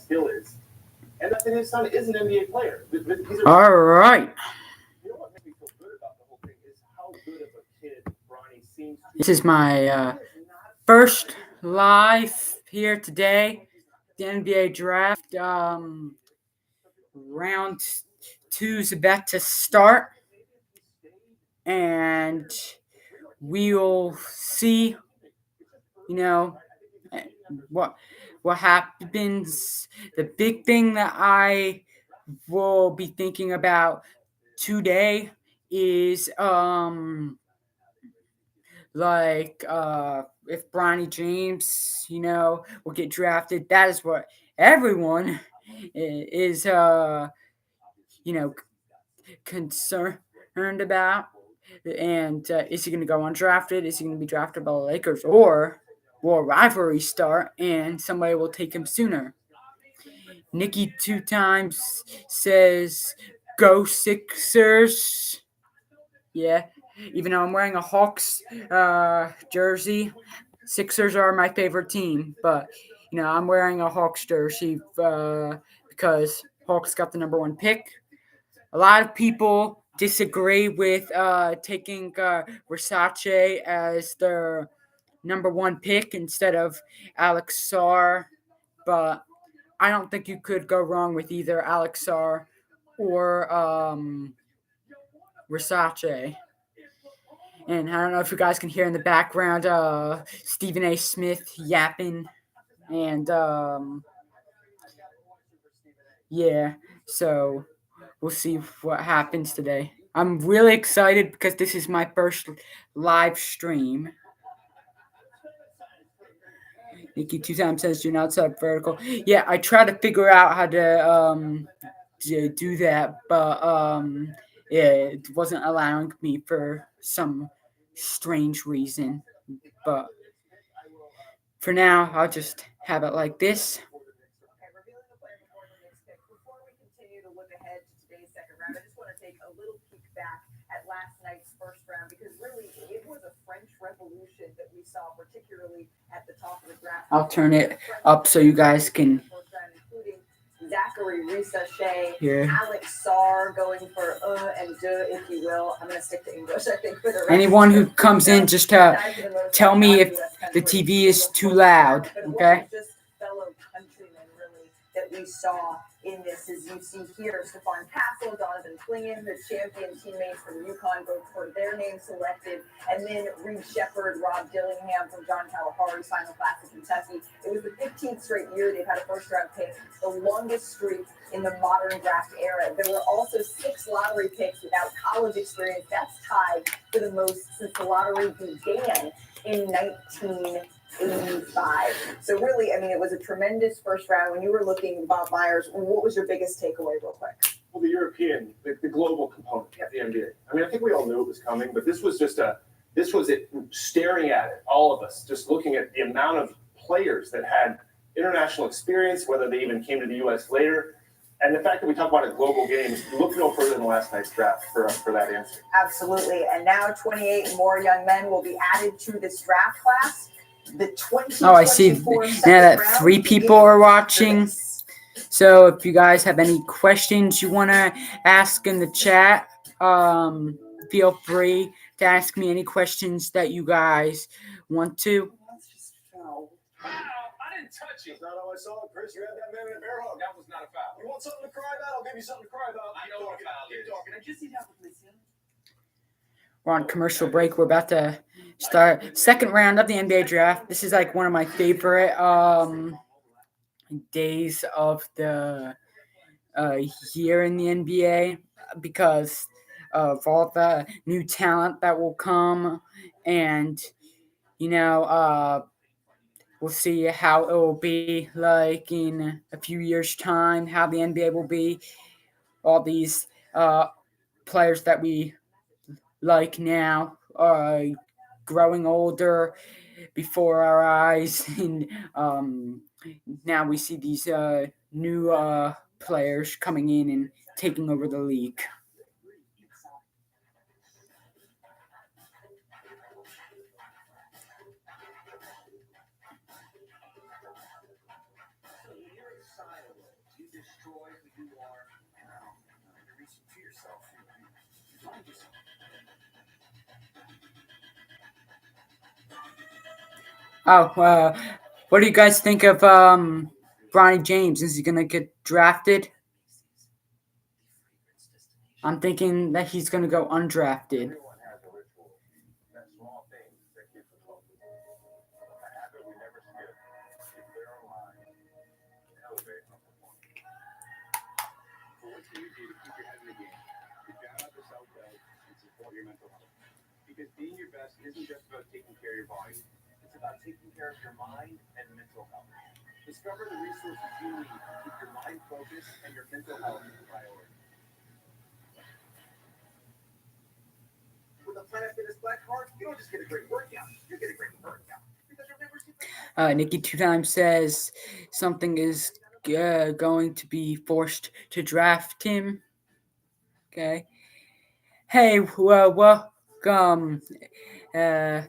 skill is, and that his son is an NBA player. All right. You know what makes me feel good about the whole thing is how good of a kid Bronny seems to. This is my first live here today. The NBA draft. Round 2 is about to start, and we'll see. What happens. The big thing that I will be thinking about today is if Bronny James, will get drafted. That is what everyone is concerned about. And is he going to go undrafted? Is he going to be drafted by the Lakers? Or will a rivalry start and somebody will take him sooner? Nikki 2 times says, "Go Sixers." Yeah, even though I'm wearing a Hawks jersey, Sixers are my favorite team. But, I'm wearing a Hawks jersey because Hawks got the number 1 pick. A lot of people disagree with taking Versace as their number 1 pick instead of Alex Sarr, but I don't think you could go wrong with either Alex Sarr or Versace. And I don't know if you guys can hear in the background Stephen A. Smith yapping. And so we'll see what happens today. I'm really excited because this is my first live stream. Nikki 2 times says, "Do not sub vertical." Yeah, I tried to figure out how to do that, but it wasn't allowing me for some strange reason. But for now, I'll just have it like this. Revealing the player before the Knicks pick. Before we continue to look ahead to today's second round, I just want to take a little peek back at last night's first round because really it was a French Revolution that we saw, particularly at the top of the draft. I'll turn it up so you guys can. Including Zachary Risache, Yeah. Alex Sarr going for and if you will. I'm going to stick to English, I think, for the rest. Anyone who comes in, just tell me if the TV is too loud, okay? Just fellow countrymen, really, that we saw in this, as you see here, Stephon Castle, Donovan Clingan, the champion teammates from UConn, both for their names selected, and then Reed Shepherd, Rob Dillingham from John Kalahari's final class of Kentucky. It was the 15th straight year they've had a first-round pick, the longest streak in the modern draft era. There were also 6 lottery picks without college experience. That's tied for the most since the lottery began in 1985. So really, I mean, it was a tremendous first round. When you were looking, Bob Myers, what was your biggest takeaway real quick? Well, the European, the global component of the NBA. I mean, I think we all knew it was coming, but this was it staring at it, all of us, just looking at the amount of players that had international experience, whether they even came to the U.S. later. And the fact that we talk about a global game, look no further than last night's draft for that answer. Absolutely. And now 28 more young men will be added to this draft class. The 2024 I see now that 3 people are watching. So if you guys have any questions you want to ask in the chat, feel free to ask me any questions that you guys want to. I didn't touch it. That's not how I saw it, Chris. You had that man in a bear hug. That was not a foul. You want something to cry about? I'll give you something to cry about. I know what a foul is. I just need help with this. We're on commercial break. We're about to start second round of the NBA draft. This is like one of my favorite days of the year in the NBA because of all the new talent that will come, and we'll see how it will be like in a few years' time, how the NBA will be. All these players that we like now are growing older before our eyes, and now we see these new players coming in and taking over the league. destroy who you are. You're reaching to yourself. You find yourself. What do you guys think of Bronny James? Is he gonna get drafted? I'm thinking that he's gonna go undrafted. Everyone has a ritual, that small thing that keeps us focused. A habit we never skip. Keep clear our mind, elevate our performance. So what can you do to keep your head in the game, to drown out the self-doubt, and support your mental health? Because being your best isn't just about taking care of your body. It's about taking care of your mind and mental health. Discover the resources you need to keep your mind focused and your mental health a priority. With a Planet Fitness Black Card, you don't just get a great workout, you get a great workout. Because your membership Nikki Two Times says something is going to be forced to draft him. Okay. Hey, welcome to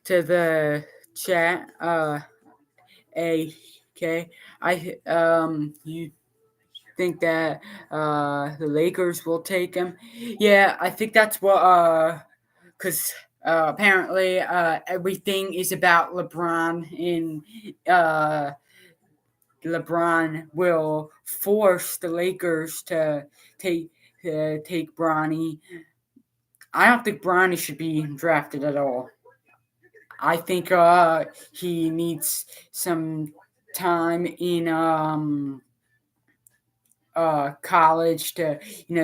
the chat. Okay. You think that the Lakers will take him? Yeah, I think that's what because apparently everything is about LeBron, and LeBron will force the Lakers to take Bronny. I don't think Bronny should be drafted at all. I think he needs some time in college to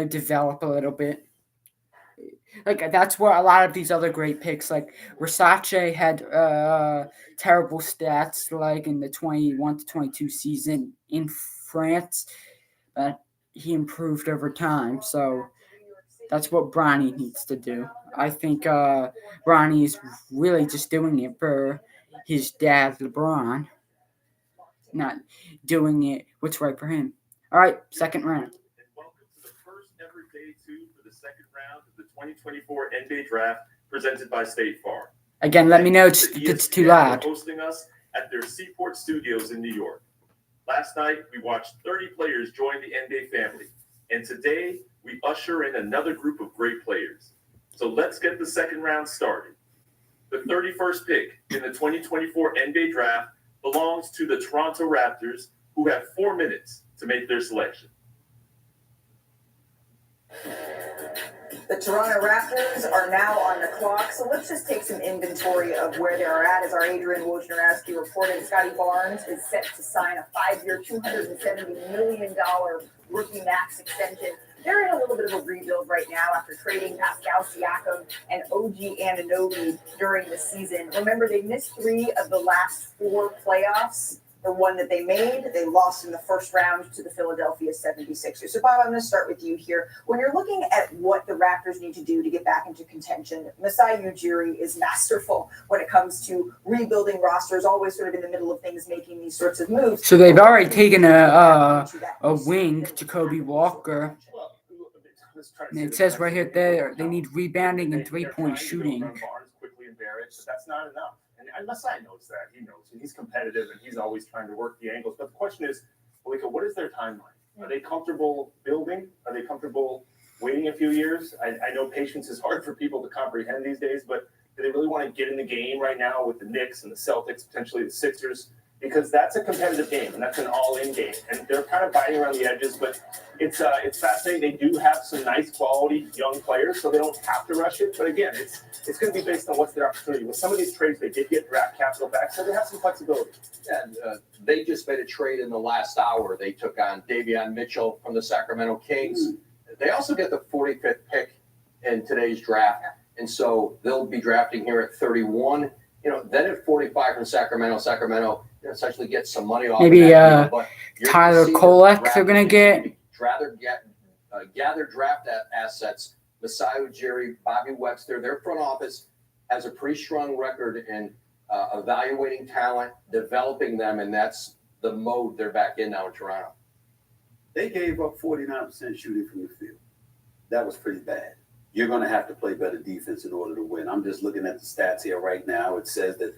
develop a little bit. Like that's where a lot of these other great picks, like Versace, had terrible stats, like in the 21 to 22 season in France, but he improved over time. So that's what Bronny needs to do. I think Bronny is really just doing it for his dad, LeBron, not doing it what's right for him. All right, second round. And welcome to the first ever day two for the second round of the 2024 NBA Draft presented by State Farm. Again, let me know if Thanks to it's too ESPN loud. for hosting us at their Seaport Studios in New York. Last night, we watched 30 players join the NBA family, and today we usher in another group of great players. So let's get the second round started. The 31st pick in the 2024 NBA Draft belongs to the Toronto Raptors, who have 4 minutes to make their selection. The Toronto Raptors are now on the clock, so let's just take some inventory of where they're at. As our Adrian Wojnarowski reported, Scotty Barnes is set to sign a 5-year, $270 million rookie max extension. They're in a little bit of a rebuild right now after trading Pascal Siakam and OG Anunoby during the season. Remember, they missed 3 of the last 4 playoffs. The one that they made, they lost in the first round to the Philadelphia 76ers. So, Bob, I'm going to start with you here. When you're looking at what the Raptors need to do to get back into contention, Masai Ujiri is masterful when it comes to rebuilding rosters, always sort of in the middle of things, making these sorts of moves. So they've already taken a wing, Jacoby Walker. Well, let's try to And say it this says right nicely. here they need rebounding and They're trying three-point to go shooting. run Barnes quickly and Barrett, but that's not enough. And Masai knows that. He knows. And he's competitive, and he's always trying to work the angles. But the question is, Malika, what is their timeline? Are they comfortable building? Are they comfortable waiting a few years? I know patience is hard for people to comprehend these days, but do they really want to get in the game right now with the Knicks and the Celtics, potentially the Sixers? Because that's a competitive game, and that's an all-in game. And they're kind of biting around the edges, but it's fascinating. They do have some nice quality young players, so they don't have to rush it. But again, it's going to be based on what's their opportunity. With some of these trades, they did get draft capital back, so they have some flexibility. And they just made a trade in the last hour. They took on Davion Mitchell from the Sacramento Kings. They also get the 45th pick in today's draft, and so they'll be drafting here at 31. Then at 45 from Sacramento essentially gets some money off. Maybe of that deal, but Tyler Kolek they're gonna get. Rather gather draft assets. Masai Ujiri, Bobby Webster, their front office has a pretty strong record in evaluating talent, developing them, and that's the mode they're back in now in Toronto. They gave up 49% shooting from the field. That was pretty bad. you're going to have to play better defense in order to win. I'm just looking at the stats here right now. It says that,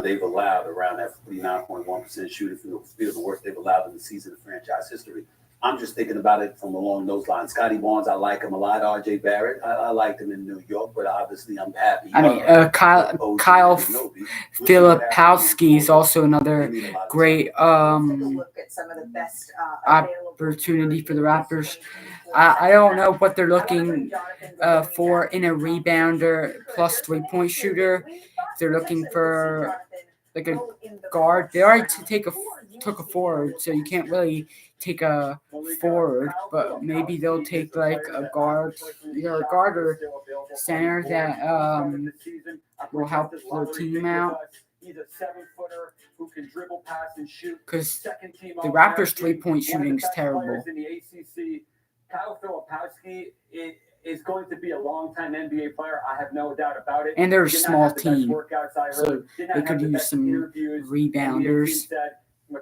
they've allowed around that 49.1% shooting from the field, the worst they've allowed in the season of franchise history. I'm just thinking about it from along those lines. Scotty Barnes, I like him a lot. R.J. Barrett, I liked him in New York, but obviously I'm happy. I mean, Kyle Filipowski is also another great Take a look at some of the best available opportunity for the Raptors. I don't know what they're looking for in a rebounder plus 3-point shooter. They're looking for like a guard. They already took a forward, so you can't really take a forward, but maybe they'll take like a guard, either a guard or center that will help their team out. He's a 7-footer who can dribble, pass, and shoot. Because the Raptors' 3-point shooting is terrible. In the ACC, Kyle Filipowski is going to be a long-time NBA player. I have no doubt about it. And they're a Did not small have the best team, workouts I heard. so Did not they have could the use best some interviews. rebounders.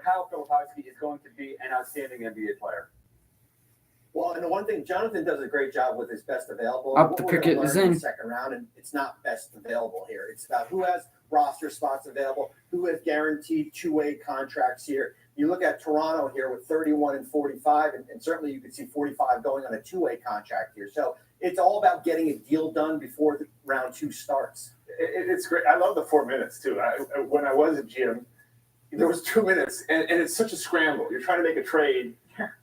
Kyle Filipowski is going to be an outstanding NBA player. Well, and the one thing, Jonathan does a great job with his best available. Up What the we're gonna picket is learn in. the second round, and it's not best available here. It's about who has roster spots available, who has guaranteed two-way contracts here. You look at Toronto here with 31 and 45, and certainly you could see 45 going on a two-way contract here. So it's all about getting a deal done before the round 2 starts. It's great. I love the 4 minutes too. When I was at GM, there was 2 minutes, and it's such a scramble. You're trying to make a trade,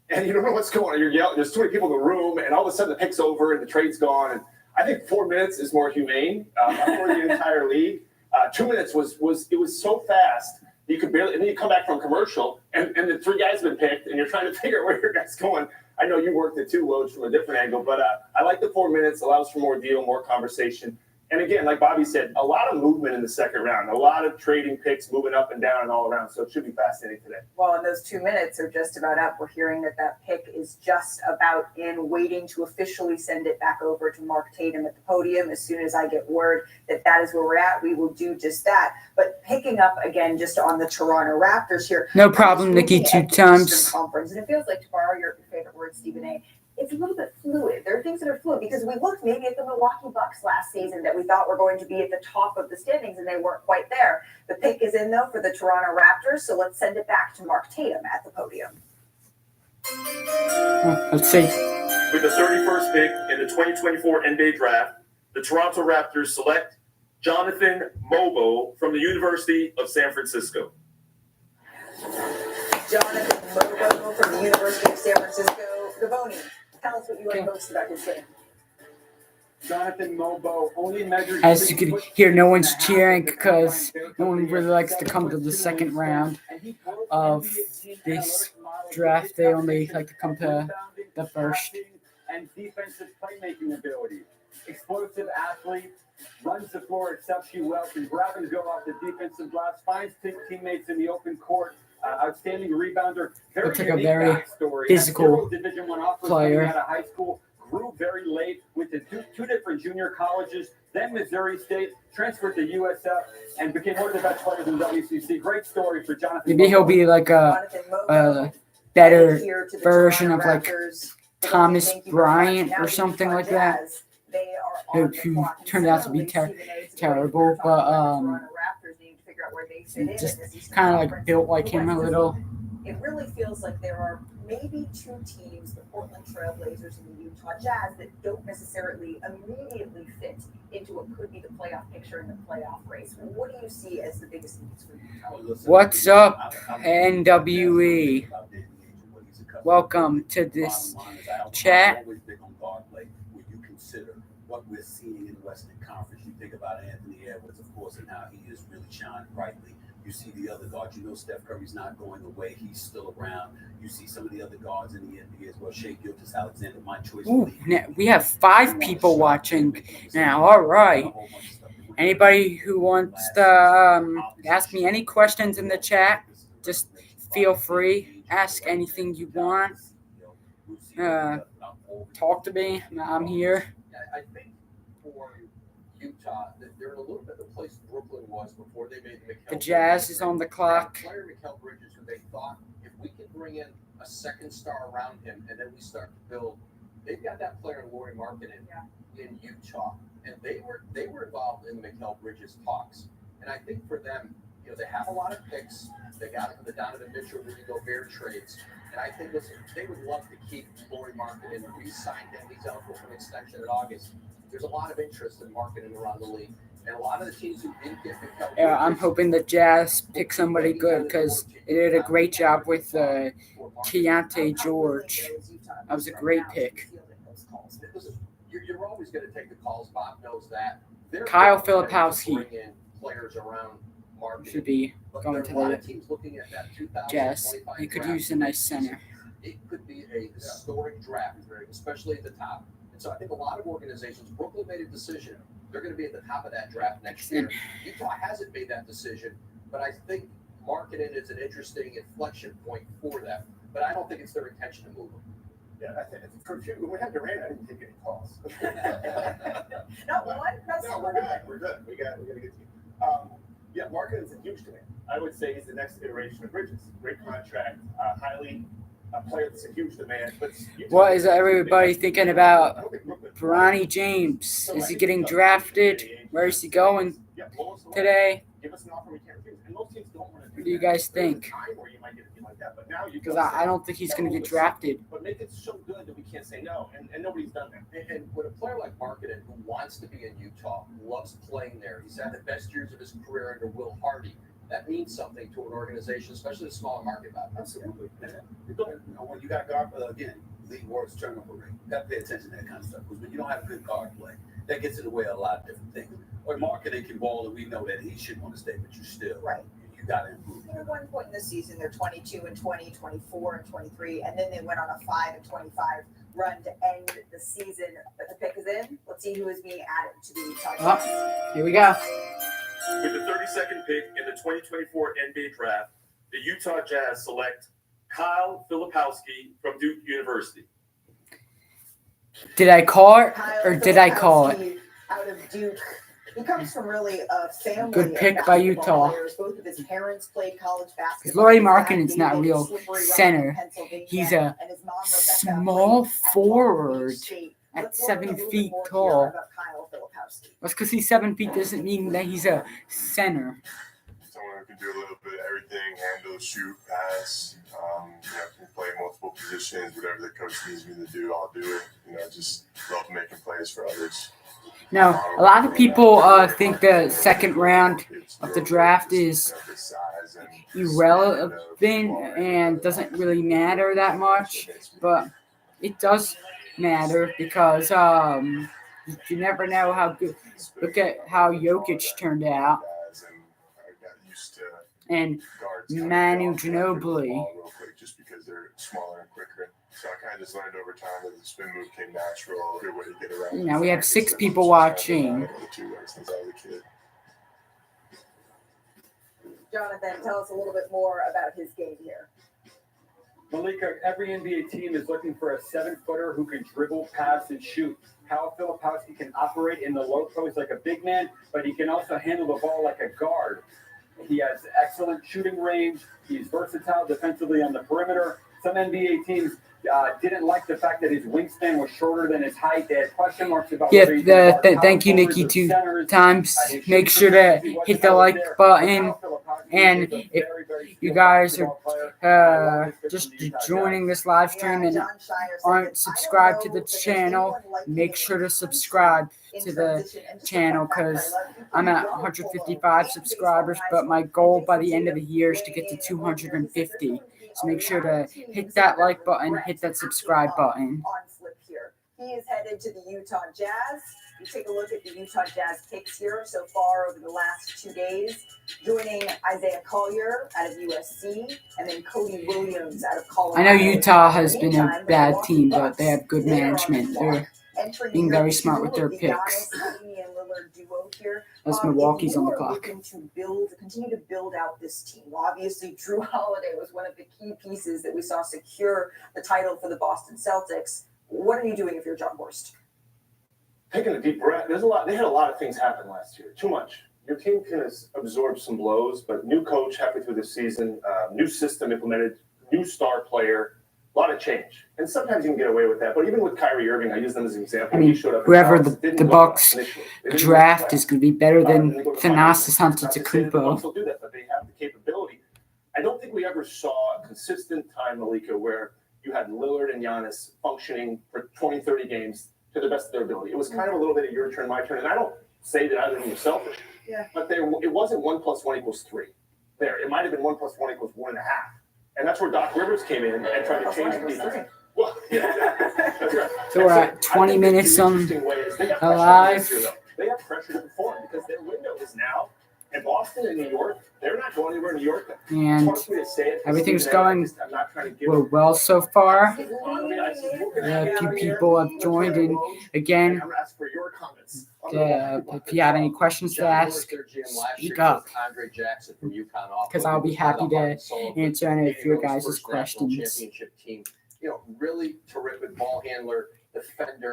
and you don't know what's going on. You're yelling. There's too many people in the room, and all of a sudden the pick's over and the trade's gone. And I think 4 minutes is more humane for the entire league. 2 minutes was so fast you could barely. And then you come back from commercial, and the 3 guys have been picked, and you're trying to figure out where your guy's going. I know you worked it too, Woj, from a different angle, but I like the 4 minutes. Allows for more deal, more conversation. And again, like Bobby said, a lot of movement in the second round, a lot of trading picks moving up and down and all around. So it should be fascinating today. Well, and those 2 minutes are just about up. We're hearing that pick is just about in, waiting to officially send it back over to Mark Tatum at the podium. As soon as I get word that is where we're at, we will do just that. But picking up again, just on the Toronto Raptors here. No problem, Nikki, Looking 2 at the times. Eastern Conference, and it feels like, to borrow your favorite word, Stephen A., it's a little bit fluid. There are things that are fluid because we looked maybe at the Milwaukee Bucks last season that we thought were going to be at the top of the standings, and they weren't quite there. The pick is in, though, for the Toronto Raptors, so let's send it back to Mark Tatum at the podium. Let's see. With the 31st pick in the 2024 NBA Draft, the Toronto Raptors select Jonathan Mobo from the University of San Francisco. Jonathan Mobo from the University of San Francisco. Gavoni, tell us what you like most about his game. Jonathan Mobo only measured. As you can hear, no one's cheering because no one really likes to come to the second round of this draft. They only like to come to the first. And defensive playmaking ability. Explosive athlete, runs the floor exceptionally well, can grab and go off the defensive glass, finds teammates in the open court. Outstanding rebounder. Looks like a very physical player. Out of high school, grew very late, went to two different junior colleges, then Missouri State, transferred to USF, and became one of the best players in WCC. Great story for Jonathan. Maybe he'll be like a better version of like Thomas Bryant or something like that, who turned out to be terrible, but just kind of like built like him a little. It really feels like there are maybe 2 teams, the Portland Trailblazers and the Utah Jazz, that don't necessarily immediately fit into what could be the playoff picture in the playoff race. What do you see as the biggest needs for Utah? What's up, NWE? Welcome to this chat. What we're seeing in the Western Conference. You think about Anthony Edwards, of course, and how he has really shined brightly. You see the other guards. You know Steph Curry's not going away. He's still around. You see some of the other guards in the NBA as well. Shai Gilgeous-Alexander, my choice. Ooh, we have 5 people watching now. All right. Anybody who wants to ask me any questions in the chat, just feel free. Ask anything you want. Talk to me. I'm here. I think for Utah, they're in a little bit the place Brooklyn was before they made The Jazz is on the clock. Player Mikal Bridges, who they thought if we can bring in a second star around him and then we start to build, they've got that player in Lauri Markkanen in Utah, and they were involved in the Mikal Bridges talks. And I think for them, you know, they have a lot of picks. They got it from the Donovan Mitchell, Rudy Gobert trades. And I think, listen, they would love to keep Lauri Markkanen and re-sign him. He's eligible for an extension in August. There's a lot of interest in Markkanen around the league. And a lot of the teams who didn't get Mikal Yeah, I'm Bridges, hoping the Jazz pick somebody good because they did a great job with Keontae George. That was a great pick. Listen, you're always going to take the calls. Bob knows that. They're Kyle going to Filipowski bring in players around Markkanen. should be But going there to are a lot the of teams looking at that Jazz. 2025 He could draft. use a nice center. It could be a historic draft, especially at the top. And so I think a lot of organizations, Brooklyn made a decision. They're going to be at the top of that draft next year. Utah hasn't made that decision, but I think Markkanen is an interesting inflection point for them. But I don't think it's their intention to move him. Yeah, I think for a few, when we had Durant, I didn't take any calls. Not one? Not No, single we're one? good. We're good. We got to get to you. Yeah, Markkanen's a huge demand. I would say he's the next iteration of Bridges. Great contract, a player that's a huge demand. But What is everybody thinking about I don't think Brooklyn- Bronny James? Is he getting drafted? Where is he going Yeah, lowest the line. today? Give us an offer we can't refuse. And most teams don't want to do What do you that. guys There's a think? time where you might get a deal like that, but now you Because go I say, don't think he's going to get drafted. but make it so good that we can't say no, and nobody's done that. And when a player like Markkanen, who wants to be in Utah, loves playing there, he's had the best years of his career under Will Hardy. That means something to an organization, especially a smaller market. Absolutely. You know, when you got guard, again, league works turnover rate. You got to pay attention to that kind of stuff. Because when you don't have a good guard play, that gets in the way of a lot of different things. Or Markkanen can ball, and we know that he should want to stay, but you still, Right. you got to improve. At one point in the season, they're 22 and 20, 24 and 23, and then they went on a 5 and 25 run to end the season. But the pick is in. Let's see who is being added to the Utah Jazz. Here we go. With the 32nd pick in the 2024 NBA draft, the Utah Jazz select Kyle Filipowski from Duke University. Did I call it Kyle or did I call it? Filipowski out of Duke. He comes from really a family Good of pick by basketball Utah. players. Both of his parents played college basketball. Because Lauri His dad Markkanen's not dated real Slippery Rock in center. Pennsylvania, He's a and his mom, Rebecca, small played at Long Beach forward State. at Let's learn 7 a little bit feet more here tall. about Kyle Filipowski. That's because he's 7 feet doesn't mean that he's a center. Someone who can do a little bit of everything, handle, shoot, pass, can play multiple positions, whatever the coach needs me to do, I'll do it. Just love making plays for others. Now, a lot of people think the second round of the draft is irrelevant and doesn't really matter that much, but it does matter because you never know how good. Look at how Jokic turned out, and Manu Ginobili. Just because they're smaller and quicker. So I kind of just learned over time that the spin move came natural. Good way to get around. Now we have 6 people watching. The two ways since I was a kid. Jonathan, tell us a little bit more about his game here. Malika, every NBA team is looking for a 7-footer who can dribble, pass, and shoot. Kyle Filipowski can operate in the low post like a big man, but he can also handle the ball like a guard. He has excellent shooting range. He's versatile defensively on the perimeter. Some NBA teams didn't like the fact that his wingspan was shorter than his height. They had question marks about Yeah, whether he could guard thank you, power Nikki, forwards or 2 centers. times. His Make shooting sure to percentage wasn't hit the always like there. button. Kyle Filipowski And is a if very, very you skilled guys basketball player. just joining this live stream and John Shire said aren't that, subscribed "I to don't the know that there's channel, anyone like make him sure in to the subscribe in to the transition." And just a channel, fun fact, 'cause I love you. I'm at You're 155 subscribers, but my goal by the end of the year is to get to 250. So make sure to hit that like button, hit that subscribe button. On flip here. He is headed to the Utah Jazz. You take a look at the Utah Jazz picks here so far over the last 2 days. Joining Isaiah Collier out of USC, and then Cody Williams out of Colorado. I know Utah has been a bad team, but they have good management. They're being very smart with their picks. As Milwaukee's on the clock. Continue to build out this team. Well, obviously, Drew Holiday was one of the key pieces that we saw secure the title for the Boston Celtics. What are you doing if you're John Horst? Taking a deep breath. There's a lot. They had a lot of things happen last year. Too much. Your team can absorb some blows, but new coach halfway through the season, new system implemented, new star player. A lot of change. And sometimes you can get away with that. But even with Kyrie Irving, I use them as an example. I mean, He showed up in whoever Dallas, the didn't look Bucks initially. They didn't draft look is going to be better and than they go to the finals. Thanasis Not to say that the Antetokounmpo. Bucks will do that, but they have the capability. I don't think we ever saw a consistent time, Malika, where you had Lillard and Giannis functioning for 20, 30 games to the best of their ability. It was kind of a little bit of your turn, my turn. And I don't say that either of them were selfish. Yeah. But it wasn't 1 + 1 = 3. There. It might have been 1 + 1 = 1.5. And that's where Doc Rivers came in and tried to change the defense. Well, yeah, that's right. So we're at 20 minutes on live. They have pressure to perform because their window is now in Boston and New York. They're not going anywhere in New York. And It's hard for me to say it. everything's going I'm not trying to give well so far. a A few people have joined in. Again, I'm asking for your comments. if you have any questions to John Lewis, ask, their GM last speak year, up. took Andre Jackson from UConn off. 'Cause I'll be happy to answer any of your guys' First national questions. championship team. You know, really terrific ball handler, defender,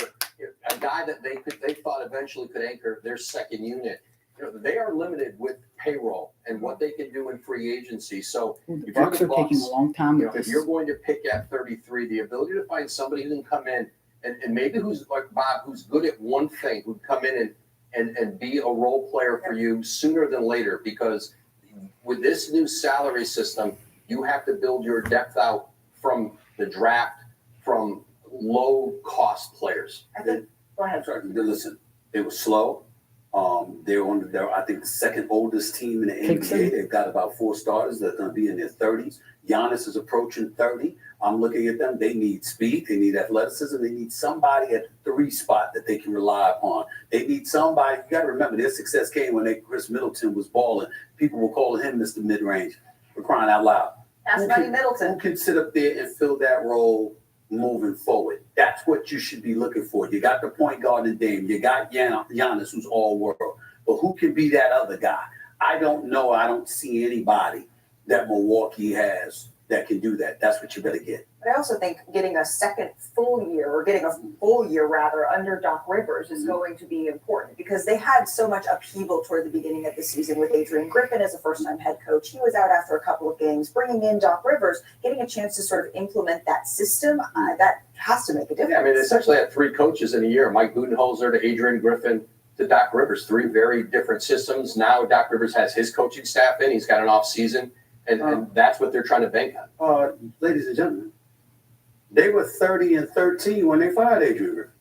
a guy that they thought eventually could anchor their second unit. You know, they are limited with payroll and what they can do in free agency. So The if you're Bucks the are taking a Bucks, long time you know, with if this. you're going to pick at 33, the ability to find somebody who can come in and maybe who's like Bob, who's good at one thing, who'd come in and be a role player for you sooner than later, because with this new salary system, you have to build your depth out from the draft, from low cost players. I think, go ahead. Sorry, listen, they were slow. They're I think the second oldest team in the Picks NBA. them. They've got about 4 starters that are going to be in their 30s. Giannis is approaching 30. I'm looking at them. They need speed. They need athleticism. They need somebody at the 3 spot that they can rely upon. They need somebody. You got to remember, their success came when Chris Middleton was balling. People were calling him Mr. Mid-Range, for crying out loud. Ask Buddy Middleton. Who can sit up there and fill that role moving forward? That's what you should be looking for. You got the point guard in Dame. You got Giannis, who's all world. But who can be that other guy? I don't know. I don't see anybody that Milwaukee has that can do that. That's what you better get. But I also think getting a second full year, or getting a full year rather, under Doc Rivers is going to be important, because they had so much upheaval toward the beginning of the season with Adrian Griffin as a first-time head coach. He was out after a couple of games. Bringing in Doc Rivers, getting a chance to sort of implement that system, that has to make a difference. Yeah, I mean, essentially had 3 coaches in a year, Mike Budenholzer to Adrian Griffin to Doc Rivers, 3 very different systems. Now Doc Rivers has his coaching staff in. He's got an off season, and that's what they're trying to bank on. Ladies and gentlemen, they were 30-13 when they fired Adrian Griffin.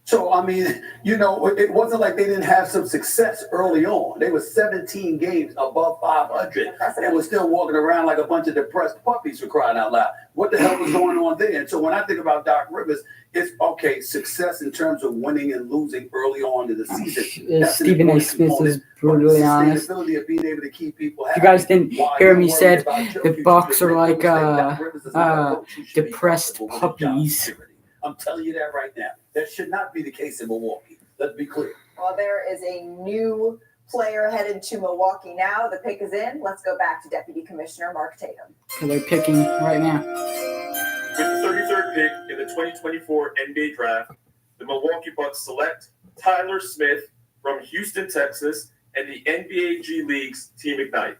So, I mean, you know, it wasn't like they didn't have some success early on. They were 17 games above 500 and were still walking around like a bunch of depressed puppies, for crying out loud. What the hell was going on there? And so when I think about Doc Rivers, it's okay, success in terms of winning and losing early on in the season. That's an Stephen A. important Smith component. is brutally But the honest. sustainability of being able to keep people If happy. you guys didn't While hear you're me worried said, about your the future, Bucks you are make like, no mistake, Doc Rivers is not a coach who should be depressed comfortable with job puppies. security. I'm telling you that right now. That should not be the case in Milwaukee. Let's be clear. Well, there is a new player headed to Milwaukee now. The pick is in. Let's go back to Deputy Commissioner Mark Tatum. So they're picking right now. With the 33rd pick in the 2024 NBA Draft, the Milwaukee Bucks select Tyler Smith from Houston, Texas, and the NBA G League's Team Ignite.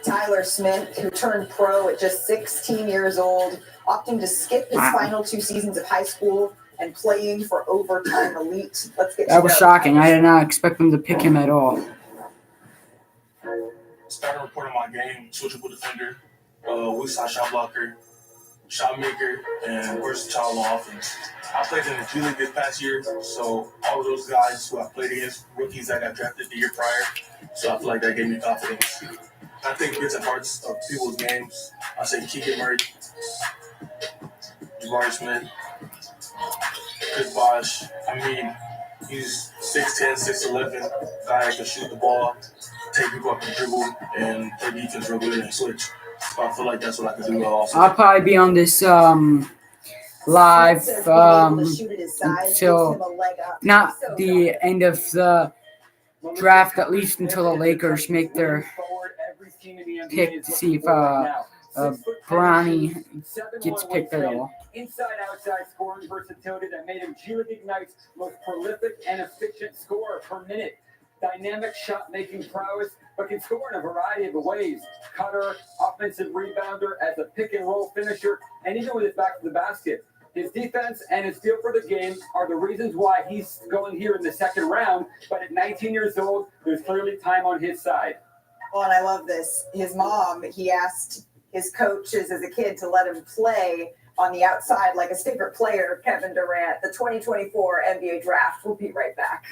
Tyler Smith, who turned pro at just 16 years old, opting to skip his Wow. final 2 seasons of high school and playing for Overtime Elite. Let's get That was to shocking. I did not expect them to pick him at all. Started reporting my game, switchable defender, weak side shot blocker, shot maker, and versatile on offense. I played in the G League this past year, so all of those guys who I played against, rookies that got drafted the year prior, so I feel like that gave me confidence. I think bits and parts of people's games. I say Keegan Murray, Jabari Smith, Chris Bosh. I mean, he's 6'10", 6'11", guy that can shoot the ball, take people up and dribble, and play defense real good and switch. So I feel like that's what I can do also. I'll probably be on this live until not the end of the draft, at least until the Lakers make their pick to see if Bronny gets picked at all. Inside-outside scoring versatility that made him G League Ignite's most prolific and efficient scorer per minute. Dynamic shot-making prowess, but can score in a variety of ways. Cutter, offensive rebounder, as a pick and roll finisher, and even with his back to the basket. His defense and his feel for the game are the reasons why he's going here in the second round. But at 19 years old, there's clearly time on his side. Oh, and I love this. His mom, he asked his coaches as a kid to let him play on the outside like his favorite player, Kevin Durant. The 2024 NBA draft. We'll be right back.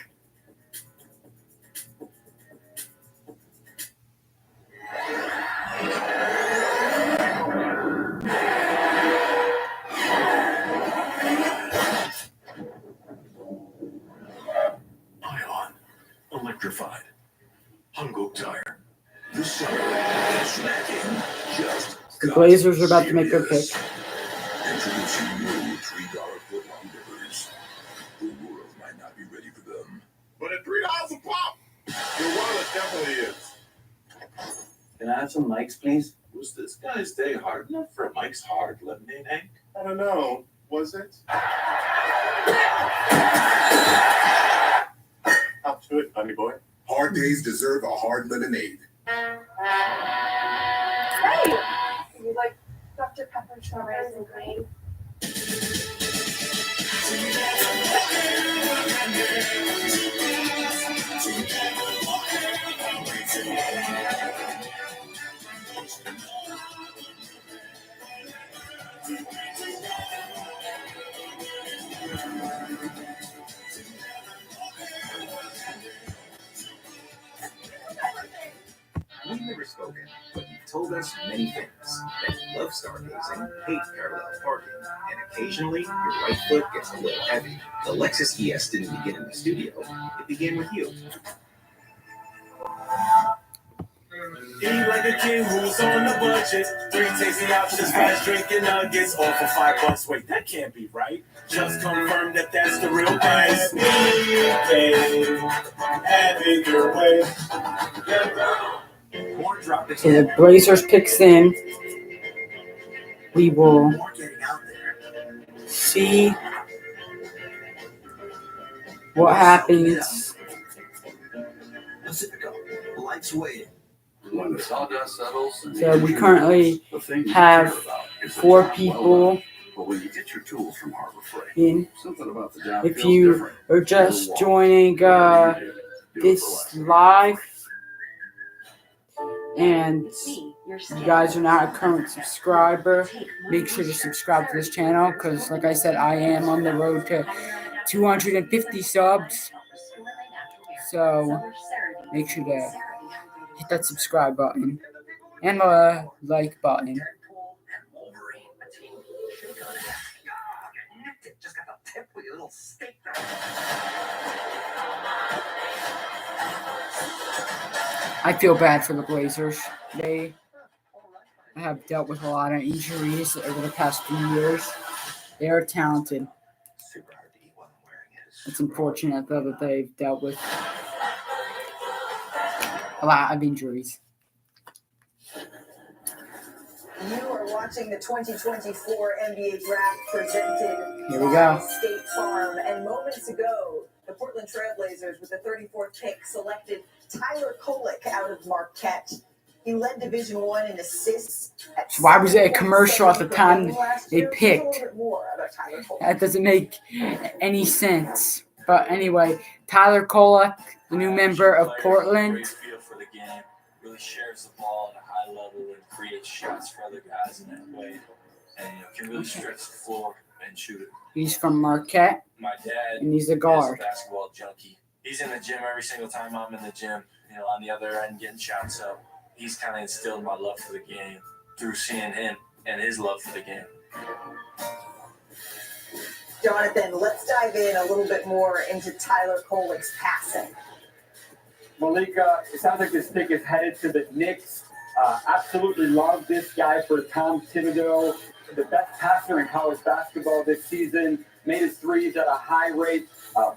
Ion, electrified. Hungo tire. The summer snacking. Just The Blazers are about to make their pick. introducing new $3 foot-long dippers. The world might not be ready for them. But at $3 a pop, your wallet definitely is. Can I have some Mike's, please? Was this guy's day hard enough for Mike's Hard Lemonade, Hank? I don't know. Was it? Up to it, honey boy. Hard days deserve a hard lemonade. Hey, you like Dr. Pepper strawberries and cream? We've never spoken, but you've told us many things. That you love stargazing, hate parallel parking, and occasionally your right foot gets a little heavy. The Lexus ES didn't begin in the studio. It began with you. Eat like a king who's on a budget. 3 tasty options, fast drinking nuggets, all for $5. Wait, that can't be right. Just confirm that that's the real price. Have it your way. More drop it. So the Blazers picks in. We will More getting out there. see what happens. Pacifico, lights waiting. When the sawdust settles. So we currently have 4 people But when you get your tools from Harbor Freight, in. something about the job If feels you different. are just joining Do it this for less. live and you guys are not a current subscriber, make sure to subscribe to this channel because, like I said, I am on the road to 250 subs. So make sure to hit that subscribe button and the like button. Just got a tip with your little steak. I feel bad for the Blazers. They have dealt with a lot of injuries over the past few years. They are talented. Super hard to eat while I'm wearing it. It's unfortunate, though, that they've dealt with a lot of injuries. You are watching the 2024 NBA Draft presented Here we by go. State Farm. And moments ago, the Portland Trailblazers, with the 34th pick, selected Tyler Kolek out of Marquette. He led Division I in assists. At So why was it a 7.7 commercial at the per time game last they year? Just a picked? little bit more about Tyler Kolek. That doesn't make any sense. But anyway, Tyler Kolek, the new member of Portland. Great feel for the game. Really shares the ball at a high level and creates shots for other guys in that way. And can really stretch the floor and shoot it. He's from Marquette, My dad and he's a is a guard. basketball junkie. He's in the gym every single time I'm in the gym, on the other end getting shots up. He's kind of instilled my love for the game through seeing him and his love for the game. Jonathan, let's dive in a little bit more into Tyler Kolek's passing. Malika, it sounds like this pick is headed to the Knicks. Absolutely love this guy for Tom Thibodeau, the best passer in college basketball this season. Made his threes at a high rate.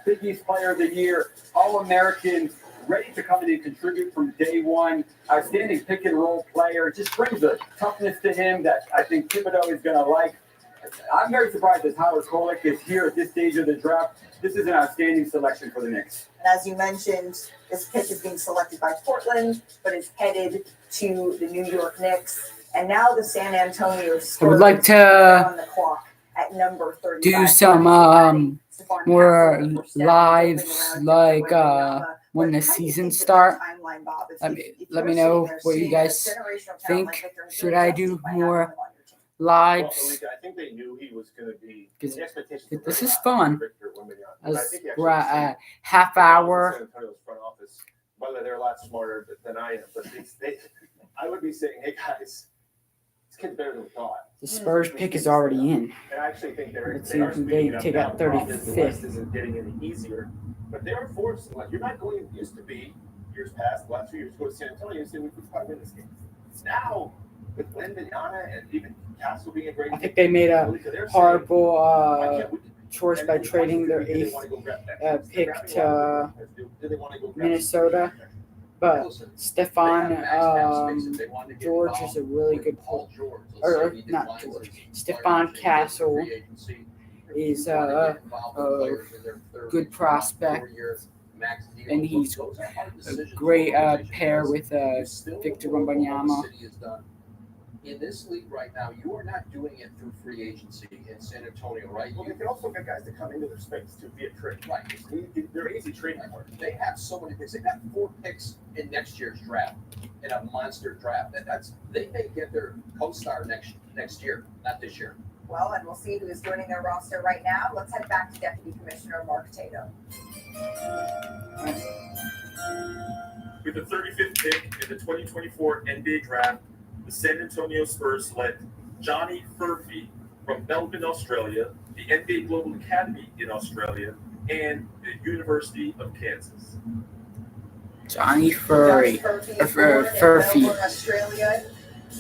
Big East Player of the Year, All-American, ready to come in and contribute from day one. Outstanding pick and roll player. Just brings a toughness to him that I think Thibodeau is going to like. I'm very surprised that Tyler Kolek is here at this stage of the draft. This is an outstanding selection for the Knicks. And as you mentioned, this pick is being selected by Portland, but is headed to the New York Knicks. And now the San Antonio Spurs I would like to are on the clock at number 35. do some more lives like when the season start. Let me know what you guys think. Should I do more lives? I think they knew he was going to be. Because the expectations were this very is high fun. for Victor Wembanyama. As I think we're actually at a San half hour. Antonio's front office, whether they're a lot smarter than I am, but I would be saying, hey guys, this kid's better than we thought. The Spurs pick is already in. And I actually think Let's they see are if speeding they it up take now. out The problem is the 35th. West isn't getting any easier, but they are forced. Like, you're not going. It used to be years past, the last 2 years, go to San Antonio and say we could probably win this game. Now with Wembanyama and even Castle being a great. I think they made a they're horrible saying, choice by trading their eighth pick to Minnesota. But Stefan George is a really good or not George. Stefan Castle is a good prospect, and he's a great pair with Victor Wembanyama. In this league right now, you are not doing it through free agency in San Antonio, right? Well, they can also get guys to come into their space too via trade. Right. They're easy trading for. They have so many picks. They got 4 picks in next year's draft, in a monster draft. They may get their co-star next year, not this year. Well, and we'll see who is joining their roster right now. Let's head back to Deputy Commissioner Mark Tato. With the 35th pick in the 2024 NBA Draft, the San Antonio Spurs select Johnny Furphy from Melbourne, Australia, the NBA Global Academy in Australia, and the University of Kansas. Johnny Furphy. Furphy. Australia.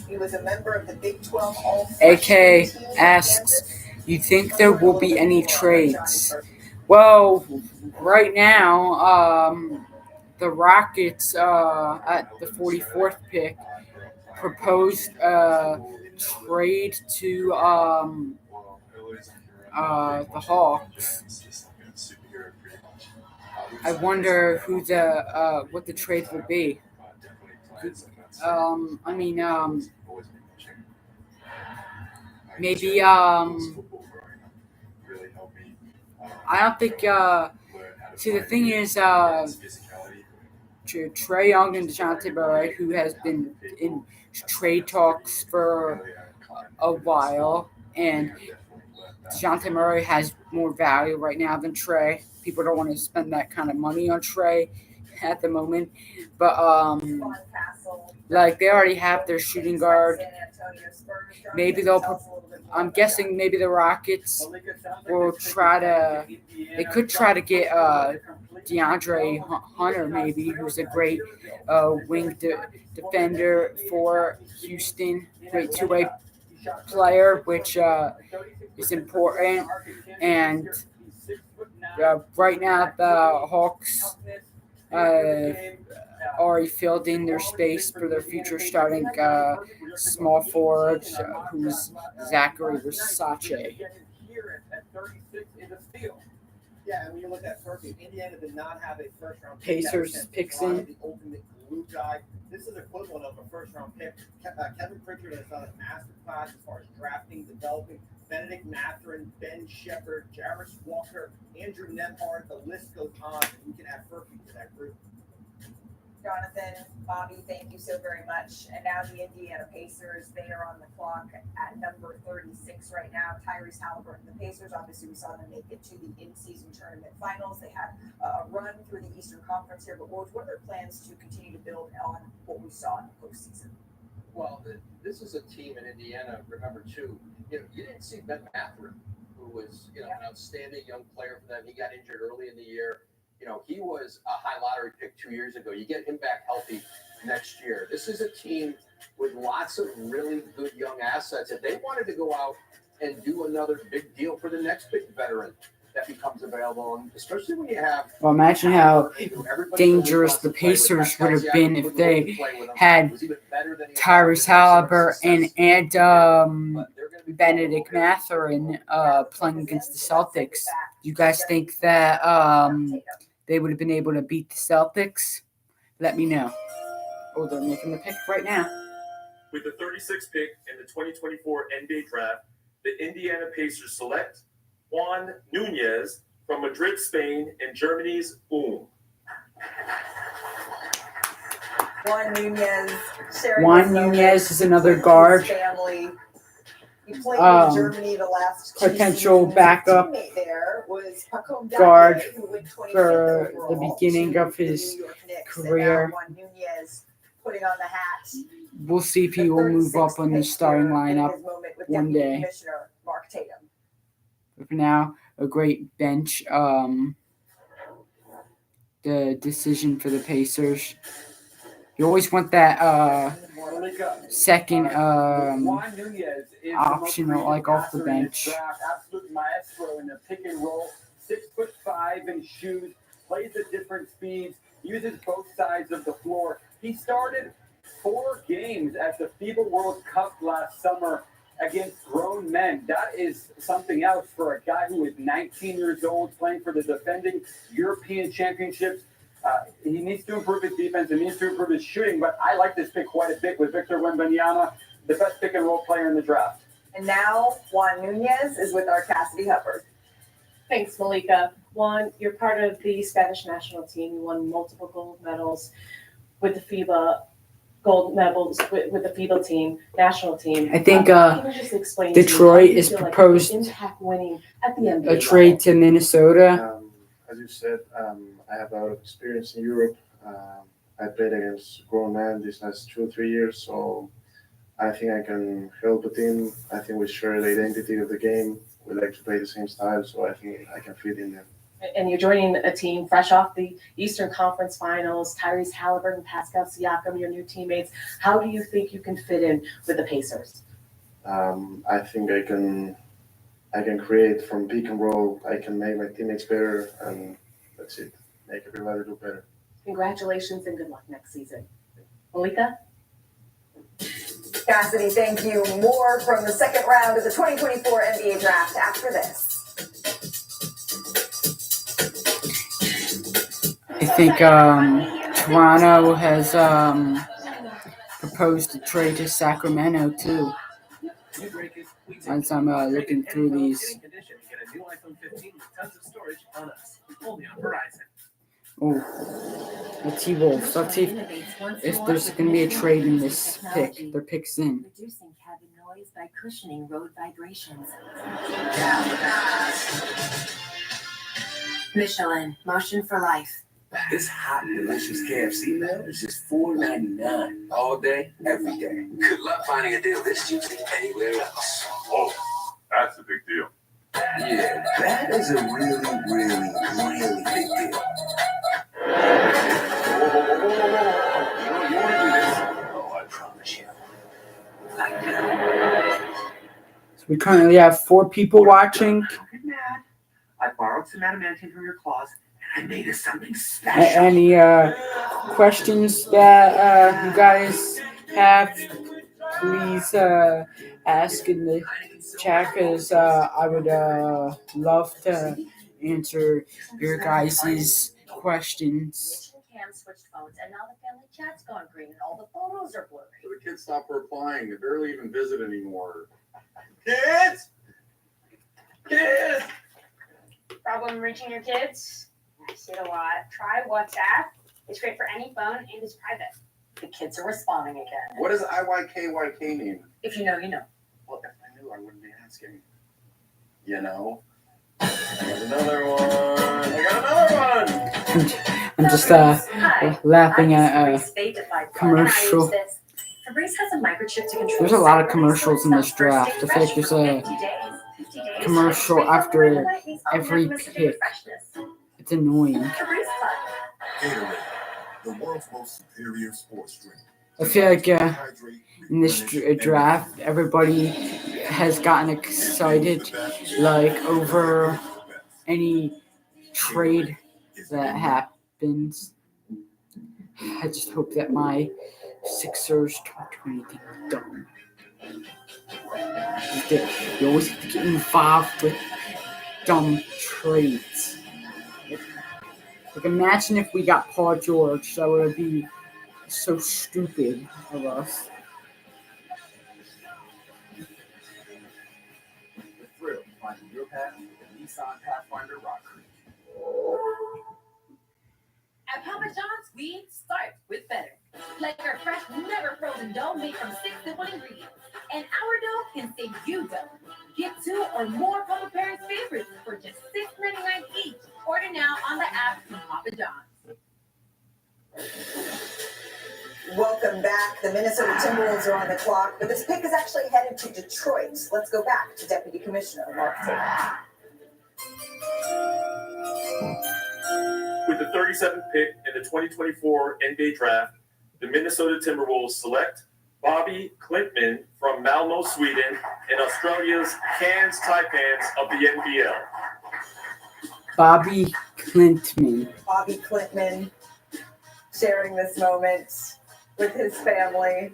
He was a member of the Big 12 AK asks, you think there will be any trades? Well, right now, the Rockets at the 44th pick proposed trade to the Hawks. I wonder who what the trade will be. Maybe I don't think see the thing is Trae Young and DeJounte Murray, who has been in trade talks for a while, and DeJounte Murray has more value right now than Trae. People don't want to spend that kind of money on Trae at the moment, but like they already have their shooting guard. Maybe I'm guessing maybe the Rockets will they could try to get DeAndre Hunter, maybe, who's a great wing defender for Houston, great two-way player, which is important. And right now, the Hawks already filled in their space for their future starting small forward, who's Zachary Versace. Yeah, and when you look at Furphy, Indiana did not have a first-round pick. Pacers picks in. The ultimate glue guy. This is equivalent of a first-round pick. Kevin Pritchard has done a masterclass as far as drafting, developing. Benedict Mathurin, Ben Shepherd, Jarvis Walker, Andrew Nembhard. The list goes on, and we can add Furphy to that group. Jonathan, Bobby, thank you so very much. And now the Indiana Pacers, they are on the clock at number 36 right now. Tyrese Halliburton, the Pacers, obviously we saw them make it to the in-season tournament finals. They had a run through the Eastern Conference here, but what are their plans to continue to build on what we saw in the postseason? Well, this is a team in Indiana, remember too, you didn't see Ben Mathurin, who was, an outstanding young player for them. He got injured early in the year. He was a high lottery pick 2 years ago. You get him back healthy next year. This is a team with lots of really good young assets. If they wanted to go out and do another big deal for the next big veteran that becomes available, and especially when you have... Well, imagine how dangerous the Pacers would have been if they had Tyrese Halliburton and Benedict Mathurin playing against the Celtics. Do you guys think that they would have been able to beat the Celtics? Let me know. Oh, they're making the pick right now. With the 36th pick in the 2024 NBA Draft, the Indiana Pacers select Juan Nunez from Madrid, Spain, and Germany's Ulm. Juan Nunez. sharing Juan his moment Nunez is another with guard. his family. He played Um, in Germany the last 2 potential seasons. backup His teammate there was Hakoum Dagbe, guard who went 25th for the overall beginning to of his the New York Knicks. And career. now Juan Nunez putting on the hat. We'll see if he will move up on the starting lineup one day. Commissioner Mark Tatum. But for now, a great bench. The decision for the Pacers. You always want that second Juan Nunez is optional, the most like off the passer in this bench. draft. Absolute maestro in the pick and roll. 6'5" in shoes. Plays at different speeds. Uses both sides of the floor. He started 4 games at the FIBA World Cup last summer against grown men. That is something else for a guy who is 19 years old, playing for the defending European Championships. He needs to improve his defense. He needs to improve his shooting. But I like this pick quite a bit with Victor Wembanyama, the best pick and roll player in the draft. And now Juan Nunez is with our Cassidy Hubbard. Thanks, Malika. Juan, you're part of the Spanish national team. You won multiple gold medals with the FIBA with the FIBA team, national team. I think can you just explain to me Detroit how you is feel like proposed impact winning at the NBA a trade level? to Minnesota. As you said, I have a lot of experience in Europe. I played against grown men these last 2 or 3 years, so I think I can help the team. I think we share the identity of the game. We like to play the same style, so I think I can fit in there. And you're joining a team fresh off the Eastern Conference Finals. Tyrese Halliburton, Pascal Siakam, your new teammates. How do you think you can fit in with the Pacers? I think I can create from pick and roll. I can make my teammates better, and that's it. Make everybody look better. Congratulations and good luck next season. Malika? Cassidy, thank you. More from the second round of the 2024 NBA Draft after this. I think Toronto has proposed a trade to Sacramento too. As I'm looking through these. Oh, let's see Wolves. Let's see if there's going to be a trade in this pick. Their pick's in. Reducing cabin noise by cushioning road vibrations. Michelin, motion for life. This hot and delicious KFC meal is just $4.99 all day, every day. Good luck finding a deal this juicy anywhere else. Oh, that's a big deal. Yeah, that is a really, really, really big deal. You want to do this? Oh, I promise you. So we currently have 4 people watching. I borrowed some adamantine from your closet, and I made us something special. Any questions that you guys have, please ask in the chat, because I would love to answer your guys' questions. Cam switched phones, and now the family chat's gone green, and all the photos are blurry. The kids stopped replying. They barely even visit anymore. Kids! Kids! Problem reaching your kids? I see it a lot. Try WhatsApp. It's great for any phone and it's private. The kids are responding again. What does IYKYK mean? If you know, you know. Well, if I knew, I wouldn't be asking. You know? I got another one. I'm just laughing at a commercial. Fabrice has a microchip to control. There's a lot of commercials in this draft. I feel like there's a commercial after every pick. It's annoying. Gatorade, the world's most superior sports drink. I feel like in this draft, everybody has gotten excited, like over any trade that happens. I just hope that my Sixers don't do anything dumb. You always have to get involved with dumb trades. Like, imagine if we got Paul George. That would be so stupid of us. The thrill of finding your path with the Nissan Pathfinder Rock Creek. At Papa John's, we start with better. Like our fresh, never frozen dough made from 6 simple ingredients. And our dough can save you dough. Get 2 or more Papa Parents favorites for just $6.99 each. Order now on the app from Papa John's. Welcome back. The Minnesota Timberwolves are on the clock, but this pick is actually headed to Detroit. Let's go back to Deputy Commissioner Mark Taylor. With the 37th pick in the 2024 NBA Draft, the Minnesota Timberwolves select Bobby Klintman from Malmo, Sweden, and Australia's Cairns Taipans of the NBL. Bobby Klintman. Bobby Klintman sharing this moment with his family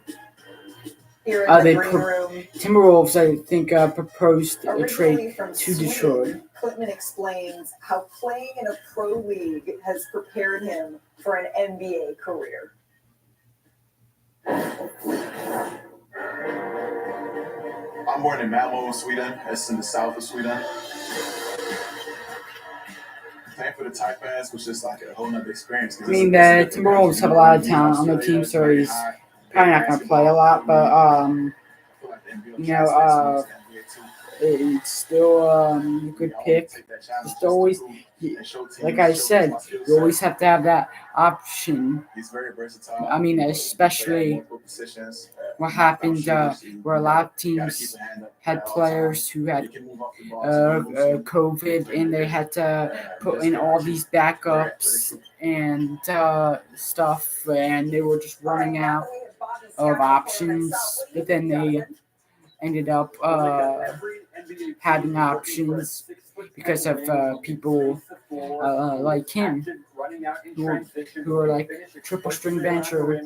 here in the green room. Timberwolves, I think, proposed a Originally trade from to Sweden, Detroit. Klintman explains how playing in a pro league has prepared him for an NBA career. I'm born in Malmo, Sweden. It's in the south of Sweden. Playing for the Taipans was just like a whole nother experience. I mean, the Timberwolves have a lot of talent on the team, so he's probably not going to play a lot, but, it's still a good pick. Just always, like I said, you always have to have that option. He's very versatile. I mean, especially what happened where a lot of teams had players who had COVID and they had to put in all these backups and stuff, and they were just running out of options. But then they ended up having options because of people like him who are like triple string bench or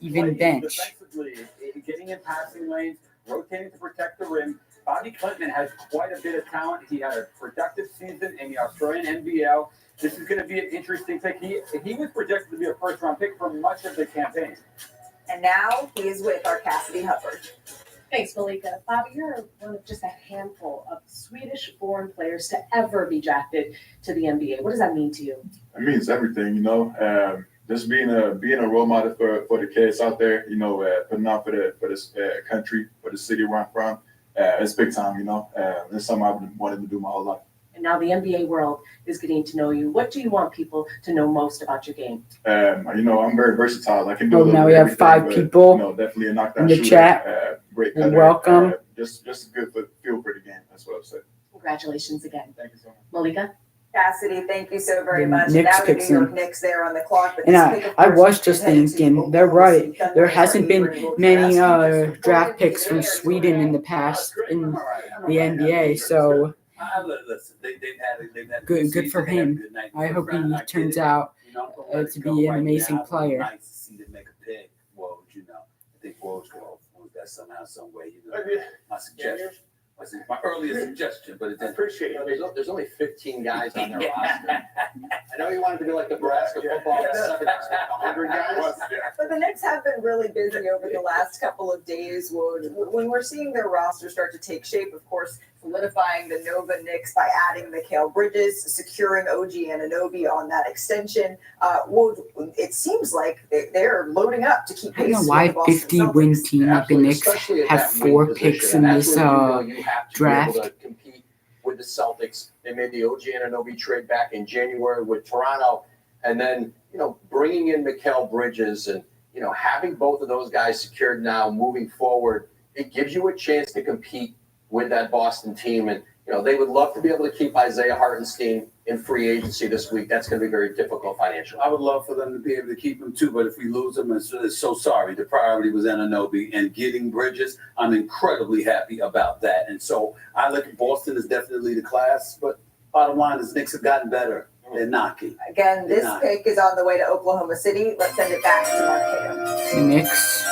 even bench. Getting in passing lanes, rotating to protect the rim. Bobby Klintman has quite a bit of talent. He had a productive season in the Australian NBL. This is going to be an interesting pick. He was projected to be a first-round pick for much of the campaign. And now he is with our Cassidy Hubbard. Thanks, Malika. Bobby, you're one of just a handful of Swedish-born players to ever be drafted to the NBA. What does that mean to you? It means everything, you know. Just being a role model for the kids out there, you know, putting out for this country, for the city where I'm from. It's big time, you know. It's something I've been wanting to do my whole life. And now the NBA world is getting to know you. What do you want people to know most about your game? You know, I'm very versatile. I can do a little now bit we of have everything, 5 but, people you know, definitely a knockdown in the shooter, chat. Great cutter, Welcome. Just a good feel for the game. That's what I've said. Congratulations again. Thank you so much. Malika? Cassidy, thank you so very The much. Knicks Now the picks New York him. Knicks there on the clock. But And this pick, of I course, was just is headed to thinking, they're Oklahoma right. City Thunder. There hasn't been many Draft draft picks from Sweden in the past in the NBA, so Listen, they've had a good season, for they had a him. good night. I hope he I get turns it. out You know, I'm gonna let to it go be an right amazing now. player. Nice to see them make a pick. Well, you know, I think Woj could influence that somehow, some way. You know, my suggestion. My earlier suggestion, but it didn't. Appreciate You it. know, there's only 15 guys on their roster. I know you wanted to be like Nebraska football, 100 guys. But the Knicks have been really busy over the last couple of days. When we're seeing their roster start to take shape, of course, solidifying the Nova Knicks by adding Mikal Bridges, securing OG Anunoby on that extension. It seems like they're loading up to keep I don't pace know with why the Boston 50-win Celtics. team like the Absolutely, Knicks especially at have that 4 wing picks position. in That's this where, you know, you have to draft. be able to compete with the Celtics. They made the OG Anunoby trade back in January with Toronto, and then, you know, bringing in Mikal Bridges and, you know, having both of those guys secured now moving forward, it gives you a chance to compete with that Boston team. And, you know, they would love to be able to keep Isaiah Hartenstein in free agency this week. That's going to be very difficult financially. I would love for them to be able to keep him too, but if we lose him, it's so sorry. The priority was Anunoby and getting Bridges. I'm incredibly happy about that. And so I look at Boston as definitely the class, but bottom line is Knicks have gotten better. They're knocking. Again, this pick is on the way to Oklahoma City. Let's send it back to Mark Tatum. The Knicks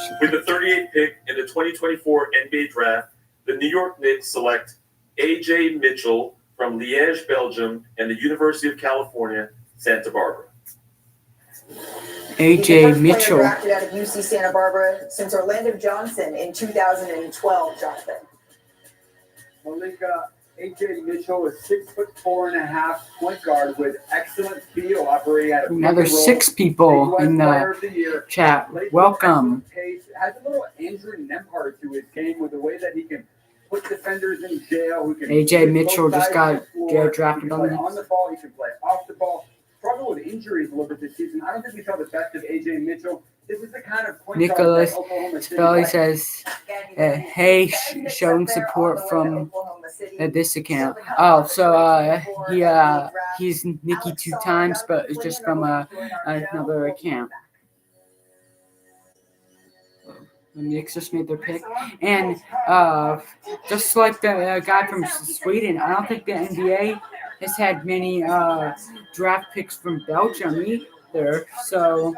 should With the 38th pick in the 2024 NBA Draft, the New York Knicks select A.J. Mitchell from Liège, Belgium, and the University of California, Santa Barbara. He's the AJ first player Mitchell. drafted out of UC Santa Barbara since Orlando Johnson in 2012, Jonathan. Malika, AJ Mitchell is 6'4.5" point guard with excellent feel, operating at a Another pick and roll. 6 people Big West in Player the of the Year. chat. Plays with Welcome. excellent pace, has a little Andrew Nembhard to his game with the way that he can put defenders in jail. Who can AJ hit Mitchell both just sides got of the floor. drafted He can on play the- on the ball. He can play off the ball. Struggled with injuries a little bit this season. I don't think we saw the best of AJ Mitchell. This is the kind of point guard Nicholas that Oklahoma City Spelly likes. says, hey, showing support from this account. Oh, so he's Nikki 2 times, but it's just from another account. The Knicks just made their pick. And just like the guy from Sweden, I don't think the NBA has had many draft picks from Belgium either. So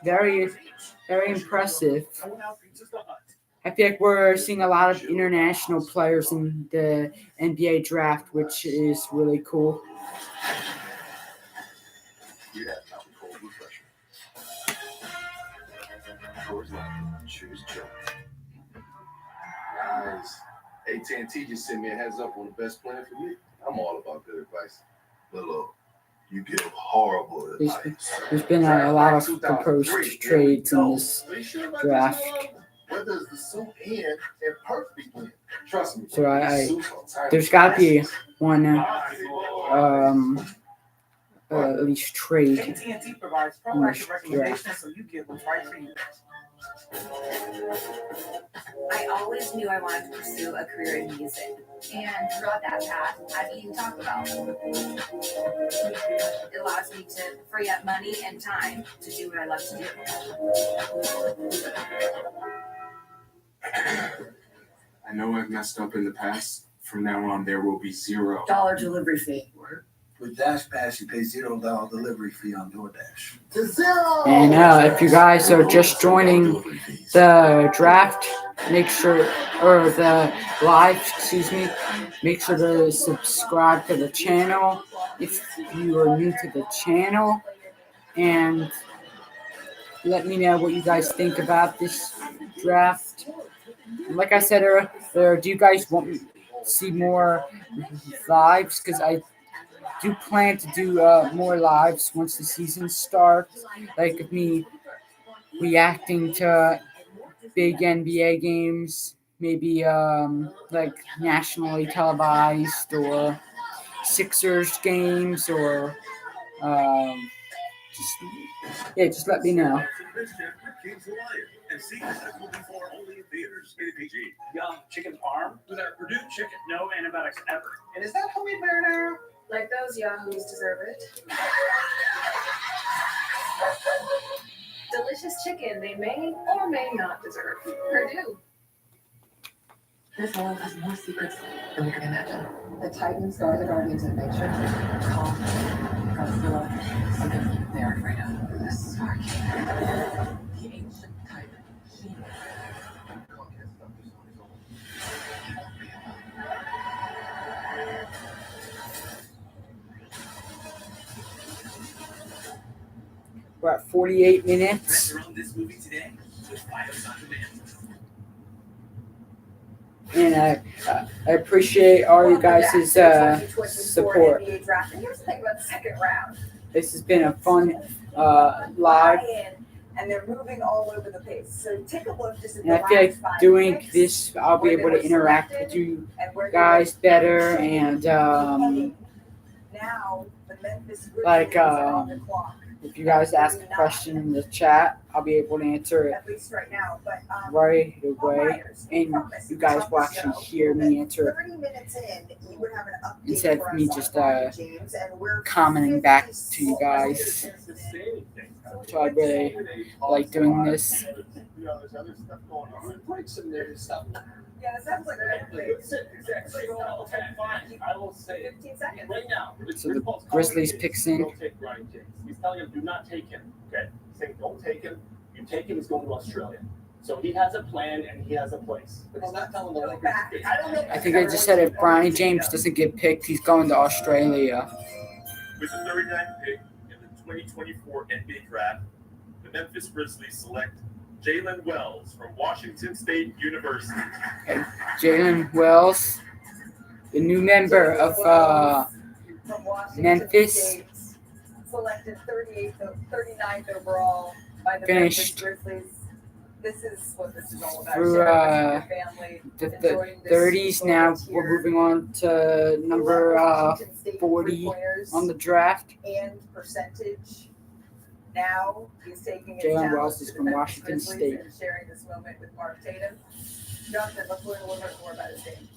very, very impressive. I feel like we're seeing a lot of international players in the NBA draft, which is really cool. You have Mountain Cold Refreshment. Coors Light. Choose joy. Guys, AT&T just sent me a heads up on the best plan for you. I'm all about good advice. But look, you give horrible advice. There's been a lot of proposed trades in this draft. Where does the soup end and perk begin? Trust me. So there's got to be one at least trade AT&T provides in this proactive draft. recommendations so you get what's right for you. I always knew I wanted to pursue a career in music. And throughout that path, I've eaten Taco Bell. It allows me to free up money and time to do what I love to do. I know I've messed up in the past. From now on, there will be $0 delivery fee. With Dash Pass, you pay $0 delivery fee on DoorDash. To zero. And if you guys are just joining the draft, make sure, or the live, excuse me, make sure to subscribe to the channel if you are new to the channel. And let me know what you guys think about this draft. Like I said earlier, do you guys want me to see more lives? Because I do plan to do more lives once the season starts, like of me reacting to big NBA games, maybe like nationally televised, or Sixers games, or just let me know. And see that will be for only in theaters. APG. Young chicken farm with our Purdue chicken. No antibiotics ever. And is that homemade marinara? Like those yahoos deserve it. Delicious chicken they may or may not deserve. Purdue. This world has more secrets than we can imagine. The Titans are the guardians of nature. Calm, Godzilla, something they are afraid of. The Sark. The ancient Titan. He. We're at 48 minutes. Restaurant this movie today with Fios on Demand. And I appreciate all you guys' support. NBA draft. And here's the thing about the second round. This has been a fun live. And they're moving all over the place. So take a look just at And the I feel like last 5 doing picks, this, I'll be where able they to were interact selected with you and where they guys were better, and now the Memphis Grizzlies like are on the clock. if you guys ask a question in the chat, I'll be able to answer it At least right now. But right away, and you guys will actually hear me answer 30 minutes in, you would have an update instead for of me us just on LeBron James, and we're commenting back to you guys. So I really like doing this. There's other stuff going on. Breaks in there and stuff. Yeah, it sounds like a I will say 15 seconds. right now. So the Grizzlies picks in. Don't take Brian James. He's telling him, do not take him. Okay, he's saying, don't take him. You take him, he's going to Australia. So he has a plan and he has a place. But he's not telling the Lakers. I don't know. I think I just said if Bronny James doesn't get picked, he's going to Australia. With the 39th pick in the 2024 NBA Draft, the Memphis Grizzlies select Jalen Wells from Washington State University. Jalen Wells, the new member of From Washington Memphis. State, selected 39th overall by the Finished Memphis Grizzlies. This is what this is all about. through Sharing with your family, the enjoying this 30s. Now moment we're here. moving on to number Washington State 40 three-pointers on the draft. and percentage. Now he's taking his Jalen talents Wells to is the from Memphis Washington Grizzlies State. and sharing this moment with Mark Tatum. Jonathan, let's learn a little bit more about his game.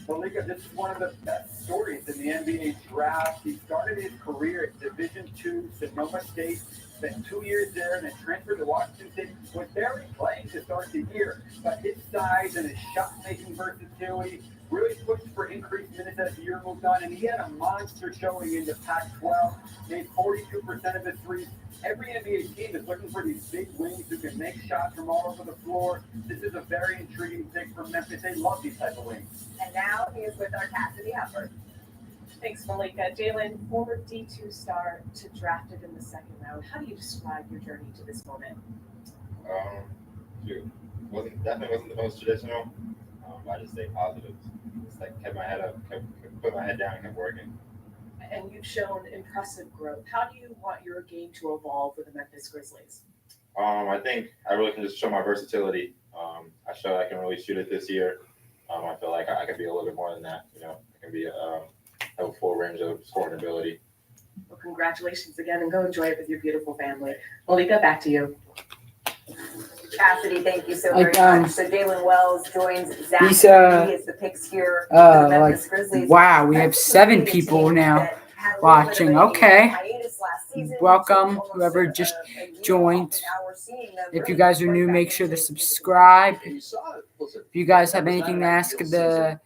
Malika, this is one of the best stories in the NBA draft. He started his career at Division II Sonoma State, spent 2 years there, and then transferred to Washington State. Was barely playing to start the year, but his size and his shot-making versatility really pushed for increased minutes as the year moved on, and he had a monster showing in the Pac-12, made 42% of his threes. Every NBA team is looking for these big wings who can make shots from all over the floor. This is a very intriguing pick for Memphis. They love these type of wings. And now he is with our Cassidy Hepburn. Thanks, Malika. Jalen, former D2 star to drafted in the second round. How do you describe your journey to this moment? Definitely wasn't the most traditional. I just stayed positive. Just kept my head up, put my head down, and kept working. And you've shown impressive growth. How do you want your game to evolve with the Memphis Grizzlies? I think I really can just show my versatility. I showed I can really shoot it this year. I feel like I can be a little bit more than that. I can be have a full range of scoring ability. Well, congratulations again, and go enjoy it with your beautiful family. Malika, back to you. Cassidy, thank you so Like, very much. So Jalen Wells joins Zach. These, He is the picks here for the Memphis like, Grizzlies. wow, we have 7 people now watching. Okay. Welcome, whoever just joined. If you guys are new, make sure to subscribe. If you guys have anything to ask the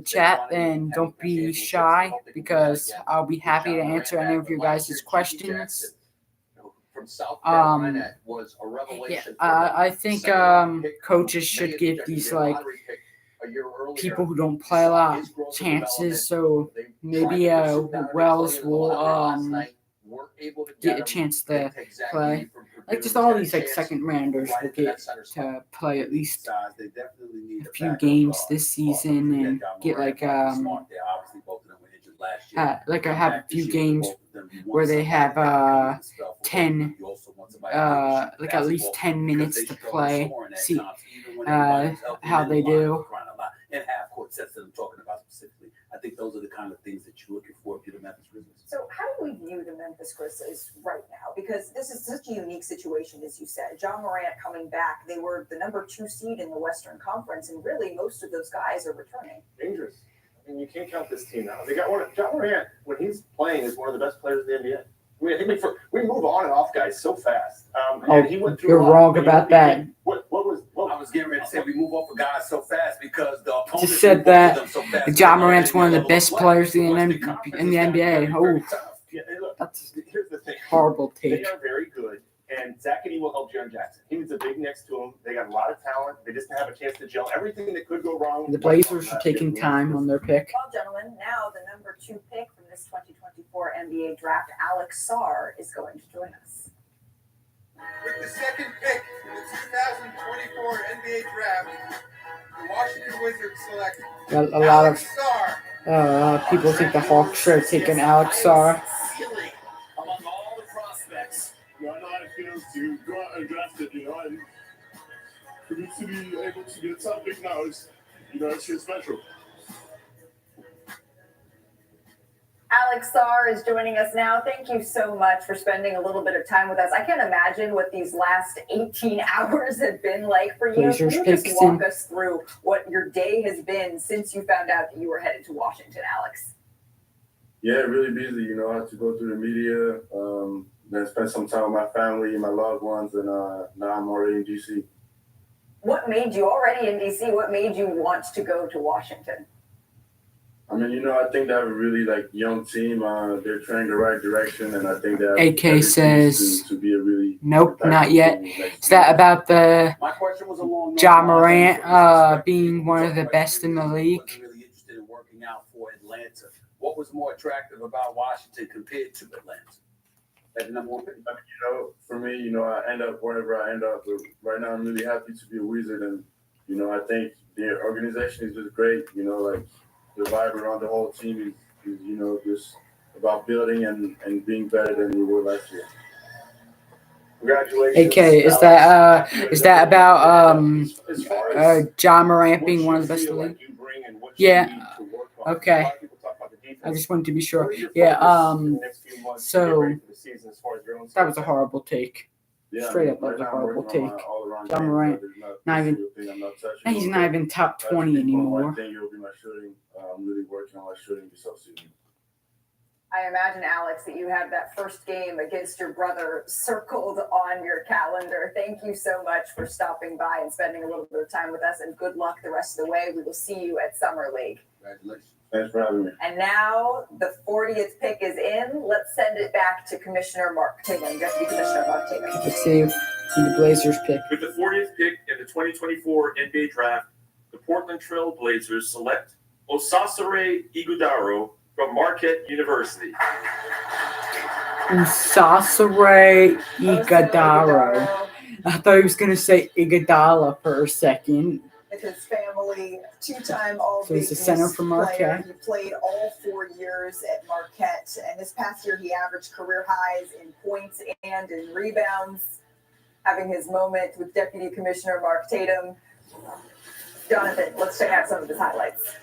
chat, then don't be shy, because I'll be happy to answer any of your guys' questions. From South Carolina was a Yeah, revelation. I think coaches should give these people who don't play a lot chances, so maybe Wells will get a chance to play. Like just all these second rounders will get to play at least a few games this season and get have a few games where they have 10 at least 10 minutes to play, see how they do. And half court sets that I'm talking about specifically. I think those are the kind of things that you're looking for if you're the Memphis Grizzlies. So how do we view the Memphis Grizzlies right now? Because this is such a unique situation, as you said. John Morant coming back. They were the number 2 seed in the Western Conference, and really most of those guys are returning. Dangerous. I mean, you can't count this team out. They got one. John Morant, when he's playing, is one of the best players in the NBA. I think we move on and off guys so fast. And he went through You're a lot. wrong about that. I was getting ready to say we move off of guys so fast because the opponent Just said that so fast. John Morant's one of the best players in the NBA. Oh, Yeah, look, that's here's the thing. horrible They take. are very good, and Zach and he will help Jaren Jackson. He was a big next to him. They got a lot of talent. They just have a chance to gel. Everything that could go wrong. The Blazers are taking time on their pick. Well, gentlemen, now the number 2 pick from this 2024 NBA draft, Alex Sarr, is going to join us. With the second pick in the 2024 NBA draft, the Washington Wizards select A lot of people think the Hawks should have taken Alex Sarr. Among all the prospects, I know how it feels to go out and draft it, and for me to be able to get something now is, it's just special. Alex Sarr is joining us now. Thank you so much for spending a little bit of time with us. I can't imagine what these last 18 hours have been like for you. Blazers Can you just picks walk in. us through what your day has been since you found out that you were headed to Washington, Alex? Yeah, really busy. I had to go through the media, then spend some time with my family, my loved ones, and now I'm already in DC. What made you already in DC? What made you want to go to Washington? I mean, you know, I think they have a really young team. They're trending the right direction, and I think they have AK every says, piece to be a really nope, not competitive yet. team next Is that season. about the My question was along those Ja lines. Morant being one of the best in the league? Wasn't really interested in working out for Atlanta. What was more attractive about Washington compared to Atlanta? That's the number one pick. I mean, you know, for me, you know, I end up wherever I end up. But right now, I'm really happy to be a Wizard, and you know, I think the organization is just great. You know, like the vibe around the whole team is you know, just about building and being better than we were last year. Congratulations. AK, is that about Ja Morant being one of the best in the league? Yeah. Okay. I just wanted to be sure. Yeah. So that was a horrible take. Yeah, Straight up, that was a horrible take. Ja Morant, not even. He's not even top 20 anymore. I think it'll be my shooting. I'm really working on my shooting this offseason. I imagine, Alex, that you have that first game against your brother circled on your calendar. Thank you so much for stopping by and spending a little bit of time with us, and good luck the rest of the way. We will see you at Summer League. Congratulations. Thanks for having me. And now the 40th pick is in. Let's send it back to Commissioner Mark Tatum, Deputy Commissioner Mark Tatum. Let's see who the Blazers pick. With the 40th pick in the 2024 NBA Draft, the Portland Trail Blazers select Osasare Ighodaro from Marquette University. Osasare Ighodaro. I thought he was going to say Iguodala for a second. With his family, two-time All So Big he's a center East for player. Marquette. He played all 4 years at Marquette, and this past year he averaged career highs in points and in rebounds. Having his moment with Deputy Commissioner Mark Tatum. Jonathan, let's check out some of his highlights.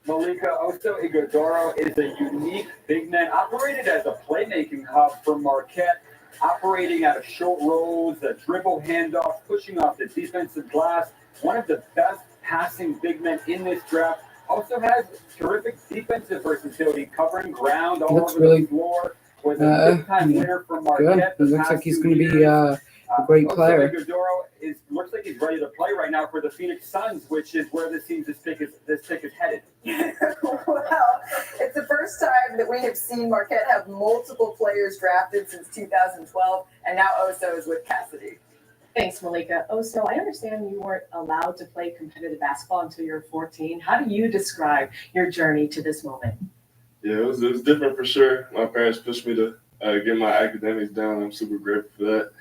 Malika Oso Ighodaro is a unique big man, operated as a playmaking hub for Marquette, operating out of short rolls, a dribble handoff, pushing off the defensive glass. One of the best passing big men in this draft. Also has terrific defensive versatility, covering ground all Looks over really the floor. Was a big-time winner for Marquette. Good. He looks like he's going to be a great player. Ighodaro looks like he's ready to play right now for the Phoenix Suns, which is where this pick is headed. Well, it's the first time that we have seen Marquette have multiple players drafted since 2012, and now Oso is with Cassidy. Thanks, Malika. So I understand you weren't allowed to play competitive basketball until you were 14. How do you describe your journey to this moment? Yeah, it was different for sure. My parents pushed me to get my academics down. I'm super grateful for that.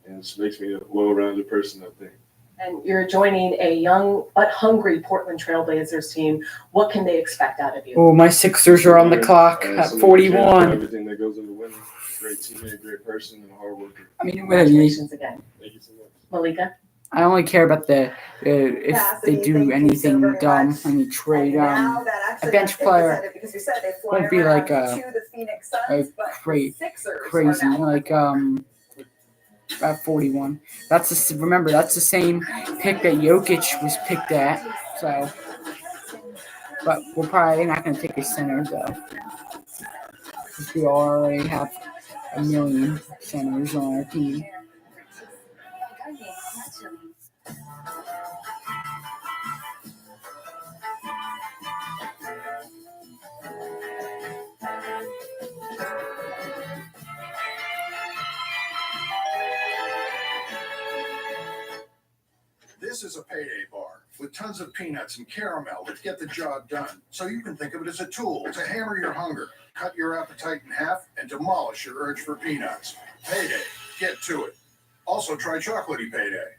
And it just makes me a well-rounded person, I think. And you're joining a young but hungry Portland Trail Blazers team. What can they expect out of you? Oh, my Sixers are on the clock at 41. Everything that goes into winning. Great teammate, great person, and a hard worker. I mean, Congratulations again. Thank you so much. Malika? I only care about the if they do anything dumb. I mean, trade a bench player. Won't be like a great crazy like at 41. Remember that's the same pick that Jokic was picked at. So, but we're probably not going to take a center though, because we already have a million centers on our team. This is a payday bar with tons of peanuts and caramel that get the job done. So you can think of it as a tool to hammer your hunger, cut your appetite in half, and demolish your urge for peanuts. Payday. Get to it. Also try chocolatey payday.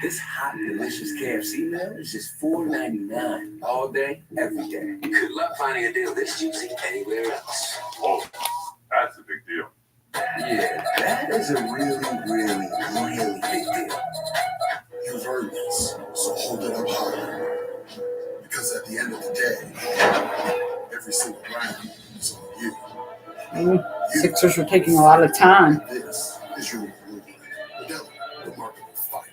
This hot, delicious KFC meal is just $4.99 all day, every day. Good luck finding a deal this juicy anywhere else. Oh, that's a big deal. Yeah, that is a really, really, really big deal. You've earned this, so hold it up high. Because at the end of the day, every single round is on you. Sixers are taking a lot of time. This is your reward. Modelo, remarkable fight.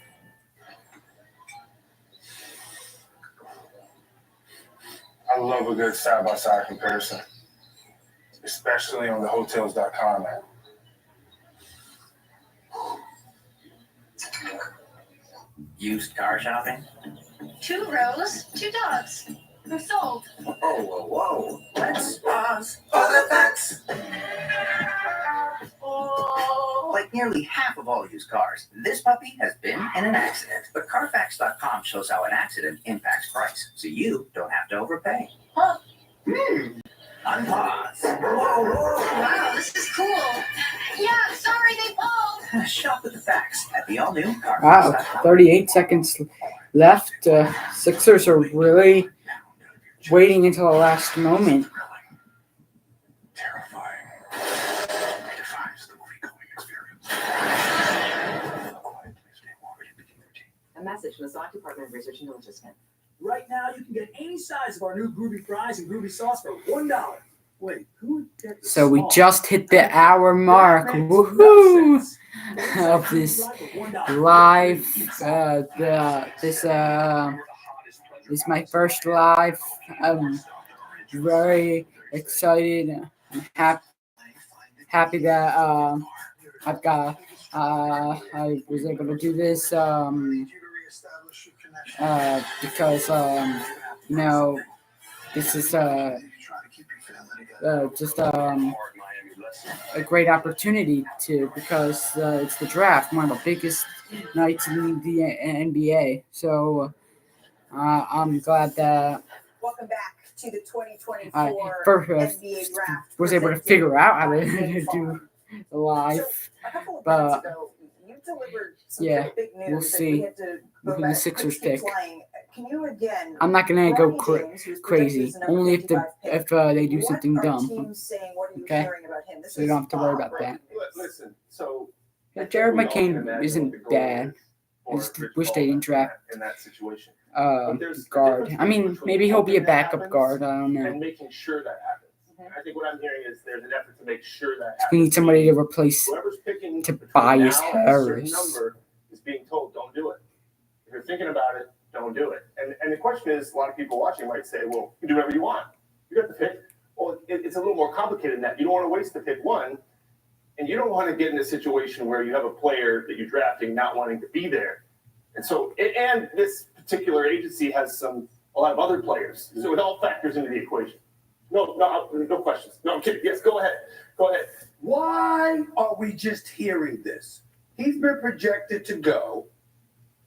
I love a good side-by-side comparison, especially on the Hotels.com app. Used car shopping? 2 rows, 2 dogs. They're sold. Whoa. Let's pause for the facts. Like nearly half of all used cars, this puppy has been in an accident. But Carfax.com shows how an accident impacts price, so you don't have to overpay. Huh? Unpause. Wow, this is cool. Yeah, sorry they pulled. Shop with the facts at the all-new Wow, Carfax.com. 38 seconds left. Sixers are really waiting until the last moment. A message from the SOC Department of Research and Intelligence. Right now, you can get any size of our new Groovy fries and Groovy sauce for $1. Wait, who would get the So we small? just hit the hour mark. Woohoo! Of this live. This is my first live. I'm very excited. I'm happy that I've got. I was able to do this because you know, this is just a great opportunity because it's the draft, one of the biggest nights in the NBA. So I'm glad that Welcome back to the 2024 I NBA draft. was able to figure out how to do the live. A couple of But minutes ago, you delivered some yeah, pretty big news we'll that see we had to go who back the Sixers quickly pick. playing. Can you again? I'm not gonna go Bronny James, who's crazy. projected as the number Only if 55 pick. they do something What are dumb. teams saying? What are you Okay, hearing about him? This so you is don't have to worry Bob. about that. Listen, so Yeah, Jared McCain isn't bad. I just wish they didn't draft in that situation. guard. I mean, maybe he'll be a backup guard. I don't know. And making sure that happens. I think what I'm hearing is there's an effort to make sure that We happens. need somebody to replace Whoever's picking Tobias between now and a certain Harris. number is being told, don't do it. If you're thinking about it, don't do it. And the question is, a lot of people watching might say, well, you can do whatever you want. You got the pick. Well, it's a little more complicated than that. You don't want to waste the pick one, and you don't want to get in a situation where you have a player that you're drafting not wanting to be there. And so, and this particular agency has a lot of other players. So it all factors into the equation. No questions. No, I'm kidding. Yes, go ahead. Go ahead. Why are we just hearing this? He's been projected to go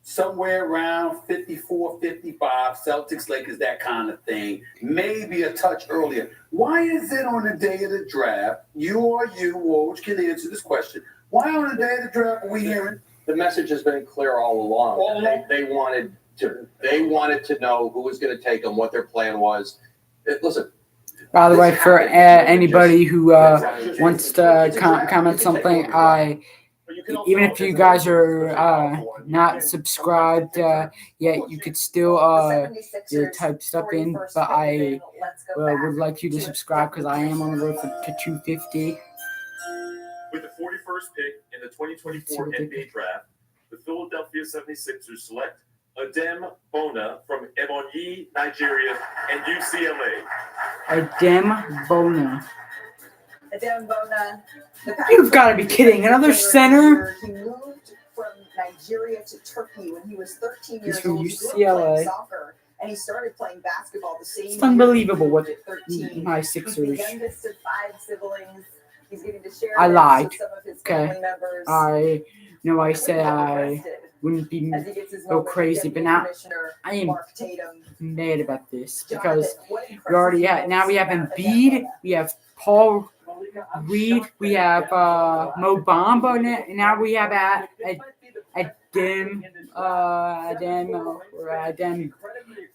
somewhere around 54, 55, Celtics, Lakers, that kind of thing. Maybe a touch earlier. Why is it on the day of the draft? You, Woj, can answer this question. Why on the day of the draft are we hearing? The message has been clear all along. They wanted to know who was going to take them, what their plan was. Listen. By the way, for anybody who wants to comment something, even if you guys are not subscribed yet, you could still type stuff in. But I would like you to subscribe because I am on the road to 250. With the 41st pick in the 2024 NBA draft, the Philadelphia 76ers select Adem Bona from Ebonyi, Nigeria, and UCLA. Adem Bona. Adem Bona. You've got to be kidding. Another center? He moved from Nigeria to Turkey when he was 13 He's years from old. He grew up UCLA. playing soccer, and he started playing basketball the same It's unbelievable year. what He was 13. my He's the Sixers. youngest of 5 siblings. He's getting to share I this lied. with some of his Okay. family members. I know I said I wouldn't be As he gets his go moment with crazy, Deputy but now Commissioner I am Mark Tatum. mad about this because Jonathan, what we impresses already you have now we have most about Embiid, we have Paul Reed, we have Mo Bamba, and now we have Adem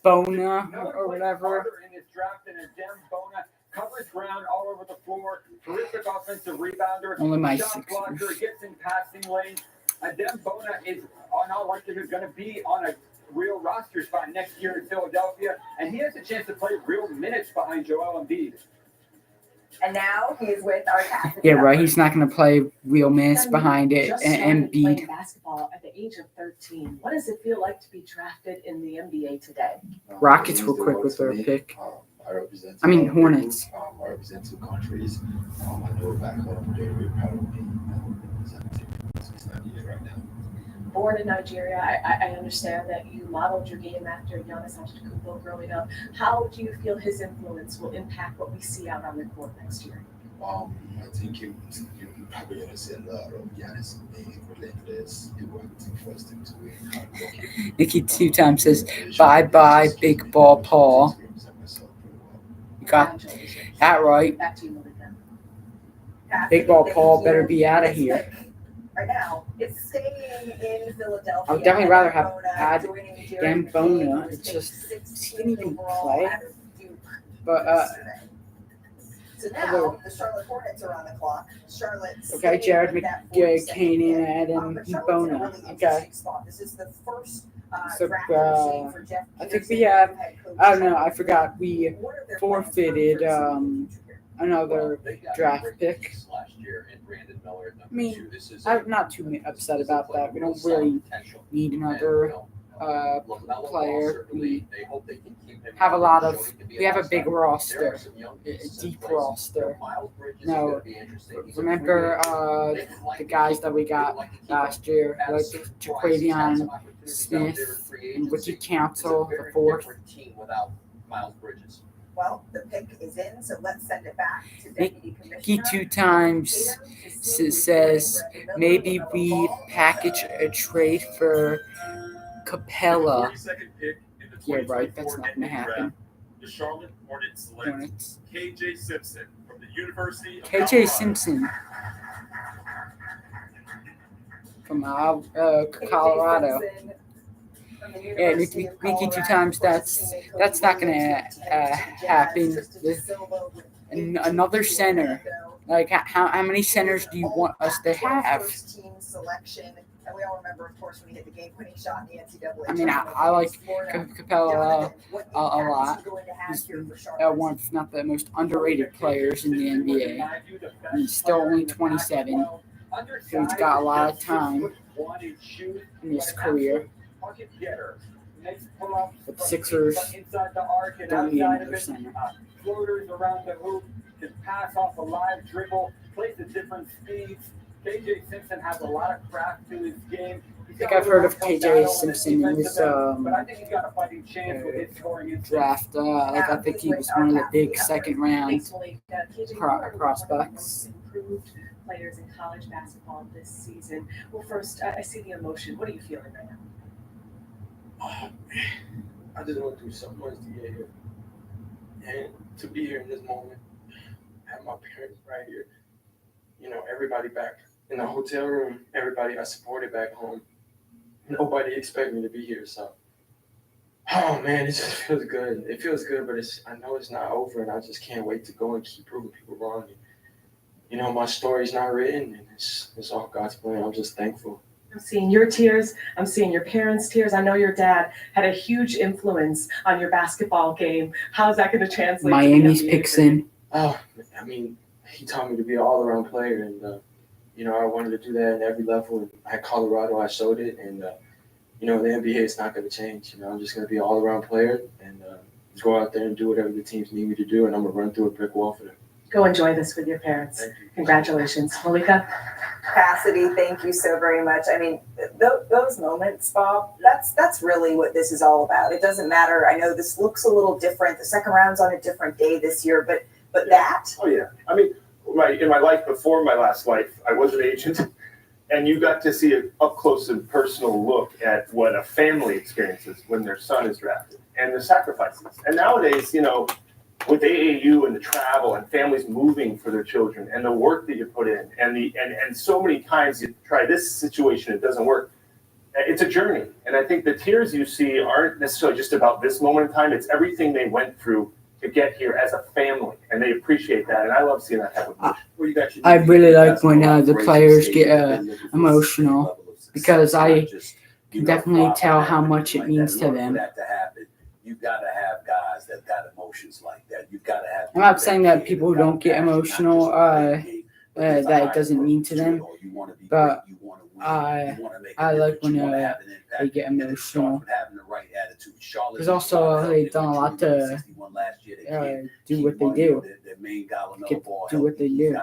Bona or whatever. In his draft, and Adem Bona covers ground all over the floor. Terrific offensive rebounder. Only my shot Sixers. blocker, gets in passing lanes. Adem Bona is on all likelihood going to be on a real roster spot next year in Philadelphia, and he has a chance to play real minutes behind Joel Embiid. And now he is with our captain. Yeah, right. He's not going to play real minutes behind it. Just And started playing Embiid. basketball at the age of 13. What does it feel like to be drafted in the NBA today? Rockets were quick with their pick. I mean, Hornets. I represent 2 countries. I know back home they're very proud of me. I'm representing 6 years right now. born in Nigeria. I understand that you modeled your game after Giannis Antetokounmpo growing up. How do you feel his influence will impact what we see out on the court next year? I think you're probably going to see a lot of Giannis being relentless, do everything for his team to win, hardworking. Nikki 2 times says, bye-bye, Big Ball Paul. You got that right. Back to you, Malika. Big Ball Paul better be out of here. Right now, it's staying in Philadelphia. I would definitely rather have Bona had joining Jared Dan McCain, Bona. who was It's picked just, he 16th didn't even overall play. out of Duke But, yesterday. So although- now the Charlotte Hornets are on the clock. Charlotte's okay, staying Jared with that 42nd McCain pick. and But Charlotte's in a Bona. really Okay. interesting spot. This is the first So, draft machine for Jeff I think Peterson, we have, head coach. I don't know, I forgot, we What are their plans forfeited another They got draft great pick. picks last year, and Brandon Miller at number I mean, 2. This is I'm not too upset about that. We don't really need another player. We They hope they can keep him have a lot of, showing to be we have a big upside. There roster, are some young a pieces in deep place. roster. Miles Bridges is No, gonna be interesting. He's a remember free agent. They would like the to guys keep that we him. They got would like to keep last him year, at a like certain price. He's had Jaquavion some opportunities out Smith there in free and Ricky agency. Council, It's a the very fourth. different team without Miles Bridges. Well, the pick is in, so let's send it back to Deputy He Commissioner. 2 times says maybe we package a trade for Capella. 42nd pick in the Yeah, right. 2024 That's not gonna NBA happen. draft, the Charlotte Hornets select Hornets. KJ Simpson from the University of KJ Colorado. Simpson from KJ Colorado. Simpson from the Yeah, University Nikki of 2 Colorado, times. first teammate Cody That's not gonna Williams, happen. Tristan De Silva with Another center. Like how many centers do you want us to have? First team selection, and we all remember, of course, when he hit the game-winning shot in the NCAA. I mean, I like Capella a lot. He's one of, if not the most underrated players in the NBA. He's still only 27, so he's got a lot of time in his career. But the Sixers don't need another center. Floaters around the hoop, can pass off a live dribble, plays at different speeds. KJ Simpson has a lot of craft to his game. I think I've heard of KJ Simpson in his but I think he's got a fighting chance with his scoring instinct. draft. Like I think he was one of the big second round Thanks, Malika. KJ, who are the prospects. most improved players in college basketball this season? Well, first, I see the emotion. What are you feeling right now? I just went through so much to get here. And to be here in this moment, have my parents right here, you know, everybody back in the hotel room, everybody I supported back home. Nobody expected me to be here, so. Oh man, it just feels good. It feels good, but I know it's not over, and I just can't wait to go and keep proving people wrong. And, you know, my story's not written, and it's all God's plan. I'm just thankful. I'm seeing your tears. I'm seeing your parents' tears. I know your dad had a huge influence on your basketball game. How's that going to translate? Miami's to the NBA picks for you? in. Oh, I mean, he taught me to be an all-around player, and you know, I wanted to do that at every level. And at Colorado, I showed it, and you know, the NBA is not going to change. You know, I'm just going to be an all-around player, and just go out there and do whatever the teams need me to do, and I'm going to run through a brick wall for them. Go enjoy this with your parents. Thank you. Congratulations, Malika. Cassidy, thank you so very much. I mean, those moments, Bob, that's really what this is all about. It doesn't matter. I know this looks a little different. The second round's on a different day this year, but that. Oh yeah. I mean, in my life before my last life, I was an agent, and you got to see an up close and personal look at what a family experiences when their son is drafted and the sacrifices. And nowadays, you know, with AAU and the travel and families moving for their children and the work that you put in and so many times you try this situation, it doesn't work. It's a journey. And I think the tears you see aren't necessarily just about this moment in time. It's everything they went through to get here as a family. And they appreciate that. And I love seeing that type of emotion. I really like when the players get emotional because I can definitely tell how much it means to them. That to happen, you gotta have guys that got emotions like that. You gotta have. I'm not saying that people who don't get emotional, that it doesn't mean to them, but I like when they get emotional. Because also they've done a lot to do what they do. Do what they do.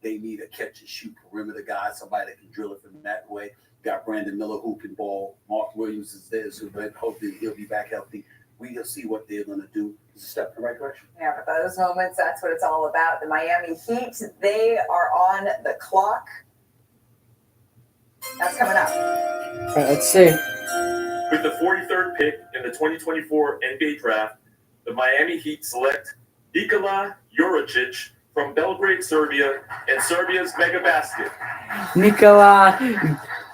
they need a catch and shoot perimeter guy, somebody that can drill it from that way. Got Brandon Miller who can ball. Mark Williams is there, so hopefully he'll be back healthy. We'll see what they're going to do. It's a step in the right direction. Yeah, but those moments, that's what it's all about. The Miami Heat, they are on the clock. That's coming up. All right, let's see. With the 43rd pick in the 2024 NBA Draft, the Miami Heat select Nikola Juricic from Belgrade, Serbia, and Serbia's Mega Basket. Nikola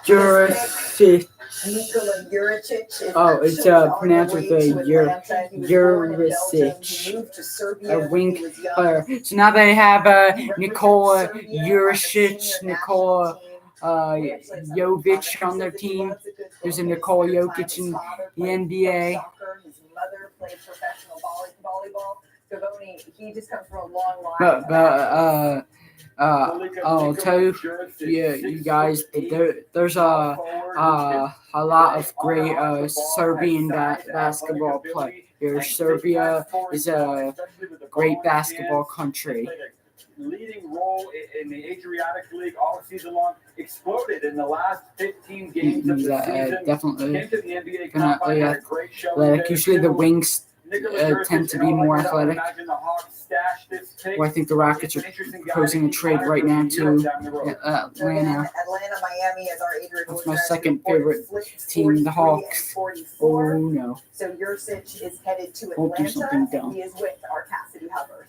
Juricic. Nikola Juricic is It's actually on pronounced the with way a to Atlanta. He was born in Belgium. Juricic. He moved to Serbia A when wing he was young. player. So now they have He Nikola represents Serbia on the Juricic, senior Nikola national team. He actually has Jovic on their he team. loves a good There's a book. Nikola His Jokic time, in his father the played NBA. soccer. His mother played professional volleyball. Scavone, he just comes from a long line. I'll tell you, you guys, there's a lot of great Serbian basketball players. Serbia is a great basketball country. Leading role in the Adriatic League all season long, exploded in the last 15 games of the season. Definitely. Came to the NBA Combine, had a great show. Athletic. Usually the wings tend to be more athletic. Well, I think the Rockets are proposing a trade right now to Atlanta. Atlanta, Miami as our Adrian That's my Wojnarowski second reported, favorite flipped team, the 43 and Hawks. 44. Oh no. So Juricic is headed to Don't do something Atlanta. dumb. He is with our Cassidy Hubbard.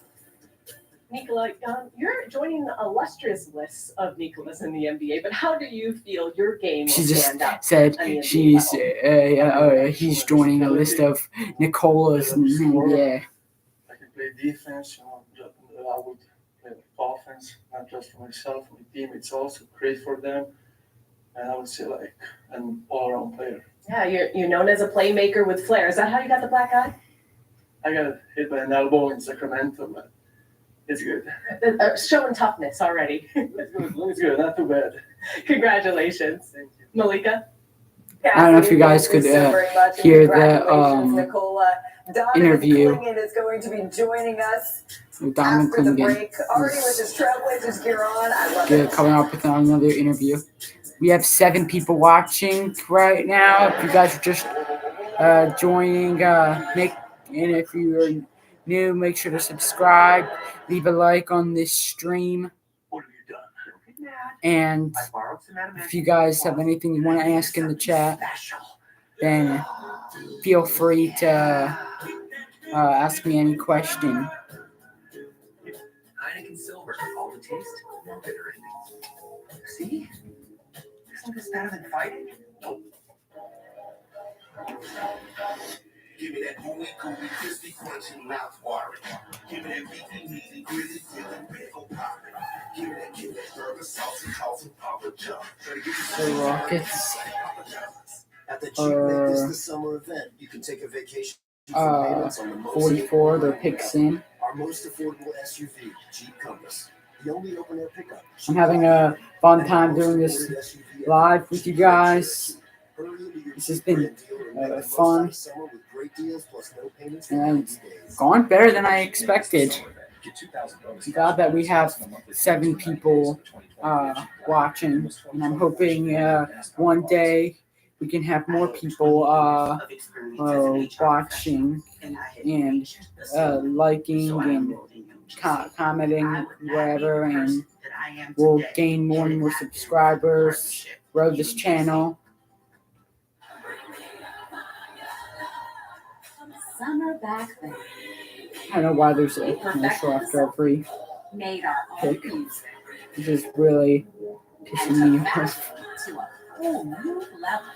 Nikola, you're joining the illustrious list of Nikolas in the NBA, but how do you feel your game will She just stand up? said on the NBA she's level? he's joining a list of Nicolas in the NBA. I can play defense, I would play offense, not just for myself, for the team. It's also great for them. And I would say like an all-around player. Yeah, you're known as a playmaker with flair. Is that how you got the black eye? I got hit by an elbow in Sacramento, but it's good. Showing toughness already. It's good, not too bad. Congratulations. Thank you. Malika? I don't know if you guys could hear the Nicola. Donovan interview. Clingan is going to be joining us Donovan after the Clingan break. Already with his Trailblazers gear on. I love Yeah, it. coming up with another interview. We have 7 people watching right now. If you guys are just joining, if you're new, make sure to subscribe, leave a like on this stream. And if you guys have anything you want to ask in the chat, then feel free to ask me any question. Heineken Silver, all the taste, no bitter endings. See? Isn't this better than fighting? Nope. Give me that gooey, crispy, crunchy, mouth-watering. Give me that beefy, meaty, gritty, feeling pickle popping. Give me that burger, saucy, tossing, Papa John. The Rockets At the Jeep are Make This the Summer event, you can take a vacation for payments on the most 44, their picks in. Our most affordable SUV, Jeep Compass. The only open-air pickup. I'm having a fun time doing this live with you guys. This has been fun and gone better than I expected. I'm glad that we have 7 people watching, and I'm hoping one day we can have more people watching and liking and commenting, whatever, and we'll gain more and more subscribers, grow this channel. Summer back then. I don't know why there's a commercial after every Made our pick. own music This is really pissing me off. to a whole new level.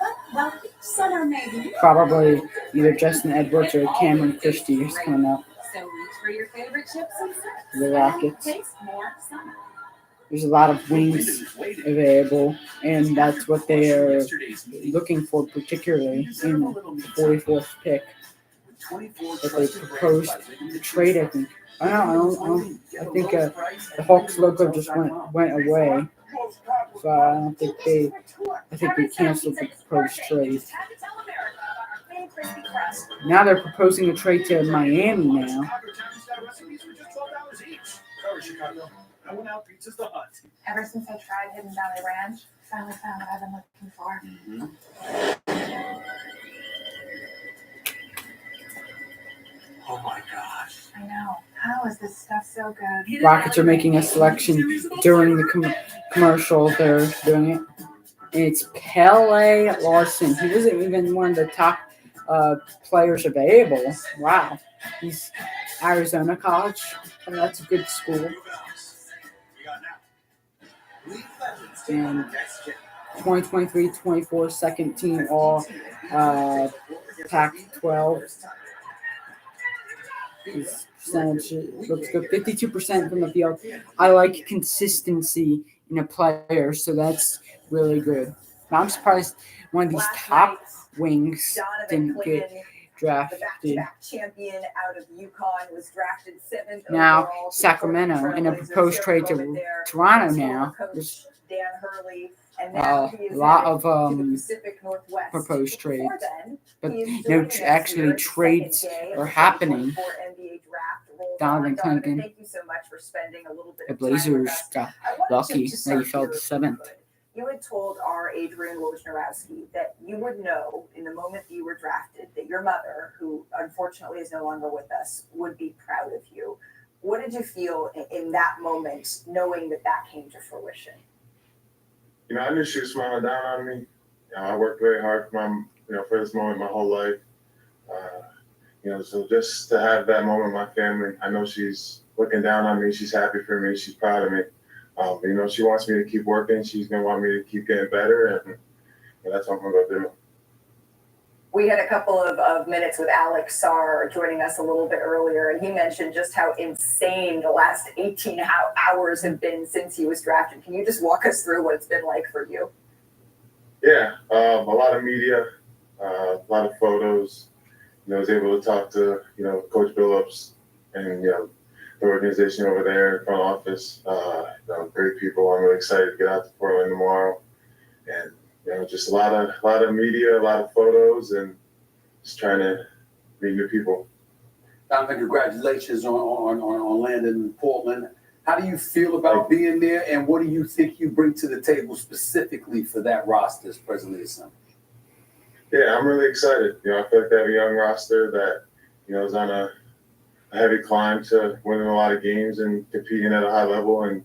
But well, summer may be. Probably either Justin Edwards or Cameron Christie is coming up. So reach for your favorite chips and sips. The Rockets. Taste more summer. There's a lot of wings available, and that's what they are looking for, particularly in the 44th pick. That they proposed to trade, I think. I think the Hawks logo just went away, so I think they canceled the proposed trade. crispy crust. Now they're proposing a trade to Miami now. Chicago Italian-style recipes for just $12 each. Sorry, Chicago. I went out pizza's the hut. Ever since I tried Hidden Valley Ranch, finally found what I've been looking for. Oh my gosh. I know. How is this stuff so good? Rockets are making a selection during the commercial. They're doing it. And it's Pele Larson. He wasn't even one of the top players available. Wow. He's Arizona College. And that's a good school. And 2023-24 second team all Pac-12. His percentage looks good. 52% from the field. I like consistency in a player, so that's really good. I'm surprised one of these top wings didn't get The drafted. back-to-back champion out of UConn was drafted 7th Now, overall to Sacramento the in a Trailblazers. proposed trade Share a to moment there. Toronto His now. former coach, There's Dan Hurley, and now he a is lot headed of to the Pacific Northwest. proposed Before trades, then, but he is no joining us actually here, trades second day of are the happening. 2024 NBA draft rolls Donovan on. Donovan, Clingan. thank you so much for spending a little bit The of time with Blazers us. got I wanted lucky. to They start fell here, to if you 7th. could. You had told our Adrian Wojnarowski that you would know in the moment that you were drafted that your mother, who unfortunately is no longer with us, would be proud of you. What did you feel in that moment, knowing that that came to fruition? You know, I knew she was smiling down on me. You know, I worked very hard for this moment my whole life. So just to have that moment with my family, I know she's looking down on me. She's happy for me. She's proud of me. She wants me to keep working. She's going to want me to keep getting better, and that's what I'm going to do. We had a couple of minutes with Alex Sarr joining us a little bit earlier, and he mentioned just how insane the last 18 hours have been since he was drafted. Can you just walk us through what it's been like for you? Yeah, a lot of media, a lot of photos. I was able to talk to, Coach Billups and, the organization over there, front office, great people. I'm really excited to get out to Portland tomorrow, and just a lot of media, a lot of photos, and just trying to meet new people. Donovan, congratulations on landing in Portland. How do you feel about being there, and what do you think you bring to the table specifically for that roster as president of the Assembly? Yeah, I'm really excited. I feel like they have a young roster that is on a heavy climb to winning a lot of games and competing at a high level, and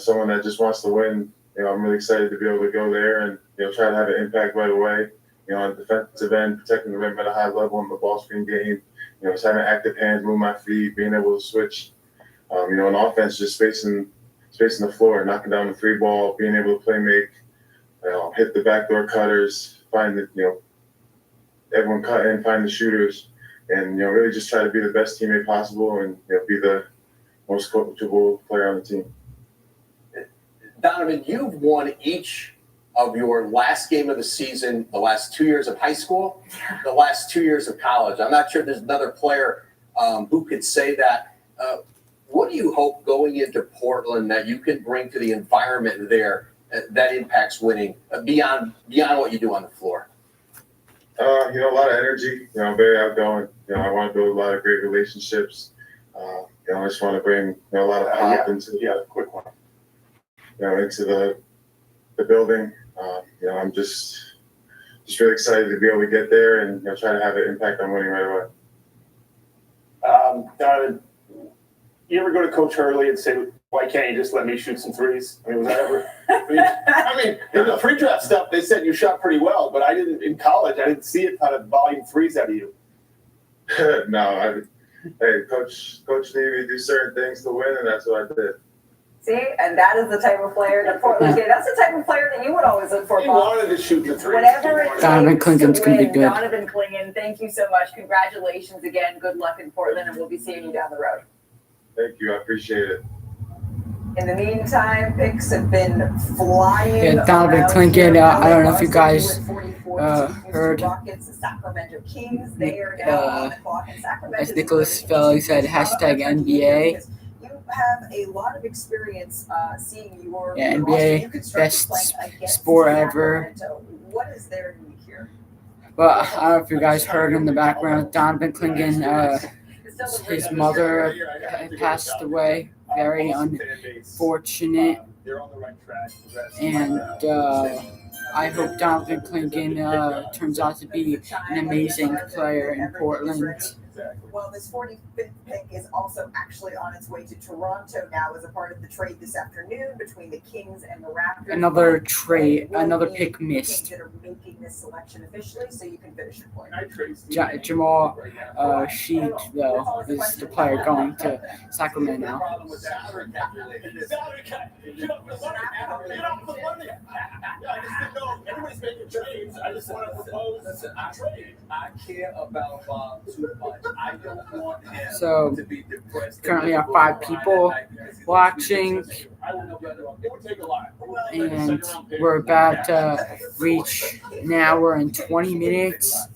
someone that just wants to win. I'm really excited to be able to go there and try to have an impact right away. On the defensive end, protecting the rim at a high level in the ball screen game. Just having active hands, move my feet, being able to switch. On offense, just spacing the floor, knocking down the free ball, being able to play make, hit the backdoor cutters, find the everyone cut in, find the shooters, and really just try to be the best teammate possible and be the most coachable player on the team. Donovan, you've won each of your last game of the season, the last 2 years of high school, the last 2 years of college. I'm not sure if there's another player who could say that. What do you hope going into Portland that you can bring to the environment there that impacts winning beyond what you do on the floor? A lot of energy. I'm very outgoing. I want to build a lot of great relationships. I just want to bring a lot of pop into quick one. Into the building. I'm just really excited to be able to get there and try to have an impact on winning right away. You ever go to Coach Hurley and say, "Why can't you just let me shoot some threes?" I mean, was that ever? In the pre-draft stuff, they said you shot pretty well, but I didn't in college. I didn't see a ton of volume threes out of you. No, hey, Coach needed me to do certain things to win, and that's what I did. See, and that is the type of player that Portland did. That's the type of player that you would always look for. He wanted to shoot the threes. Whatever it Donovan takes Clingan's to gonna be win. good. Donovan Clingan, thank you so much. Congratulations again. Good luck in Portland, and we'll be seeing you down the road. Thank you. I appreciate it. In the meantime, picks have been flying. Yeah, Donovan around Clingan, here. I don't know if you guys With 44 Houston heard Rockets, the Sacramento Kings. They are now on the clock, and Sacramento. as Nicholas Fellow said, hashtag NBA. You have a lot of experience seeing your Yeah, roster. NBA, You could start best playing against sport ever. Sacramento. What is their need here? But I don't know if you guys heard in the background, Donovan Clingan, his mother passed away. Very unfortunate. They're on the right track. And I hope Donovan Clingan turns out to be an amazing player in Portland. Well, this 45th pick is also actually on its way to Toronto now as a part of the trade this afternoon between the Kings and the Raptors. Another trade, another pick missed. That are making this selection officially, so you can finish your point. Jamal Sheik, though, is the player going to Sacramento. Everybody's making trades. I just want to propose a trade. I care about Bob too much. I don't want him So to be depressed. currently have 5 people watching, It would take a lot. and we're about to reach an hour and 20 minutes.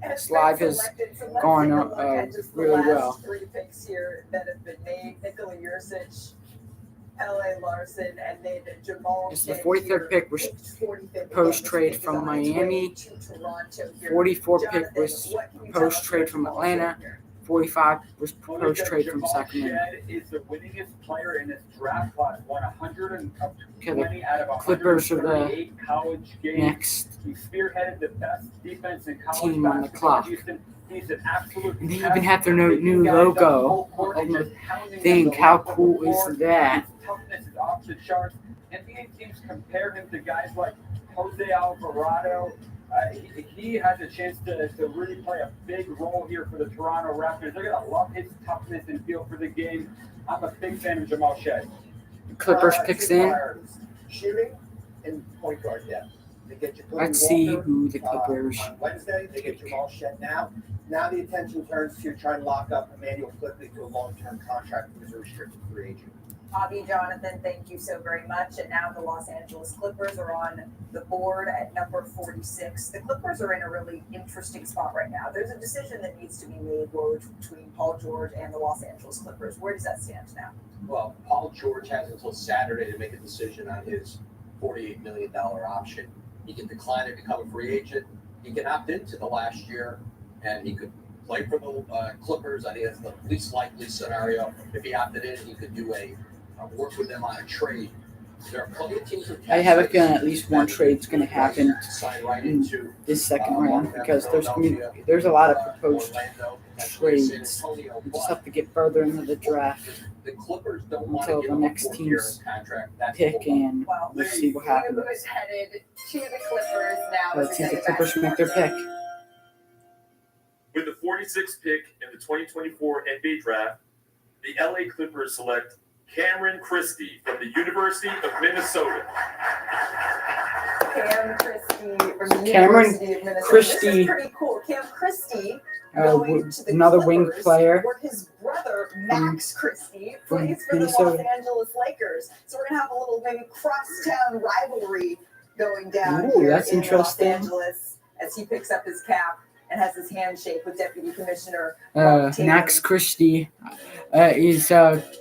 This live has gone really well. 3 picks here that have been made: Nikola Jurisic, Pele Larson, and then Jamal. This is the 43rd pick was post-trade from Miami. 44 pick was post-trade from Atlanta. 45 was post-trade from Sacramento. Shed is the winningest player in this draft class. Won 120 out of Clippers are the 138 college games. next He spearheaded the best defense in college team on the basketball in clock. Houston. He's an absolute And they pest. even have their new logo. Think, how cool is that? His toughness is off the charts. NBA teams compare him to guys like Jose Alvarado. He has a chance to really play a big role here for the Toronto Raptors. They're going to love his toughness and feel for the game. I'm a big fan of Jamal Shed. Clippers picks in. Shooting and point guard depth. They get you Let's see who the Clippers. On Wednesday, they get Jamal Shed now. Now the attention turns to trying to lock up Emmanuel Quickly to a long-term contract as a restricted free agent. Avi, Jonathan, thank you so very much. And now the Los Angeles Clippers are on the board at number 46. The Clippers are in a really interesting spot right now. There's a decision that needs to be made between Paul George and the Los Angeles Clippers. Where does that stand now? Well, Paul George has until Saturday to make a decision on his $48 million option. He can decline it, become a free agent. He can opt into the last year, and he could play for the Clippers. I think that's the least likely scenario. If he opted in, he could do work with them on a trade. There are plenty of teams. I have a feeling at least one trade's going to happen in this second round because there's a lot of proposed trades. We just have to get further into the draft The Clippers don't want until to the give him a next 4-year team's contract. That's pick, and we'll see what happens. Who is headed to the Clippers now? Let's see if the Clippers make their pick. With the 46th pick in the 2024 NBA Draft, the LA Clippers select Cameron Christie from the University of Minnesota. Cam Christie from the Cameron University of Minnesota. Christie. This is pretty cool. Cam Christie going to the Another Clippers, wing player where his brother Max Christie from plays for the Los Minnesota. Angeles Lakers. So we're gonna have a little maybe crosstown rivalry going down Ooh, here that's in Los interesting. Angeles as he picks up his cap and has his handshake with Deputy Commissioner Mark Tatum. Max Christie is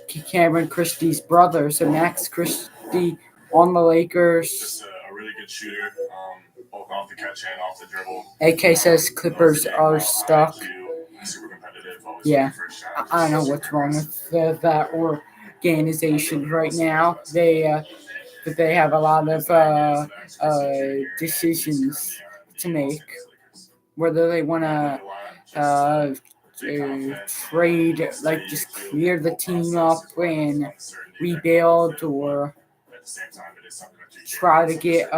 Cameron Christie's brother. So Max Christie on the Lakers. Just a really good shooter, both off the catch and off the dribble. AK says Clippers are stuck. Super competitive. Always Yeah, looking for shots. I don't know what's wrong with that organization right now. They have a lot of decisions to make, whether they want to trade, like just clear the team up and rebuild, or try to get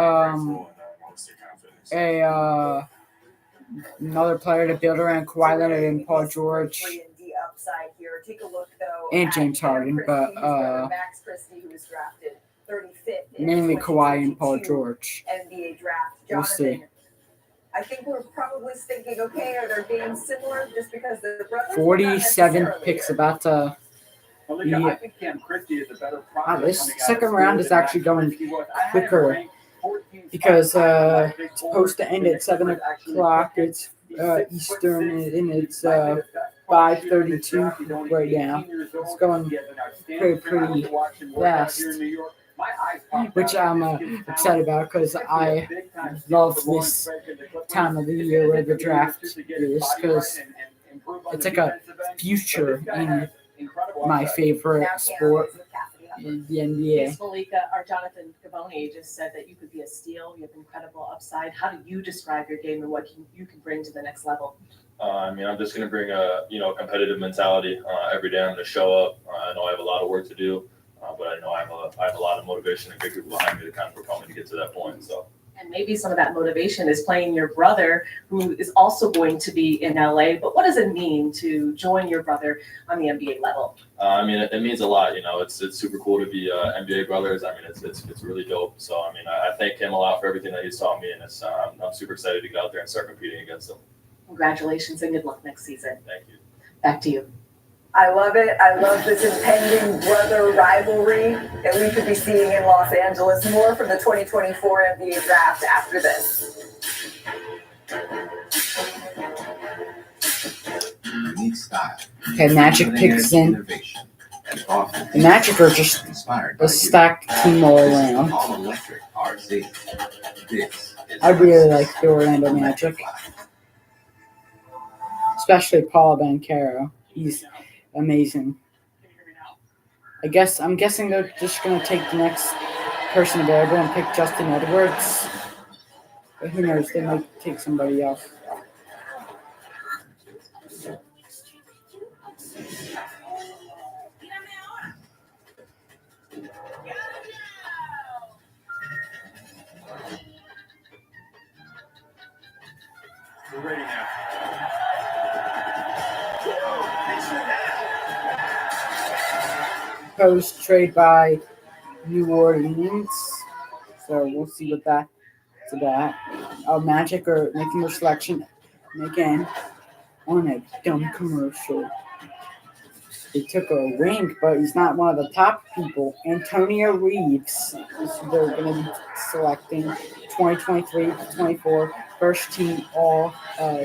another player to build around Kawhi Leonard and Paul George The upside here. Take a look though. and at James Cam Harden, Christie, but who's brother Max Christie, who was drafted 35th in mainly the Kawhi and Paul 2022 George. NBA draft. We'll Jonathan, see. I think we're probably thinking, okay, are their games similar just because they're brothers? 47 picks about to be. I think Cam Christie is a better prospect This coming out of second school round is than actually going Christie was. I had him quicker ranked 14th because by Big it's Four. supposed to end at 7 o'clock. It's Eastern, and it's 5:32 right now. It's going pretty fast. which I'm excited about because I love this time of the year where the draft is, because it's like a future in my favorite sport, the NBA. Miss Malika, our Jonathan Gaboni just said that you could be a steal. You have incredible upside. How do you describe your game and what you can bring to the next level? I mean, I'm just going to bring a competitive mentality every day. I'm going to show up. I know I have a lot of work to do, but I know I have a lot of motivation and good people behind me to kind of propel me to get to that point. So. And maybe some of that motivation is playing your brother, who is also going to be in LA. But what does it mean to join your brother on the NBA level? I mean, it means a lot. You know, it's super cool to be NBA brothers. I mean, it's really dope. So I mean, I thank him a lot for everything that he's taught me, and I'm super excited to get out there and start competing against him. Congratulations and good luck next season. Thank you. Back to you. I love it. I love this impending brother rivalry that we could be seeing in Los Angeles. More from the 2024 NBA draft after this. Unique style. Okay, Magic picks in. The Magic are just a stacked team all around. I really like the Orlando Magic, especially Paul Banchero. He's amazing. I'm guessing they're just gonna take the next person available and pick Justin Edwards. But who knows? They might take somebody else. We're ready now. Proposed trade by New Orleans. So we'll see what that's about. Magic are making their selection again on a dumb commercial. They took a wing, but he's not one of the top people. Antonio Reeves is who they're going to be selecting. 2023-24 first team all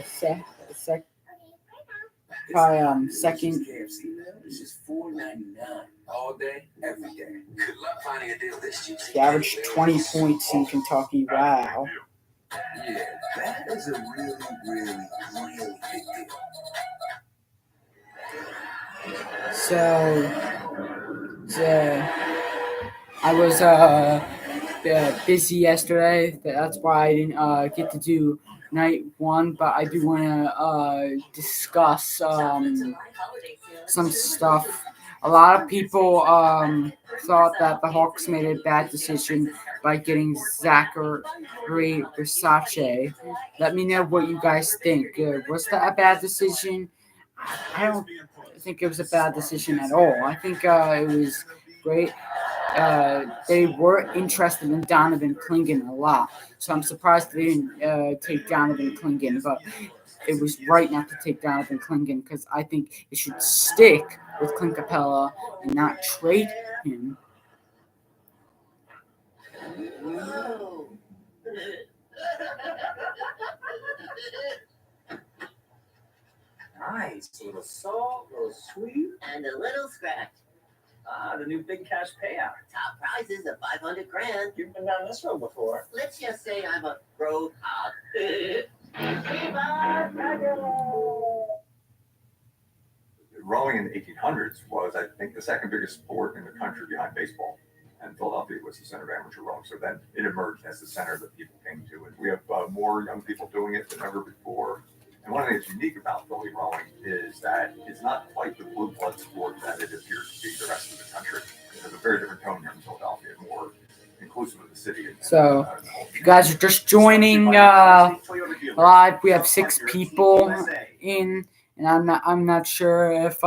second. This is $4.99 all day, every day. Good luck finding a deal this cheap. He averaged 20 points in Kentucky. Wow. Yeah, that is a really, really, really big deal. So I was busy yesterday. That's why I didn't get to do night one, but I do want to discuss some stuff. A lot of people thought that the Hawks made a bad decision by getting Zachary Versace. Let me know what you guys think. Was that a bad decision? I don't think it was a bad decision at all. I think it was great. They were interested in Donovan Clingan a lot, so I'm surprised they didn't take Donovan Clingan, but it was right not to take Donovan Clingan because I think it should stick with Clint Capella and not trade him. Nice. A little salt, a little sweet, and a little scratch. Ah, the new big cash payout. Top prizes of $500 grand. You've been down this road before. Let's just say I'm a pro cop. Rowing in the 1800s was, I think, the second biggest sport in the country behind baseball. And Philadelphia was the center of amateur rowing. So then it emerged as the center that people came to. And we have more young people doing it than ever before. And one thing that's unique about Philly rowing is that it's not quite the blue blood sport that it appears to be the rest of the country. There's a very different tone here in Philadelphia, more inclusive of the city. So, if you guys are just joining live, we have 6 people in, and I'm not sure if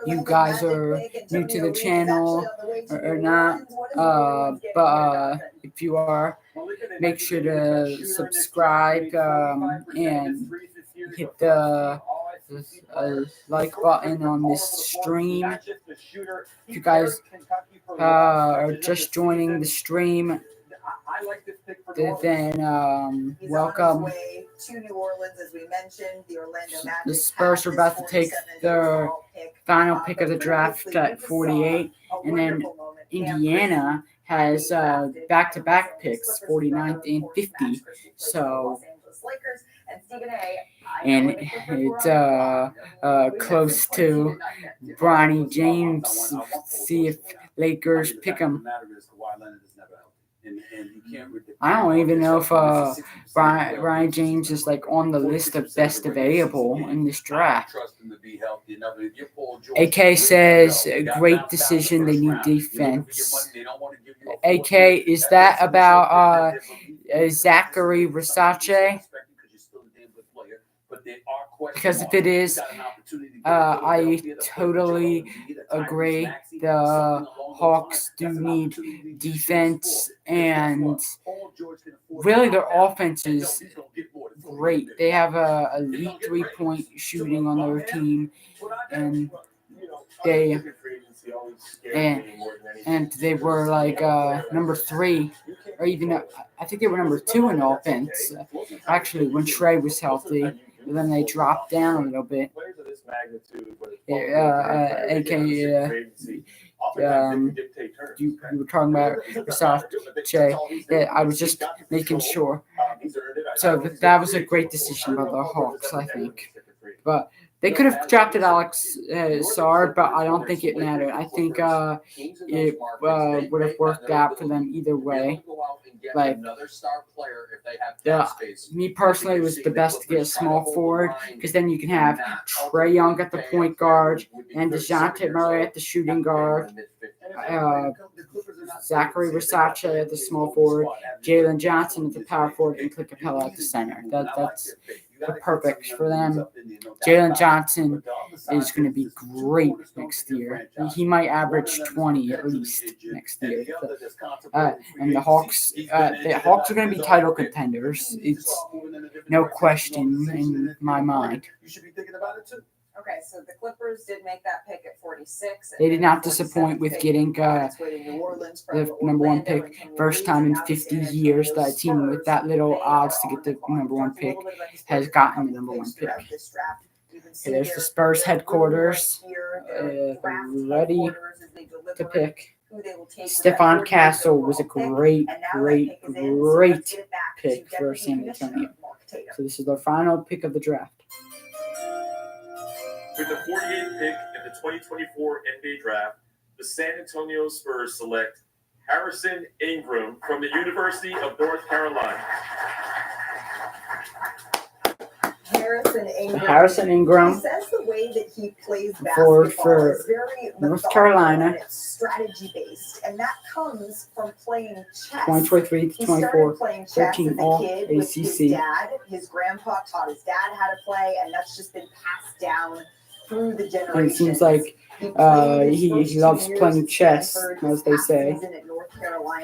you guys are new to the channel or not, but if you are, make sure to subscribe and hit the like button on this stream. If you guys are just joining the stream, I like this pick for New Orleans. then He's welcome. on his way to New Orleans, as we mentioned. The Orlando Magic. The Spurs are about to take their final pick of the draft at 48, and then Indiana has back-to-back picks, 49th and 50. So, and it's close to Bronny James. See if Lakers pick him. I don't even know if Ryan James is like on the list of best available in this draft. AK says, great decision. They need defense. AK, is that about Zachary Versace? Because if it is, I totally agree. The Hawks do need defense, and really their offense is great. They have a elite 3-point shooting on their team, and they were like number 3, or even I think they were number 2 in offense. Actually, when Trey was healthy, but then they dropped down a little bit. You were talking about Versace. Yeah, I was just making sure. So that was a great decision by the Hawks, I think. But they could have drafted Alex Sarr, but I don't think it mattered. I think it would have worked out for them either way. Like, me personally, it was the best to get a small forward, because then you can have Trae Young at the point guard and DeJounte Murray at the shooting guard, Zachary Versace at the small forward, Jalen Johnson at the power forward, and Clint Capella at the center. That's perfect for them. Jalen Johnson is going to be great next year. He might average 20 at least next year. And the Hawks are going to be title contenders. It's no question in my mind. Okay, so the Clippers did make that pick at 46. They did not disappoint with getting the number 1 pick. First time in 50 years that a team with that little odds to get the number 1 pick has gotten the number 1 pick. Okay, there's the Spurs headquarters, ready to pick. Stephon Castle was a great pick for San Antonio. So this is the final pick of the draft. With the 48th pick in the 2024 NBA Draft, the San Antonio Spurs select Harrison Ingram from the University of North Carolina. Harrison Ingram. He says the way that he plays for basketball is very North Carolina. and it's strategy based, and that comes from playing chess. 2023 to 24, 13 all kid with his ACC. dad. His grandpa taught his dad how to play, and that's just been passed down through the generations. And it seems like he loves playing chess, as they say.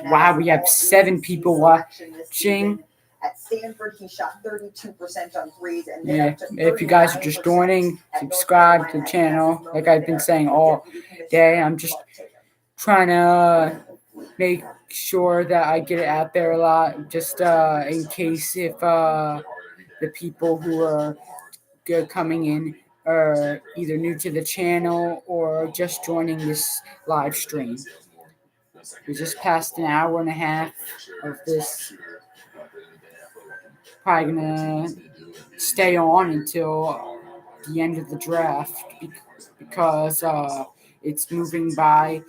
Wow, we have 7 people watching. At Stanford, he shot 32% on threes. And yeah, if you guys are just joining, subscribe to the channel. Like I've been saying all day, I'm just trying to make sure that I get it out there a lot, just in case if the people who are coming in are either new to the channel or just joining this live stream. We just passed an hour and a half of this. Probably gonna stay on until the end of the draft because it's moving by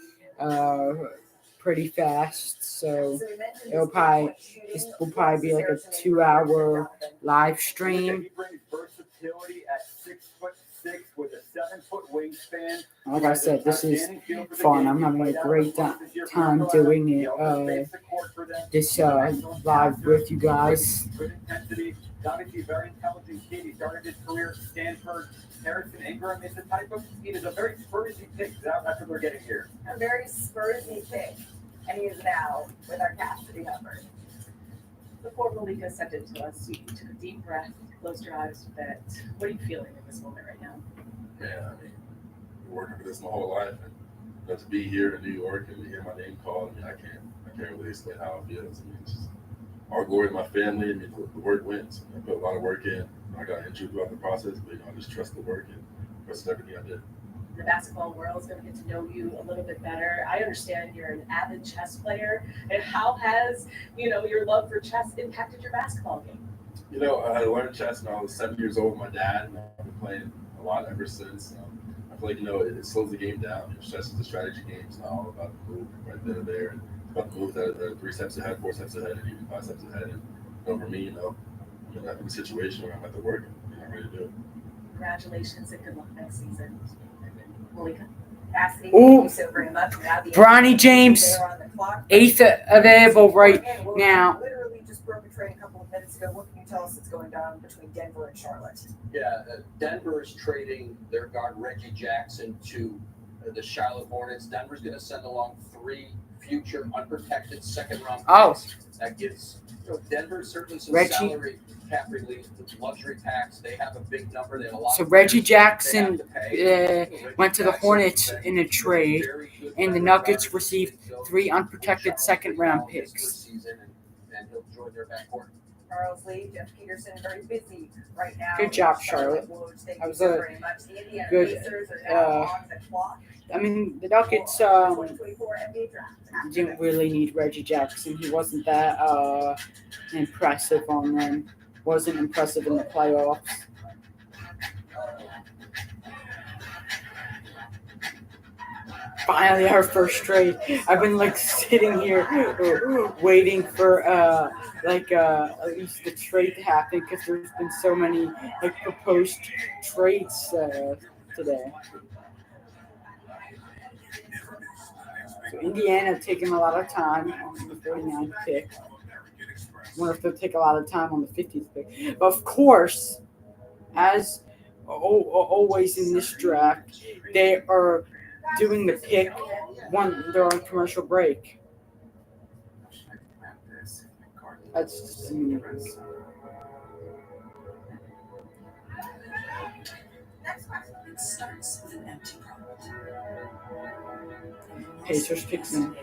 pretty fast. So this will probably be like a 2-hour live stream. Like I said, this is fun. I'm having a great time doing it. This live with you guys. Obviously, very intelligent kid. He started his career at Stanford. Harrison Ingram is the type of he is a very Spursy pick. That's what we're getting here. A very Spursy pick, and he is now with our Cassidy Hubbard. Before Malika sent it to us, you took a deep breath, closed your eyes a bit. What are you feeling in this moment right now? Yeah, I mean, been working for this my whole life, and to be here in New York and to hear my name called, I can't really explain how it feels. It's just all glory to my family. The work wins. I put a lot of work in. I got injured throughout the process, but I just trust the work and trust everything I did. The basketball world is going to get to know you a little bit better. I understand you're an avid chess player, and how has your love for chess impacted your basketball game? I had learned chess when I was 7 years old with my dad, and I've been playing a lot ever since. I feel like it slows the game down. Chess is a strategy game. It's not all about the move right then and there. It's about the moves that are 3 steps ahead, 4 steps ahead, and even 5 steps ahead. And for me, I'm in a situation where I'm at the work and I'm ready to do it. Congratulations and good luck next season. Malika? Cassidy, Ooh. thank you so very much. Now the Bronny James, they're on the clock. 8th available right now. Literally just broke a trade a couple of minutes ago. What can you tell us that's going down between Denver and Charlotte? Yeah, Denver is trading their guard Reggie Jackson to the Charlotte Hornets. Denver's going to send along 3 future unprotected second-round picks. That gives Denver certainly some Reggie. salary cap relief, luxury tax. They have a big number. They have a lot. So of Reggie players they have Jackson to pay. went to the Hornets in a trade, and the Nuggets received 3 unprotected second-round picks. And he'll join their backcourt. Charles Lee, Jeff Peterson, very busy right now. Good job, Charlotte. Thank That you was so a very much. The Indiana good, Pacers are now on the clock. I mean, the Nuggets 2024 NBA draft. didn't really need Reggie Jackson. He wasn't that impressive on them. Wasn't impressive in the playoffs. Finally, our first trade. I've been sitting here waiting for at least the trade to happen because there's been so many proposed trades today. So Indiana taking a lot of time on the 49th pick. I wonder if they'll take a lot of time on the 50th pick. But of course, as always in this draft, they are doing the pick when they're on commercial break. That's just It starts with an empty prompt. Pacers picks them.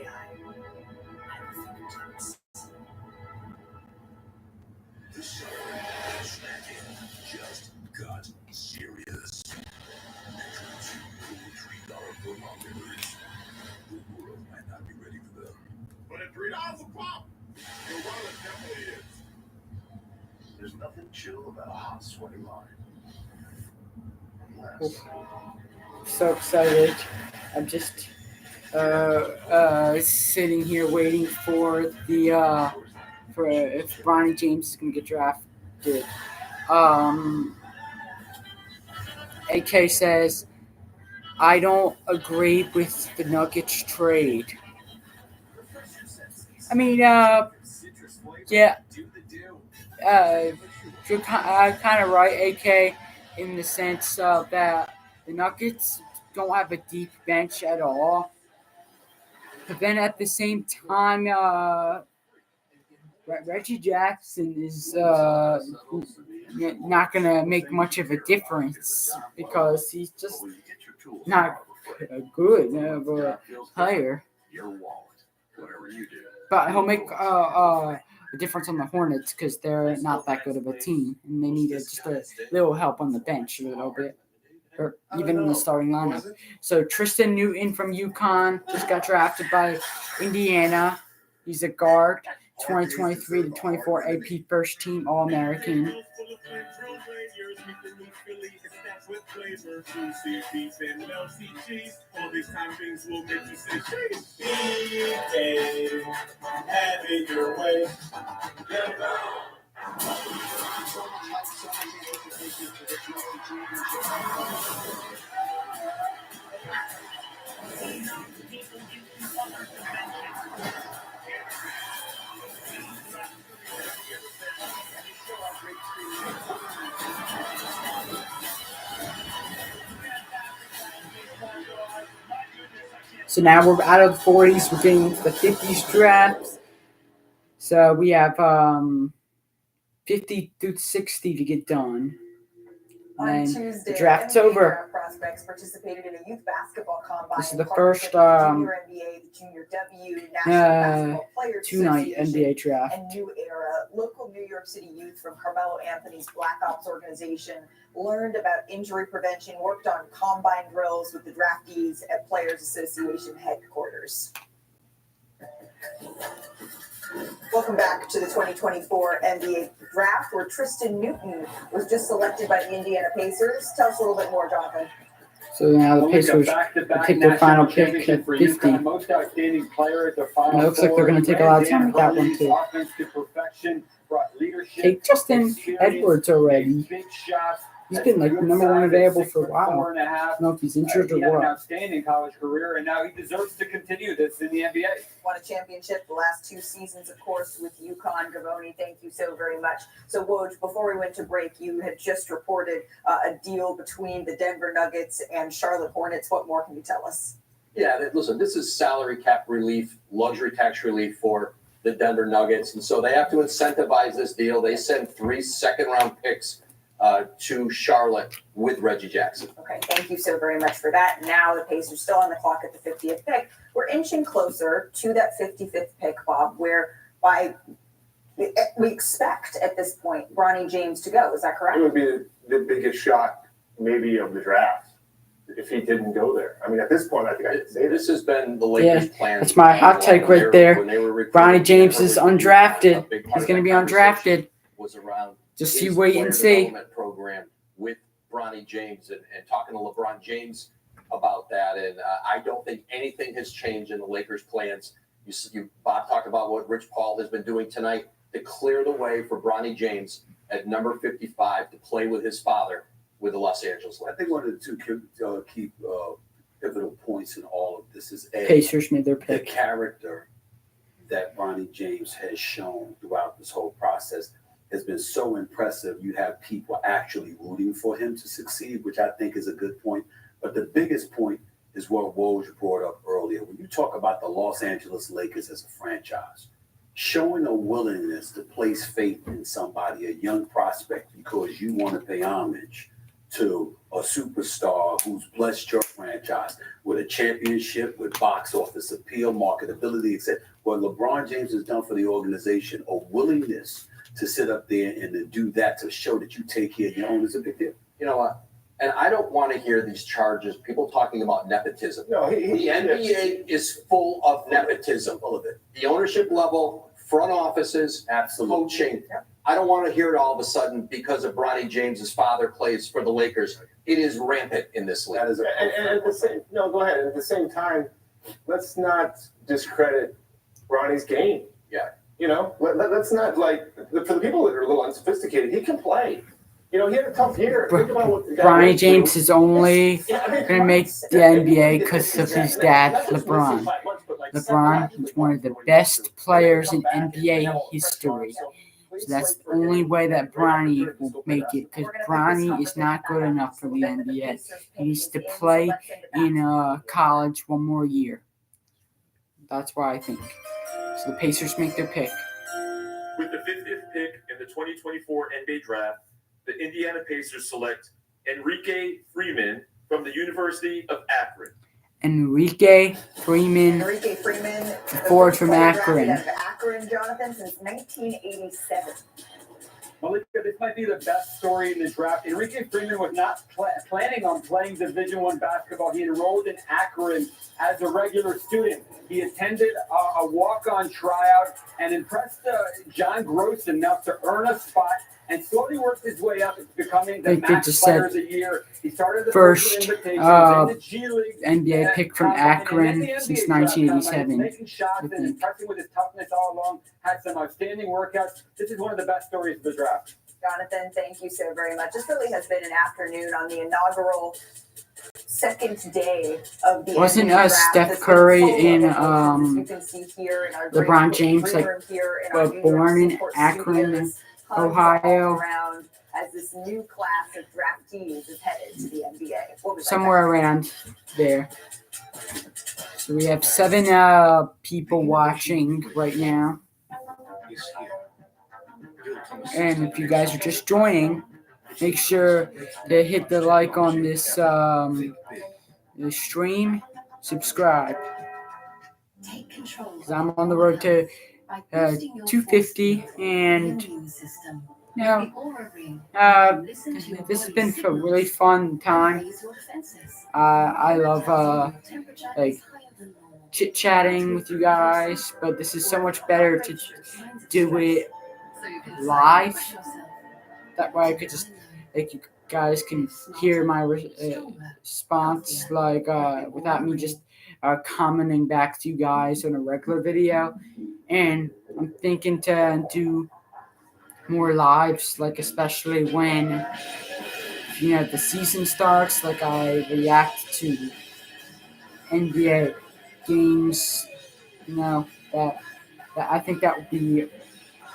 Just got serious. $3 thermometers. The world might not be ready for them. But at $3 a pop, your wallet definitely is. There's nothing chill about a hot, sweaty mind. So excited. I'm just sitting here waiting for for if Bronny James is going to get drafted. AK says, I don't agree with the Nuggets trade. I mean, yeah, you're kind of right, AK, in the sense that the Nuggets don't have a deep bench at all. But then at the same time, Reggie Jackson is not going to make much of a difference because he's just not a good player. But he'll make a difference on the Hornets because they're not that good of a team, and they need just a little help on the bench a little bit, or even in the starting lineup. So Tristan Newton from UConn just got drafted by Indiana. He's a guard, 2023 to 24 AP first team All-American. With flavor, juicy beef and melty cheese. All these toppings will make you say cheese. EA, have it your way. So now we're out of the 40s. We're getting into the 50s drafts. So we have 50 through 60 to get done. On And Tuesday, the draft's NBA over. draft prospects participated in a youth basketball combine. This is the in partnership first, with the Junior NBA, the Junior W, National Basketball Players two-night Association, NBA draft. and New Era. Local New York City youth from Carmelo Anthony's Black Ops organization learned about injury prevention, worked on combine drills with the draftees at Players Association headquarters. Welcome back to the 2024 NBA Draft, where Tristan Newton was just selected by the Indiana Pacers. Tell us a little bit more, Jonathan. So now the Pacers take their final pick at 50. And Most outstanding player at the final it looks like they're going to take a lot of time with that one, too. Offense to perfection, brought leadership, Take Justin experience, Edwards already. big shots. He's been like number one available for a while. 4.5. I don't know if he's injured He or had an what. outstanding college career, and now he deserves to continue this in the NBA. Won a championship the last 2 seasons, of course, with UConn. Gavoni, thank you so very much. So, Woj, before we went to break, you had just reported a deal between the Denver Nuggets and Charlotte Hornets. What more can you tell us? Yeah, listen, this is salary cap relief, luxury tax relief for the Denver Nuggets. And so they have to incentivize this deal. They send 3 second-round picks to Charlotte with Reggie Jackson. Okay, thank you so very much for that. Now the Pacers still on the clock at the 50th pick. We're inching closer to that 55th pick, Bob, where we expect at this point Bronny James to go. Is that correct? It would be the biggest shock maybe of the draft if he didn't go there. I mean, at this point, I think I can say This has been the Lakers' plan. That's my hot take right there. Bronny James is undrafted. He's going to be undrafted. Was around Just his you wait player and see. development program with Bronny James and talking to LeBron James about that. And I don't think anything has changed in the Lakers' plans. Bob talked about what Rich Paul has been doing tonight to clear the way for Bronny James at number 55 to play with his father with the Los Angeles Lakers. I think one of the two key pivotal points in all of this is Pacers made their the pick. character that Bronny James has shown throughout this whole process has been so impressive. You have people actually rooting for him to succeed, which I think is a good point. But the biggest point is what Woj brought up earlier. When you talk about the Los Angeles Lakers as a franchise, showing a willingness to place faith in somebody, a young prospect, because you want to pay homage to a superstar who's blessed your franchise with a championship, with box office appeal, marketability, etc. What LeBron James has done for the organization, a willingness to sit up there and to do that, to show that you take care of your own, is a big deal. You know what? And I don't want to hear these charges, people talking about nepotism. No, The NBA is full of nepotism. All of it. The ownership level, front offices, coaching. I don't want to hear it all of a sudden because of Bronny James's father plays for the Lakers. It is rampant in this league. That is And at the same, no, go ahead. At the same time, let's not discredit Bronny's game. Yeah. You know, let's not for the people that are a little unsophisticated, he can play. You know, he had a tough year. Think about what the guy Bronny went James through. is only going to make the NBA because of his dad, LeBron. LeBron is one of the best players in NBA history. So that's the only way that Bronny will make it, because Bronny is not good enough for the NBA. He needs to play in college one more year. That's why I think. So the Pacers make their pick. With the 50th pick in the 2024 NBA Draft, the Indiana Pacers select Enrique Freeman from the University of Akron. Enrique Freeman, the forward first from player drafted Akron. out of Akron, Jonathan, since 1987. Malika, this might be the best story in the draft. Enrique Freeman was not planning on playing Division I basketball. He enrolled in Akron as a regular student. He attended a walk-on tryout and impressed John Gross enough to earn a spot and slowly worked his way up into becoming the They Max just Player said of the Year. He started the first invitations in the G League. NBA pick from Akron since 1987. Making shots and impressing with his toughness all along. Had some outstanding workouts. This is one of the best stories of the draft. Jonathan, thank you so very much. This really has been an afternoon on the inaugural second day of the Wasn't NBA draft. Steph It's been Curry full of in emotions, as you can see here in our great LeBron James, green like, room here in our New York born in Seaport Akron, Studios. Hugs all Ohio, around as this new class of draftees is headed to the NBA. What was somewhere around there. So we have 7 people watching right now. And if you guys are just joining, make sure to hit the like on this this stream, subscribe. 'Cause I'm on the road to 250, and this has been a really fun time. I love like chit-chatting with you guys, but this is so much better to do it live. That way I could just, like, you guys can hear my response, like, without me just commenting back to you guys on a regular video. And I'm thinking to do more lives, like, especially when, the season starts, like, I react to NBA games, that I think that would be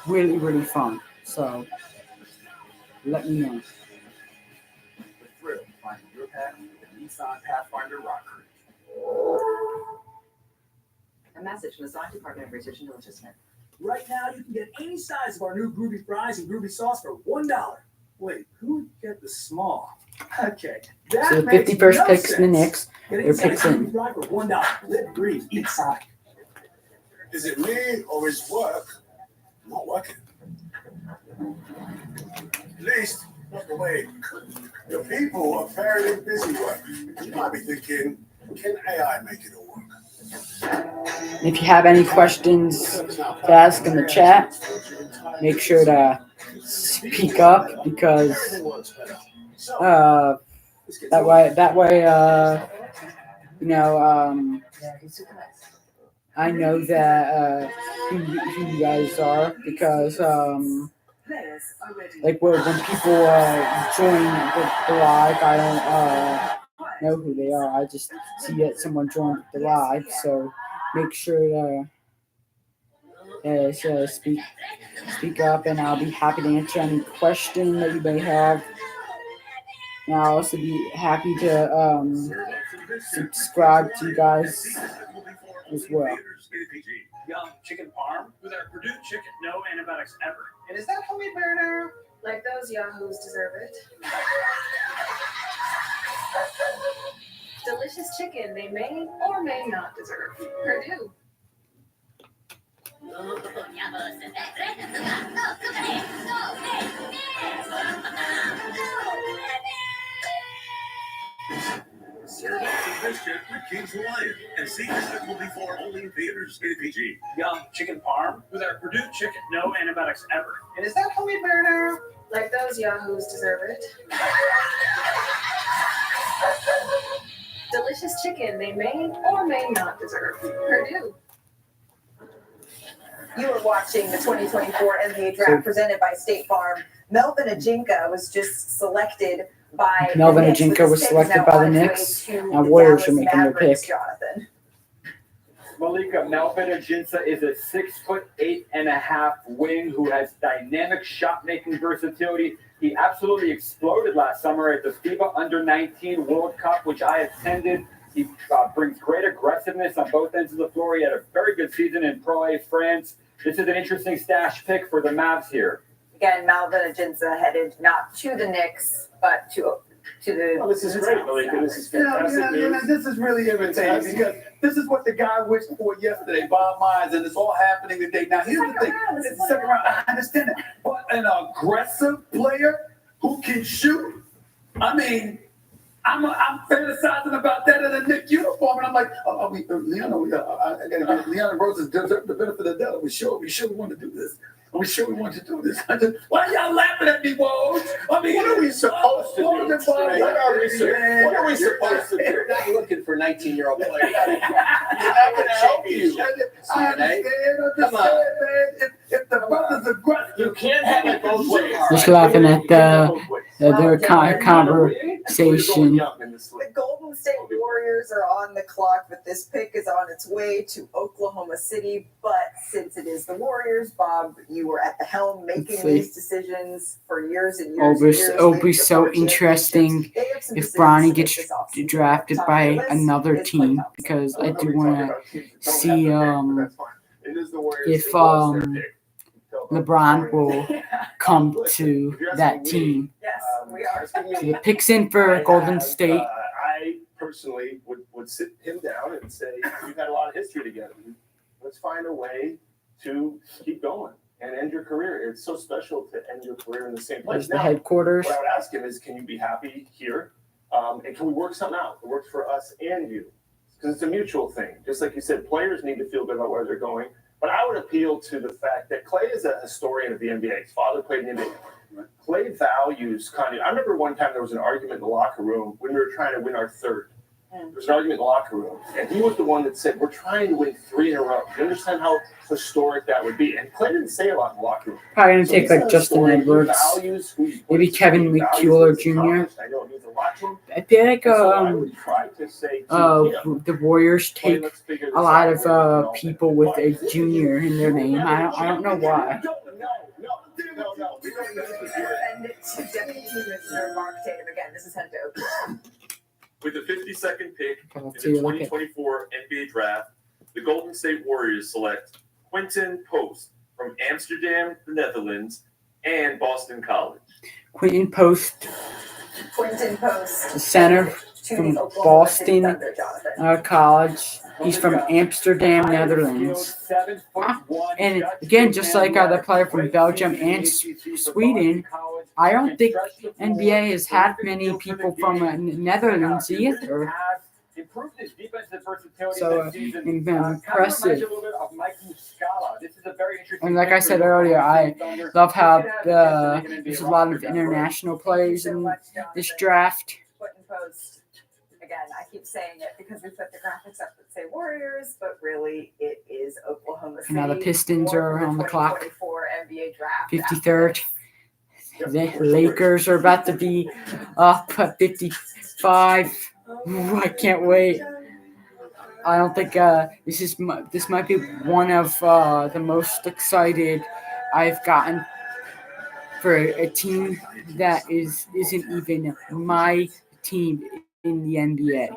really, really fun. So let me know. The thrill of finding your path with the Nissan Pathfinder Rocker. A message from the Science Department of Research and Deliciousness. Right now, you can get any size of our new groovy fries and groovy sauce for $1. Wait, who would get the small? Okay, that So makes 51st no picks in the sense. Knicks. Get Their inside picks a in. groovy fry for $1. Live green, eat side. Is it me or is work not working? At least, not the way the people are fairly busy working. You might be thinking, can AI make it all work? If you have any questions to ask in the chat, make sure to speak up, because that way I know that who you guys are, because like when people join the live, I don't know who they are. I just see that someone joined the live, so make sure to speak up, and I'll be happy to answer any question that you may have. And I'll also be happy to subscribe to you guys as well. Young chicken parm with our Purdue chicken, no antibiotics ever. And is that homemade burner? Like those yahoos deserve it. Delicious chicken they may or may not deserve. Purdue. Serve up some fish chip with King's Hawaiian and see Despicable Me 4 only in theaters. Rated PG. Young chicken parm with our Purdue chicken, no antibiotics ever. And is that homemade burner? Like those yahoos deserve it. Delicious chicken they may or may not deserve. Purdue. You are watching the 2024 NBA Draft presented by State Farm. Melvin Ajinka was just selected by Melvin the Knicks, with Ajinka his was pick selected now by the on its way Knicks. to Now the Warriors are Dallas making their Mavericks, pick. Jonathan. Malika, Melvin Ajinça is a 6'8.5" wing who has dynamic shot-making versatility. He absolutely exploded last summer at the FIBA Under-19 World Cup, which I attended. He brings great aggressiveness on both ends of the floor. He had a very good season in Pro A France. This is an interesting stash pick for the Mavs here. Again, Melvin Ajinka headed not to the Knicks, but to the. Well, this is great, Malika. This is fantastic news. This is really irritating, because this is what the guy wished for yesterday, Bob Myers, and it's all happening today. Now, here's the thing. It's the second round. I understand that. But an aggressive player who can shoot, I mean, I'm fantasizing about that in a Knicks uniform, and I'm like, Leon Rose deserves the benefit of the doubt. We sure we want to do this. Are we sure we want to do this? Why are y'all laughing at me, Woj? I mean, What are we supposed to do? What are we supposed to do? You're not looking for 19-year-old players. I understand, Come on. man. If the brother's aggressive, You can't have it both ways. Just laughing at their conversation. The Golden State Warriors are on the clock, but this pick is on its way to Oklahoma City. But since it is the Warriors, Bob, you were at the helm making these decisions for years and years. It'll be so interesting if Bronny gets drafted by another team, because I do want to see if LeBron will come to that team. Yes, We are. So the picks in for Golden State. I personally would sit him down and say, "You've had a lot of history together. Let's find a way to keep going and end your career. It's so special to end your career in the same place." There's the headquarters. What I would ask him is, can you be happy here? And can we work something out that works for us and you? Because it's a mutual thing. Just like you said, players need to feel good about where they're going. But I would appeal to the fact that Clay is a historian of the NBA. His father played in the NBA. Clay values kind of. I remember one time there was an argument in the locker room when we were trying to win our third. There was an argument in the locker room, and he was the one that said, "We're trying to win 3 in a row." You understand how historic that would be? And Clay didn't say a lot in the locker room. Probably gonna So take he's like a Justin historian. He Edwards, values who he- maybe Kevin he values McCullough what he's Jr. accomplished. I know it means a lot to him. I feel like And so I would try to say to him, the Warriors "Clay, take let's figure this a lot out. of We're gonna know people that." with a junior in their name. I don't know why. No. We don't need to hear it. And to Deputy Commissioner Mark Tatum again. This is head to open. With the 52nd pick Okay, in let's the see, look at 2024 NBA Draft, the Golden State Warriors select Quentin Post from Amsterdam, the Netherlands, and Boston College. Quentin Post, Quentin Post. the center to from the Oklahoma City Boston Thunder, Jonathan. College. He's from Amsterdam, Netherlands. And again, just like the player from Belgium and Sweden, I don't think NBA has had many people from Netherlands either. Improved his defensive versatility So this season. impressive. Kind of reminds you a little bit of Mike Muscala. This is a very interesting And like I pick for said the earlier, I Oklahoma Thunder. love how He could have a chance to make an there's a NBA lot of roster down the road. international players in this draft. Quentin Post. Again, I keep saying it because we put the graphics up that say Warriors, but really it is Oklahoma City. And now the Pistons More are for on the clock. 2024 NBA draft. 53rd. The Lakers are about to be up at 55. Ooh, I can't wait. I don't think this might be one of the most excited I've gotten for a team that isn't even my team in the NBA.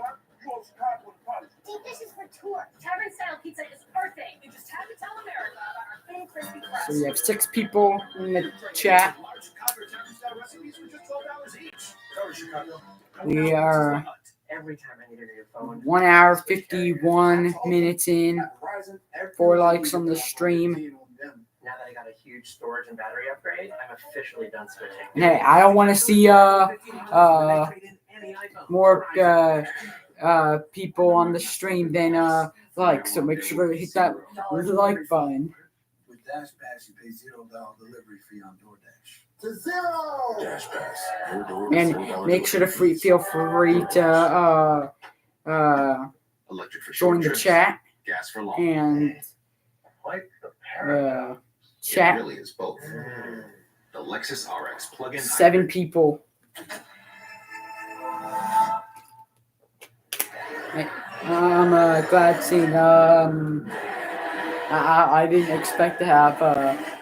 This is for tour. Tavern style pizza is perfect. You just have to tell America about our thin, crispy crust. So we have 6 people in the chat. We are Every time I need to your phone. 1 hour 51 minutes in. 4 likes on the stream. Now that I got a huge storage and battery upgrade, I'm officially done switching. And hey, I don't want to see more people on the stream than likes. So make sure to hit that like button. With DashPass, you pay $0 delivery fee on DoorDash. To zero. DashPass. And make sure to feel free to Electric for join short the trips, chat gas for long. and Like the Paragon. chat. It really is both. The Lexus RX plug-in 7 people. I'm glad seeing. I didn't expect to have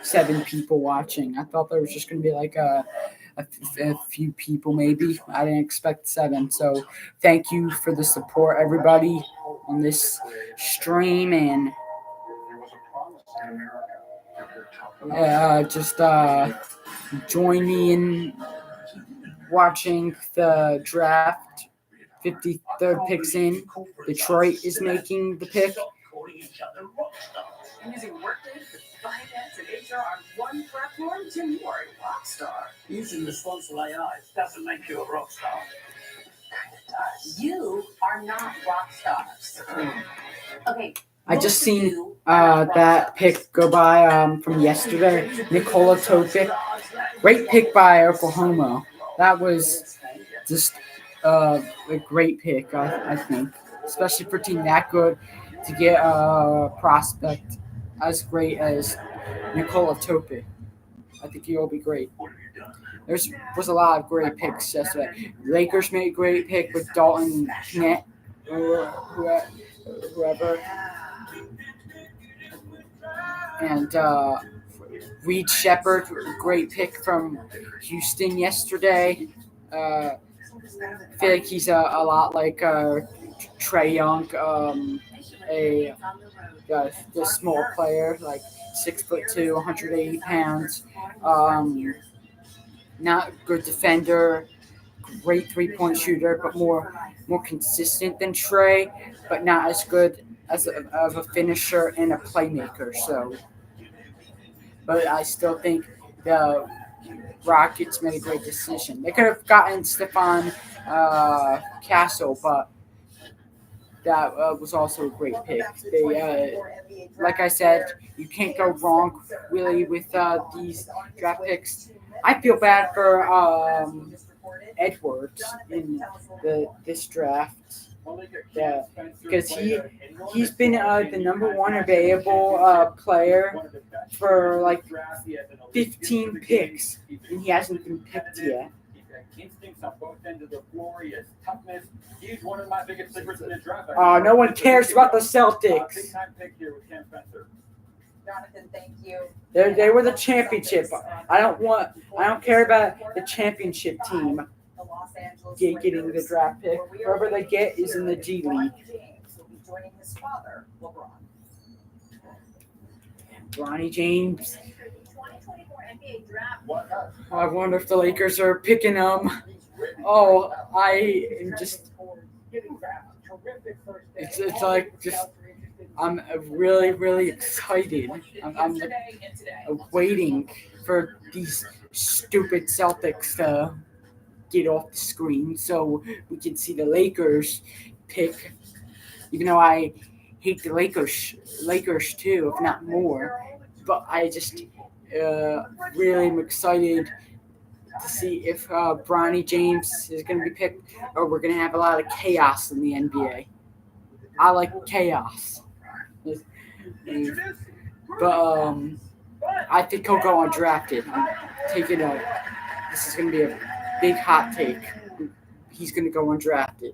7 people watching. I thought there was just going to be like a few people, maybe. I didn't expect 7. So thank you for the support, everybody, on this stream, and just join me in watching the draft. 53rd picks in. Detroit is making the pick. Using Workday for finance and HR on one platform, Tim, you are a rock star. Using responsible AI doesn't make you a rock star. You are not rock stars. Okay. I just seen that pick go by from yesterday. Nikola Topic. Great pick by Oklahoma. That was just a great pick, I think. Especially for a team that good to get a prospect as great as Nikola Topic. I think he'll be great. There was a lot of great picks yesterday. Lakers made a great pick with Dalton Knet or whoever. And Reed Shepard, great pick from Houston yesterday. I feel like he's a lot like Trae Young, the small player, like 6'2", 180 pounds. not a good defender, great 3-point shooter, but more consistent than Trey, but not as good as of a finisher and a playmaker. So, but I still think the Rockets made a great decision. They could have gotten Stephon Castle, but that was also a great pick. They, like I said, you can't go wrong really with these draft picks. I feel bad for Edwards in this draft. Yeah, because he's been the number one available player for like 15 picks, and he hasn't been picked yet. Instincts on both ends of the floor. He has toughness. He's one of my biggest favorites in the draft. No one cares about the Celtics. Big time pick here with Cam Spencer. Jonathan, thank you. They were the championship. I don't care about the championship team getting the draft pick. Whoever they get is in the G League. Joining his father, LeBron. Bronny James. I wonder if the Lakers are picking him. Oh, I am just. It's like just. I'm really, really excited. I'm waiting for these stupid Celtics to get off the screen so we can see the Lakers pick. Even though I hate the Lakers too, if not more. But I just really am excited to see if Bronny James is going to be picked, or we're going to have a lot of chaos in the NBA. I like chaos. But I think he'll go undrafted. I'm taking this is going to be a big hot take. He's going to go undrafted.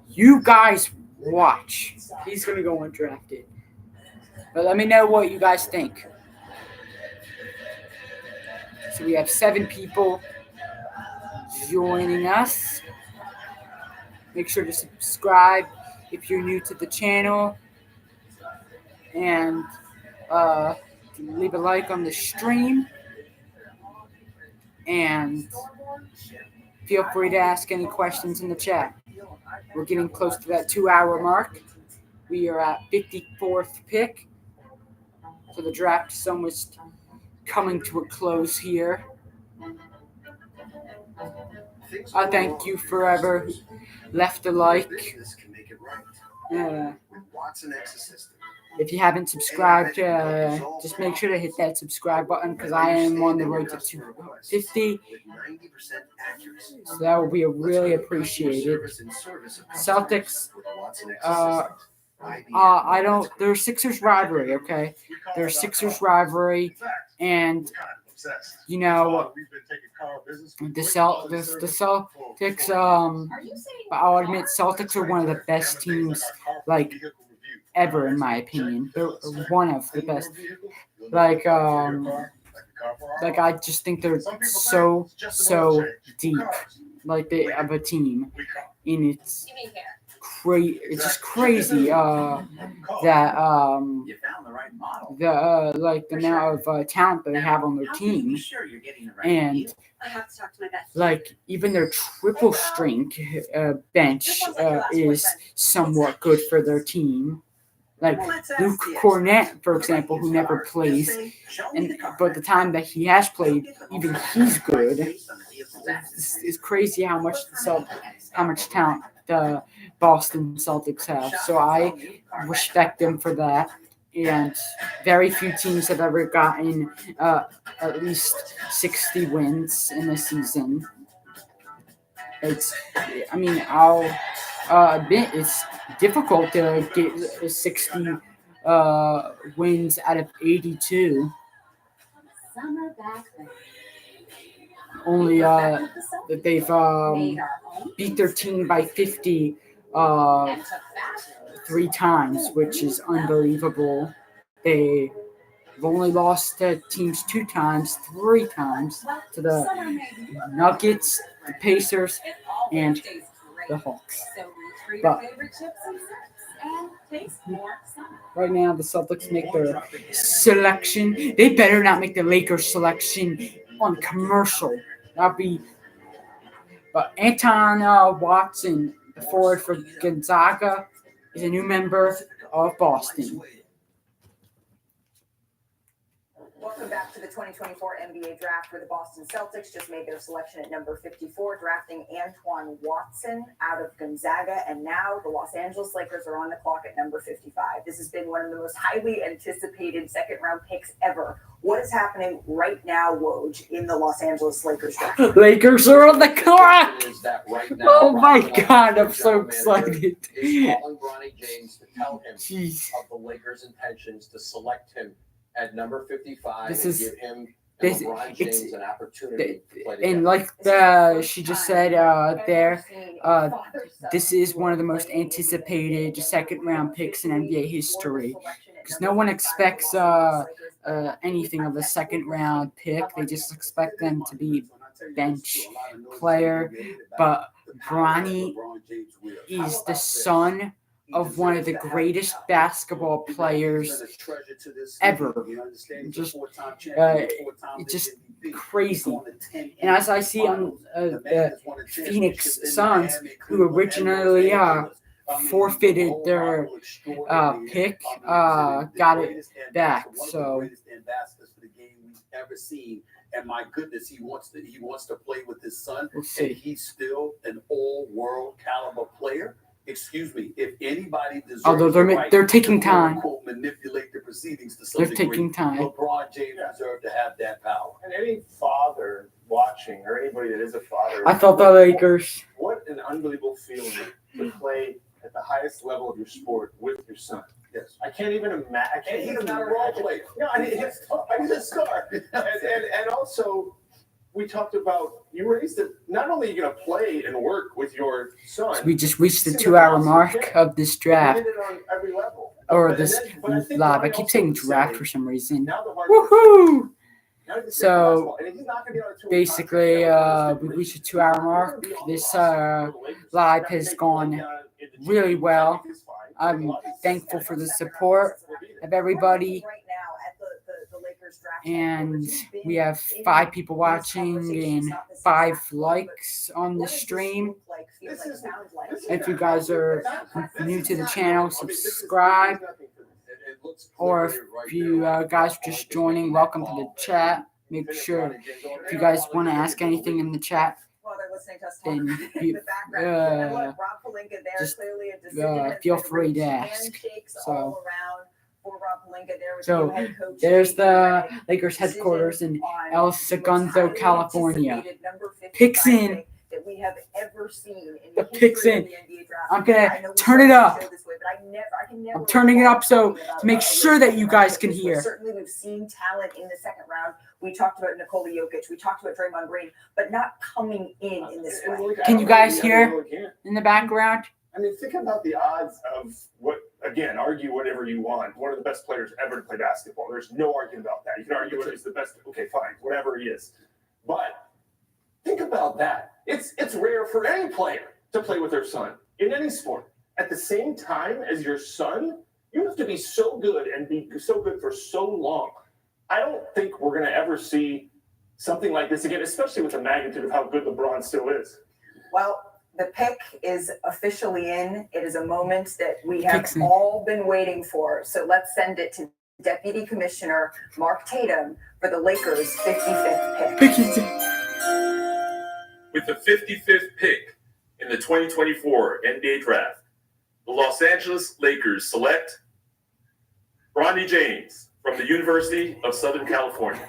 You guys watch. He's going to go undrafted. But let me know what you guys think. So we have 7 people joining us. Make sure to subscribe if you're new to the channel. And leave a like on the stream. And feel free to ask any questions in the chat. We're getting close to that 2-hour mark. We are at 54th pick. So the draft is almost coming to a close here. I thank you forever. Left a like. If you haven't subscribed, just make sure to hit that subscribe button because I am on the road to 250. So that will be really appreciated. Celtics, there's Sixers rivalry, okay? There's Sixers rivalry, and you know the Celtics. I'll admit Celtics are one of the best teams like ever in my opinion. They're one of the best. Like I just think they're so deep, like they have a team, and it's great. It's just crazy that the amount of talent that they have on their team, and like even their triple strength bench is somewhat good for their team. Like Luke Cornett, for example, who never plays, but the time that he has played, even he's good. It's crazy how much talent the Boston Celtics have. So I respect them for that. And very few teams have ever gotten at least 60 wins in a season. I'll admit it's difficult to get 60 wins out of 82. Only that they've beat their team by 50 3 times, which is unbelievable. They've only lost to teams 2 times, 3 times, to the Nuggets, the Pacers, and the Hawks. But right now, the Celtics make their selection. They better not make the Lakers selection on commercial. That'd be. But Anton Watson, the forward for Gonzaga, is a new member of Boston. Welcome back to the 2024 NBA Draft, where the Boston Celtics just made their selection at number 54, drafting Antoine Watson out of Gonzaga. And now the Los Angeles Lakers are on the clock at number 55. This has been one of the most highly anticipated second-round picks ever. What is happening right now, Woj, in the Los Angeles Lakers draft? Lakers are on the clock! Is that right now, Oh my Ron God, I'm the so general manager, excited. Is calling Bronny James to tell him Jeez. of the Lakers' intentions to select him at number 55 This and is- give him this- and LeBron it's- James an opportunity to play And together. like she just said this is one of the most anticipated second-round picks in NBA history. Because no one expects anything of a second-round pick. They just expect them to be bench player. But Bronny is the son of one of the greatest basketball players ever. Just, it's just crazy. And as I see on the Phoenix Suns, who originally forfeited their pick, got it back. So. And my goodness, he wants to play with his son, We'll see. and he's still an all-world caliber player. Excuse me, if anybody deserves Although the right they're taking to, time. quote, manipulate the proceedings to some They're degree, taking time. LeBron James deserves to have that power. And any father watching, or anybody that is a father, I thought the Lakers. what an unbelievable feeling to play at the highest level of your sport with your son. Yes. I can't even imagine. I can't He's even not a imagine. role player. No, I mean, he's a star. And also, we talked about you raised it. Not only are you going to play and work with your son, We just reached the this is 2-hour an awesome mark kid. of this You draft. did it on every level. Or But- this but I think live. I Bronny keep also saying would draft say, for some reason. now the hard Woohoo! Now he's a So, basketball, and he's not gonna be on a two-way Basically, contract. we reached the 2-hour mark. This live has gone really well. I'm thankful for the support of everybody. Right now at the Lakers draft, And we have 5 people watching and 5 likes on the stream. If you guys are new to the channel, subscribe. Or if you guys are just joining, welcome to the chat. Make sure if you guys want to ask anything in the chat, While they're listening to us talk then in you, the background. And look, Rob Pelinka there, just, clearly a decision that's feel been free to reached. ask. Handshakes So- all around for Rob Pelinka there with So, the head coach. there's Shane the Wright. Lakers Decision headquarters in on El the most Segundo, highly California. anticipated number 55 Picks in. pick that we have ever seen in The the picks history in. of the NBA draft. I'm gonna I know we turn it started the up. show this way, but I can never I'm turning it recall up so talking about to make a sure that you second-round guys pick can this way. hear. Certainly, we've seen talent in the second round. We talked about Nikola Jokic. We talked about Draymond Green, but not coming in this way. Can you guys hear in the background? I mean, think about the odds of what, again, argue whatever you want. One of the best players ever to play basketball. There's no argument about that. You can argue whether he's the best. Okay, fine, whatever he is. But think about that. It's rare for any player to play with their son in any sport. At the same time as your son, you have to be so good and be so good for so long. I don't think we're going to ever see something like this again, especially with the magnitude of how good LeBron still is. Well, the pick is officially in. It is a moment that we have Pick's in. all been waiting for. So let's send it to Deputy Commissioner Mark Tatum for the Lakers' 55th pick. With the 55th pick in the 2024 NBA Draft, the Los Angeles Lakers select Bronny James from the University of Southern California.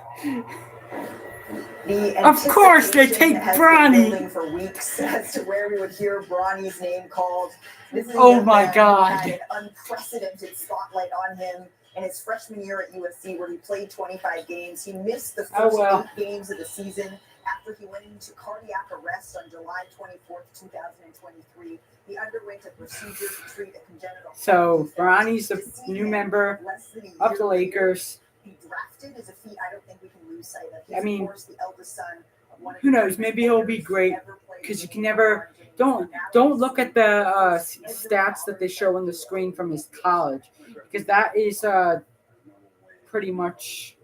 The Of course they anticipation take has been Bronny. building for weeks as to where we would hear Bronny's name called. This is a Oh young my man who God. had an unprecedented spotlight on him in his freshman year at USC, where he played 25 games. He missed the Oh, first well. 8 games of the season after he went into cardiac arrest on July 24th, 2023. He underwent a procedure to treat a congenital. So Bronny's a new member of the Lakers. Be drafted is a feat I don't think we can lose sight of. He's, I mean, of course, the eldest son of one of Who the knows? Maybe he'll be great because you can never don't look at the stats that they show on the screen from his college because that is pretty much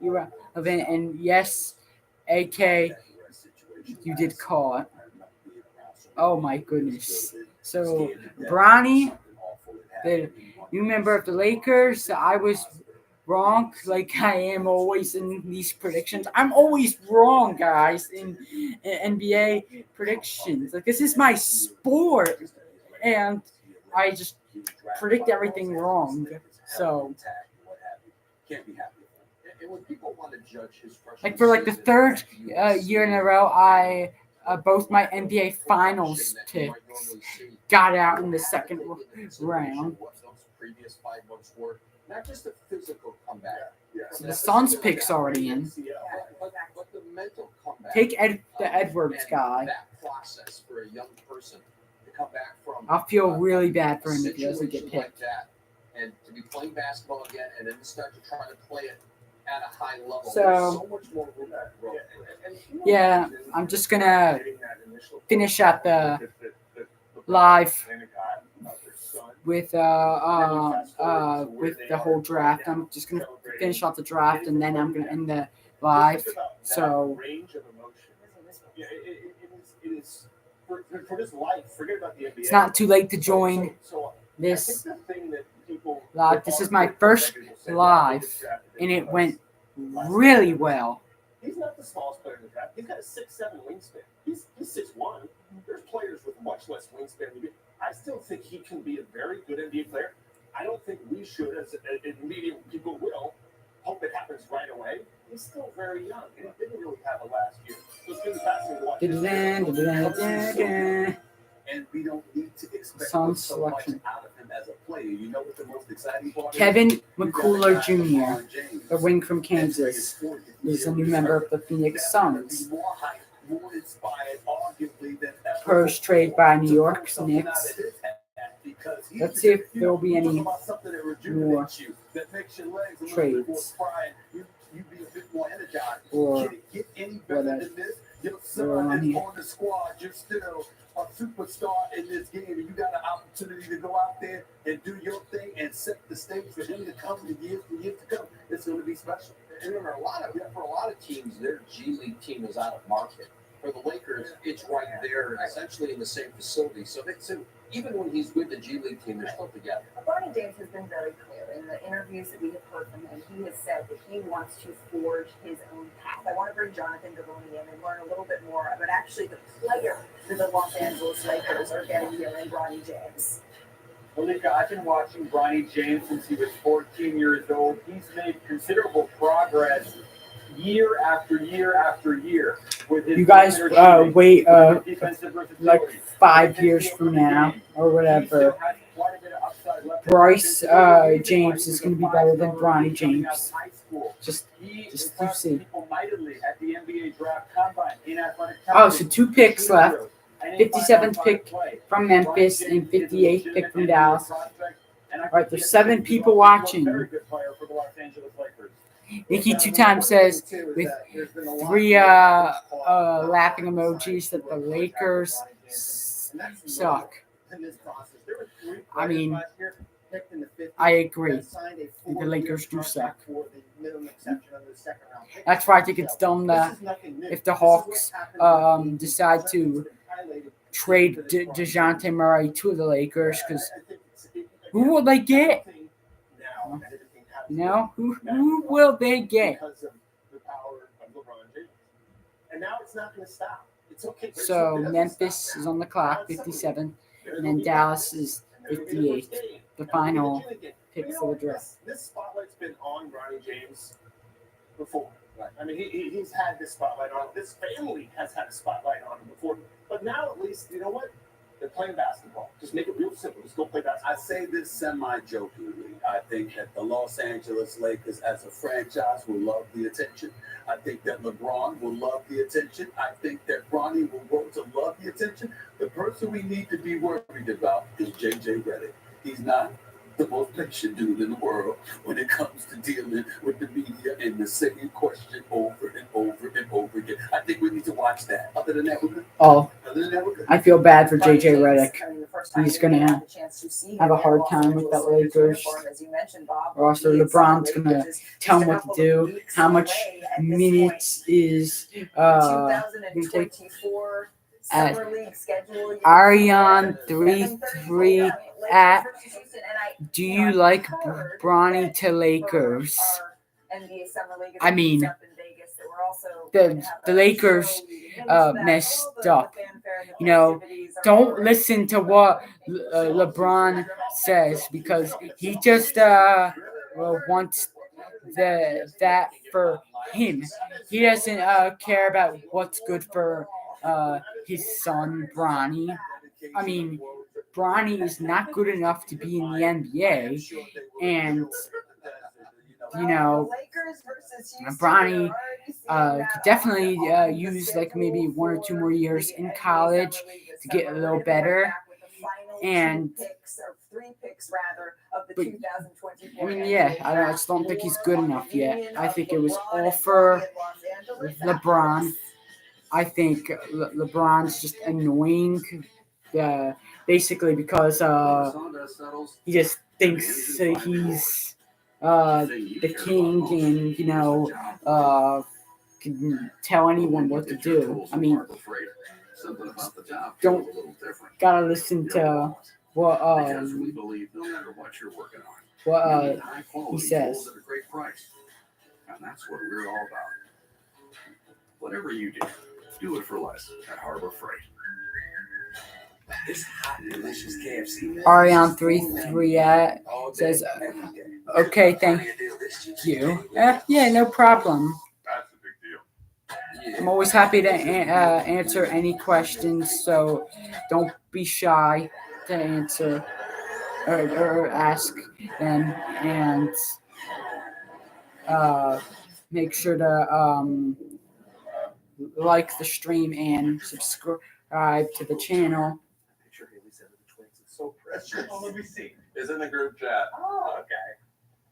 irrelevant. And yes, AK, you did call it. Oh my goodness. So, Bronny, the new member of the Lakers, I was wrong, like I am always in these predictions. I'm always wrong, guys, in NBA predictions. Like, this is my sport, and I just predict everything wrong. So, like, for like the third year in a row, both my NBA Finals picks got out in the second round. Previous 5 months work, not just a physical comeback. So the Suns pick's already in. But the mental comeback. Take the Edwards guy. That process for a young person to come back from. I'll feel really bad for him if he doesn't get situation like picked. that, and to be playing basketball again, and then to start to try to play it at a high level. So- There's so much more room to grow. Yeah, I'm just gonna finish out the live with the whole draft. I'm just gonna finish out the draft and then I'm gonna end the live. So range of emotions. Yeah, it is for this life. Forget about the NBA. it's not too late to join this live. This is my first live, and it went really well. He's not the smallest player in the draft. He's got a 6'7" wingspan. He's 6'1". There's players with much less wingspan than you. I still think he can be a very good NBA player. I don't think we should, as media people will, hope it happens right away. He's still very young, and he didn't really have a last year. So it's going to be fascinating to watch. And we don't need to expect Suns so much selection. out of him as a player. You know what the most exciting part Kevin is? McCullough Jr., the wing from Kansas, is a new member of the Phoenix Suns. More inspired, arguably, than ever. First trade by New York Knicks. Let's see if there will be any more trades or whatever. Your son is on the squad. You're still a superstar in this game, and you got an opportunity to go out there and do your thing and set the stage for him to come in years to come. It's going to be special. And remember, for a lot of teams, their G League team is out of market. For the Lakers, it's right there, essentially in the same facility. So even when he's with the G League team, they're still together. Bronny James has been very clear in the interviews that we have heard from him. He has said that he wants to forge his own path. I want to bring Jonathan Givony in and learn a little bit more about actually the player that the Los Angeles Lakers are getting here in Bronny James. Malika, I've been watching Bronny James since he was 14 years old. He's made considerable progress year after year after year. With his You guys wait defensive versatility. like 5 years from now or whatever. Bryce James is going to be better than Bronny James. Just you see. People mightily at the NBA draft combine in athletic Oh, so 2 picks left. 57th pick from Memphis and 58th pick from Dallas. All right, there's 7 people watching. Nikki 2 times says with 3 laughing emojis that the Lakers suck. I mean, I agree. The Lakers do suck. That's why I think it's dumb that if the Hawks decide to trade DeJounte Murray to the Lakers, because who will they get? No, who will they get? Because of the power of LeBron James. And now it's not going to stop. It's okay. So Memphis is on the clock, 57, and then Dallas is 58. The final pick for the draft. This spotlight's been on Bronny James before. I mean, he's had this spotlight on him. This family has had a spotlight on him before. But now at least, you know what? They're playing basketball. Just make it real simple. Just go play basketball. I say this semi-jokingly. I think that the Los Angeles Lakers as a franchise will love the attention. I think that LeBron will love the attention. I think that Bronny will grow to love the attention. The person we need to be worried about is JJ Redick. He's not the most patient dude in the world when it comes to dealing with the media and the same question over and over and over again. I think we need to watch that. Other than that, we're good. Oh, Other than that, we're good. I feel bad for JJ Redick. I mean, the first time he's we gonna had the chance to see have a him in hard Los time with Angeles that in his Lakers uniform, as you mentioned, Bob. roster. He and LeBron's Summer gonna Lakers is tell just him a what to couple do, of weeks how much away at this minutes is point. gonna take. 2024 At Summer League schedule. Arion 33 at do you like Bronny to Lakers? NBA Summer League I mean, up in Vegas. They were also the Lakers messed up. You know, don't listen to what LeBron says because he just wants that for him. He doesn't care about what's good for his son Bronny. I mean, Bronny is not good enough to be in the NBA, and you know, Bronny could definitely use like maybe 1 or 2 more years in college to get a little better. And but, I mean, yeah, I just don't think he's good enough yet. I think it was all for LeBron. I think LeBron's just annoying, basically because he just thinks that he's the king and, you know, can tell anyone what to do. I mean, don't gotta listen to what he says. And that's what we're all about. Whatever you do it for less at Harbor Freight. This hot, delicious KFC. Arion 33 says, okay, thank you. Yeah, no problem. That's a big deal. I'm always happy to answer any questions, so don't be shy to answer or ask them, and make sure to like the stream and subscribe to the channel. Picture Haley said of the twins. It's so precious. Oh, let me see. It's in the group chat. Oh, okay.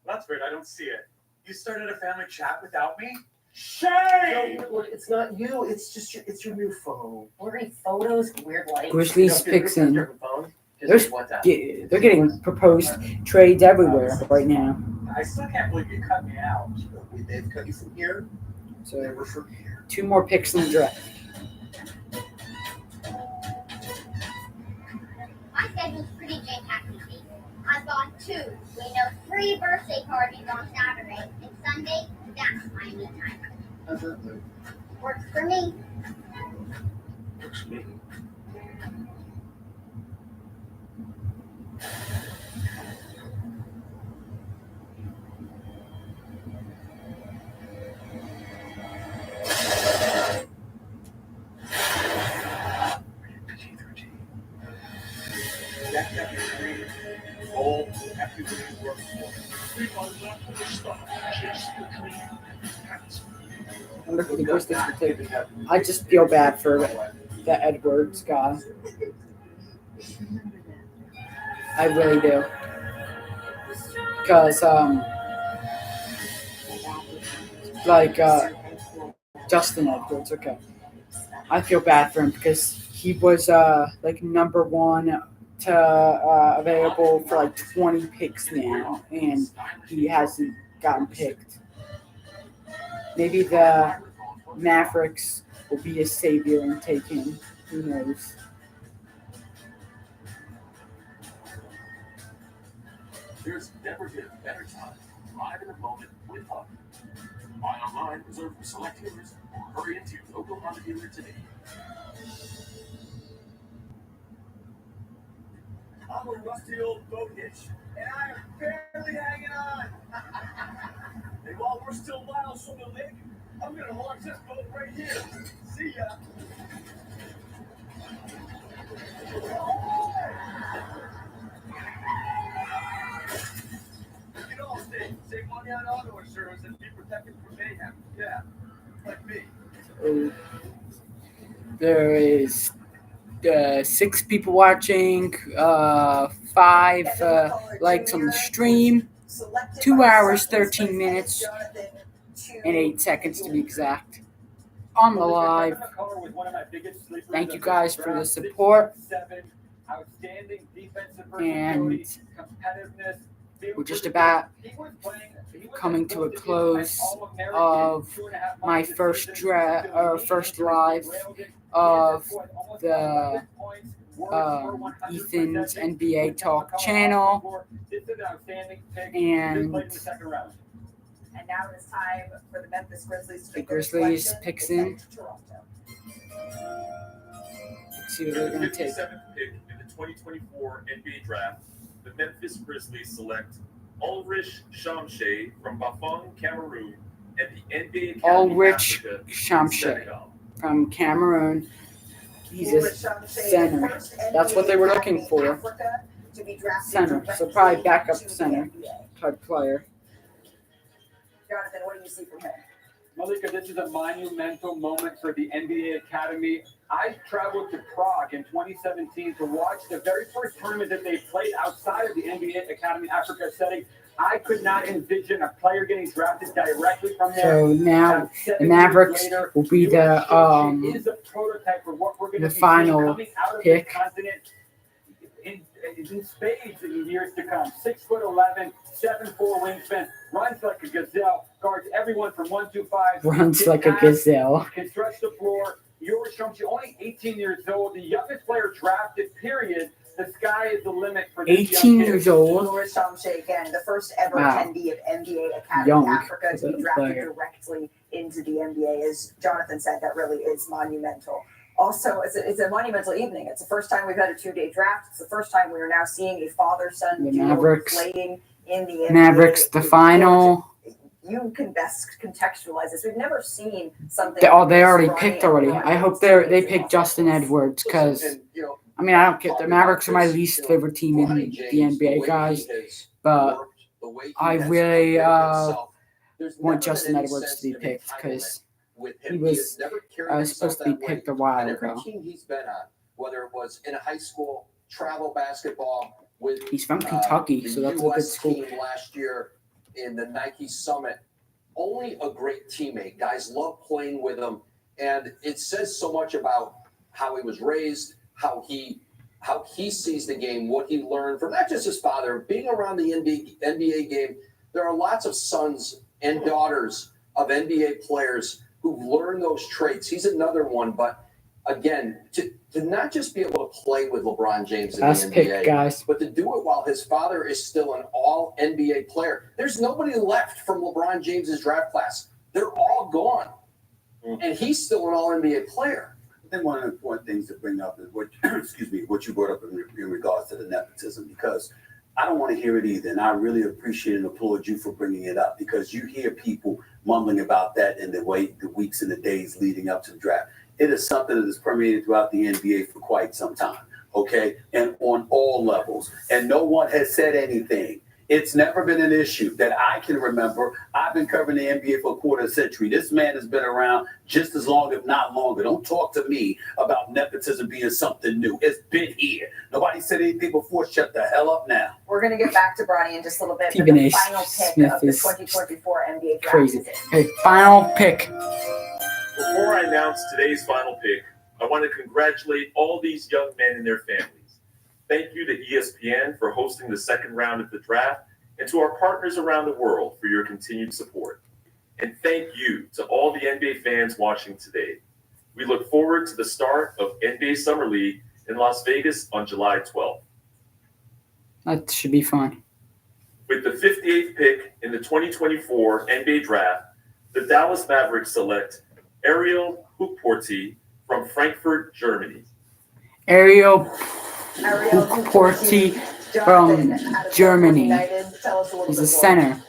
That's weird. I don't see it. You started a family chat without me? Shame! No, look, it's not you. It's just your new phone. Blurry photos, weird lights. Grizzlies picks in. They're getting proposed trades everywhere right now. I still can't believe you cut me out. They've cut you from here. So Never from here. 2 more picks in the draft. My schedule's pretty jam-packed this week. I've got 2, 3 birthday parties on Saturday, and Sunday, that's my me time. How's that look? Works for me. Works for me. I just feel bad for the Edwards guy. I really do. Because, Justin Edwards, okay. I feel bad for him because he was, number 1 to available for 20 picks now, and he hasn't gotten picked. Maybe the Mavericks will be his savior and take him. Who knows? There's never been a better time. Live in the moment with Hub. Buy online, reserve for select dealers, or hurry into your local Honda dealer today. I'm a rusty old boat hitch, and I am barely hanging on. And while we're still miles from the lake, I'm gonna launch this boat right here. See ya. You know, save money on auto insurance and be protected from mayhem. Yeah, like me. There is 6 people watching, 5 likes on the stream, 2 hours, 13 minutes, and 8 seconds to be exact on the live. Thank you guys for the support. outstanding defensive And versatility, competitiveness. we're just about coming to a close of my first live of the Ethan's NBA Talk channel. And And now it is time for the Memphis Grizzlies to the make their Grizzlies selection picks and in. send to Toronto. Let's see what With they're the going to take. 57th pick in the 2024 NBA Draft, the Memphis Grizzlies select Ulrich Shamshe from Bafang, Cameroon, and the NBA Academy Ulrich Africa in Shamshe Senegal. from Cameroon. He's a center. That's what they were looking for. Center. So probably backup center type player. Jonathan, what do you see from him? Malika, this is a monumental moment for the NBA Academy. I traveled to Prague in 2017 to watch the very first tournament that they played outside of the NBA Academy Africa setting. I could not envision a player getting drafted directly from there. So now the Mavericks will be the final pick. In spades in years to come. 6'11", 7'4" wingspan, runs like a gazelle, guards everyone from 1-5. Runs like a gazelle. Can stretch the floor. Yours Shumsky, only 18 years old, the youngest player drafted, period. The sky is the limit for this 18 young years kid. old. Ulrich Shamshe, again, the first ever Wow. attendee of NBA Academy Young Africa as to a be drafted player. directly into the NBA. As Jonathan said, that really is monumental. Also, it's a monumental evening. It's the first time we've had a 2-day draft. It's the first time we are now seeing a father-son The duo Mavericks. playing in the NBA. Mavericks, the final. You can best contextualize this. We've never seen something. They like already this picked running already. on I hope they pick Justin Edwards because And, you know, I mean I don't care. The Mavericks are my least favorite team in Bronny the James, NBA, way guys. he has But worked, the way he I has really prepared himself, there's want never Justin been any Edwards sense to be of picked entitlement because with he him. was has never carried supposed to himself be that way. picked a while And every ago. team he's been on, whether it was in high school, travel basketball, with He's from Kentucky, the so that's a good US school. team last year in the Nike Summit, only a great teammate. Guys love playing with him, and it says so much about how he was raised, how he sees the game, what he learned from not just his father, being around the NBA game. There are lots of sons and daughters of NBA players who've learned those traits. He's another one, but again, to not just be able to play with LeBron James in Last the pick, NBA, guys. but to do it while his father is still an all NBA player. There's nobody left from LeBron James's draft class. They're all gone. And he's still an all NBA player. I think one of the important things to bring up is what, what you brought up in regards to the nepotism, because I don't want to hear it either. And I really appreciate and applaud you for bringing it up, because you hear people mumbling about that in the weeks and the days leading up to the draft. It is something that has permeated throughout the NBA for quite some time, okay? And on all levels. And no one has said anything. It's never been an issue that I can remember. I've been covering the NBA for a quarter century. This man has been around just as long, if not longer. Don't talk to me about nepotism being something new. It's been here. Nobody said anything before. Shut the hell up now. We're going to get back to Bronny in just a little bit. But Stephen the A. final pick Smith of the is 2024 NBA draft crazy. is in. Okay, final pick. Before I announce today's final pick, I want to congratulate all these young men and their families. Thank you to ESPN for hosting the second round of the draft, and to our partners around the world for your continued support. And thank you to all the NBA fans watching today. We look forward to the start of NBA Summer League in Las Vegas on July 12th. That should be fun. With the 58th pick in the 2024 NBA Draft, the Dallas Mavericks select Ariel Hukporti from Frankfurt, Germany. Ariel Porti from Germany. He's a center.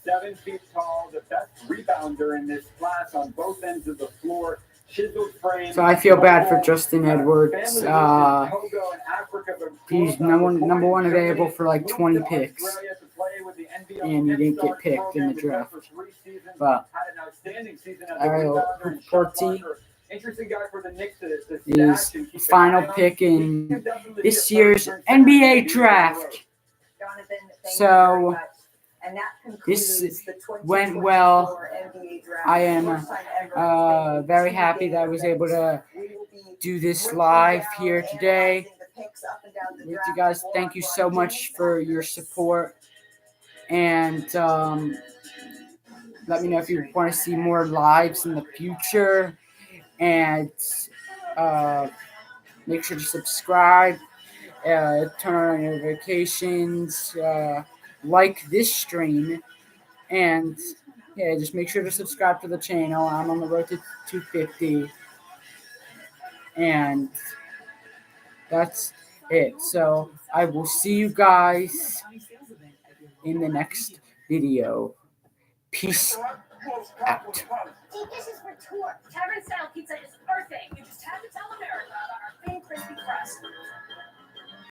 7 feet tall, the best rebounder in this class on both ends of the floor. Chiseled frame. So I feel bad for Justin Edwards. He's number one available for like 20 picks. And he didn't get picked in the draft. But Ariel Porti is the final pick in this year's NBA draft. So this went well. I am very happy that I was able to do this live here today. around the You draft. guys, thank you so much for your support. And let me know if you want to see more lives in the future. And make sure to subscribe, turn on notifications, like this stream, and yeah, just make sure to subscribe to the channel. I'm on the road to 250, and that's it. So I will see you guys in the next video. Peace out. See, this is for tour. Tavern style pizza is our thing. You just have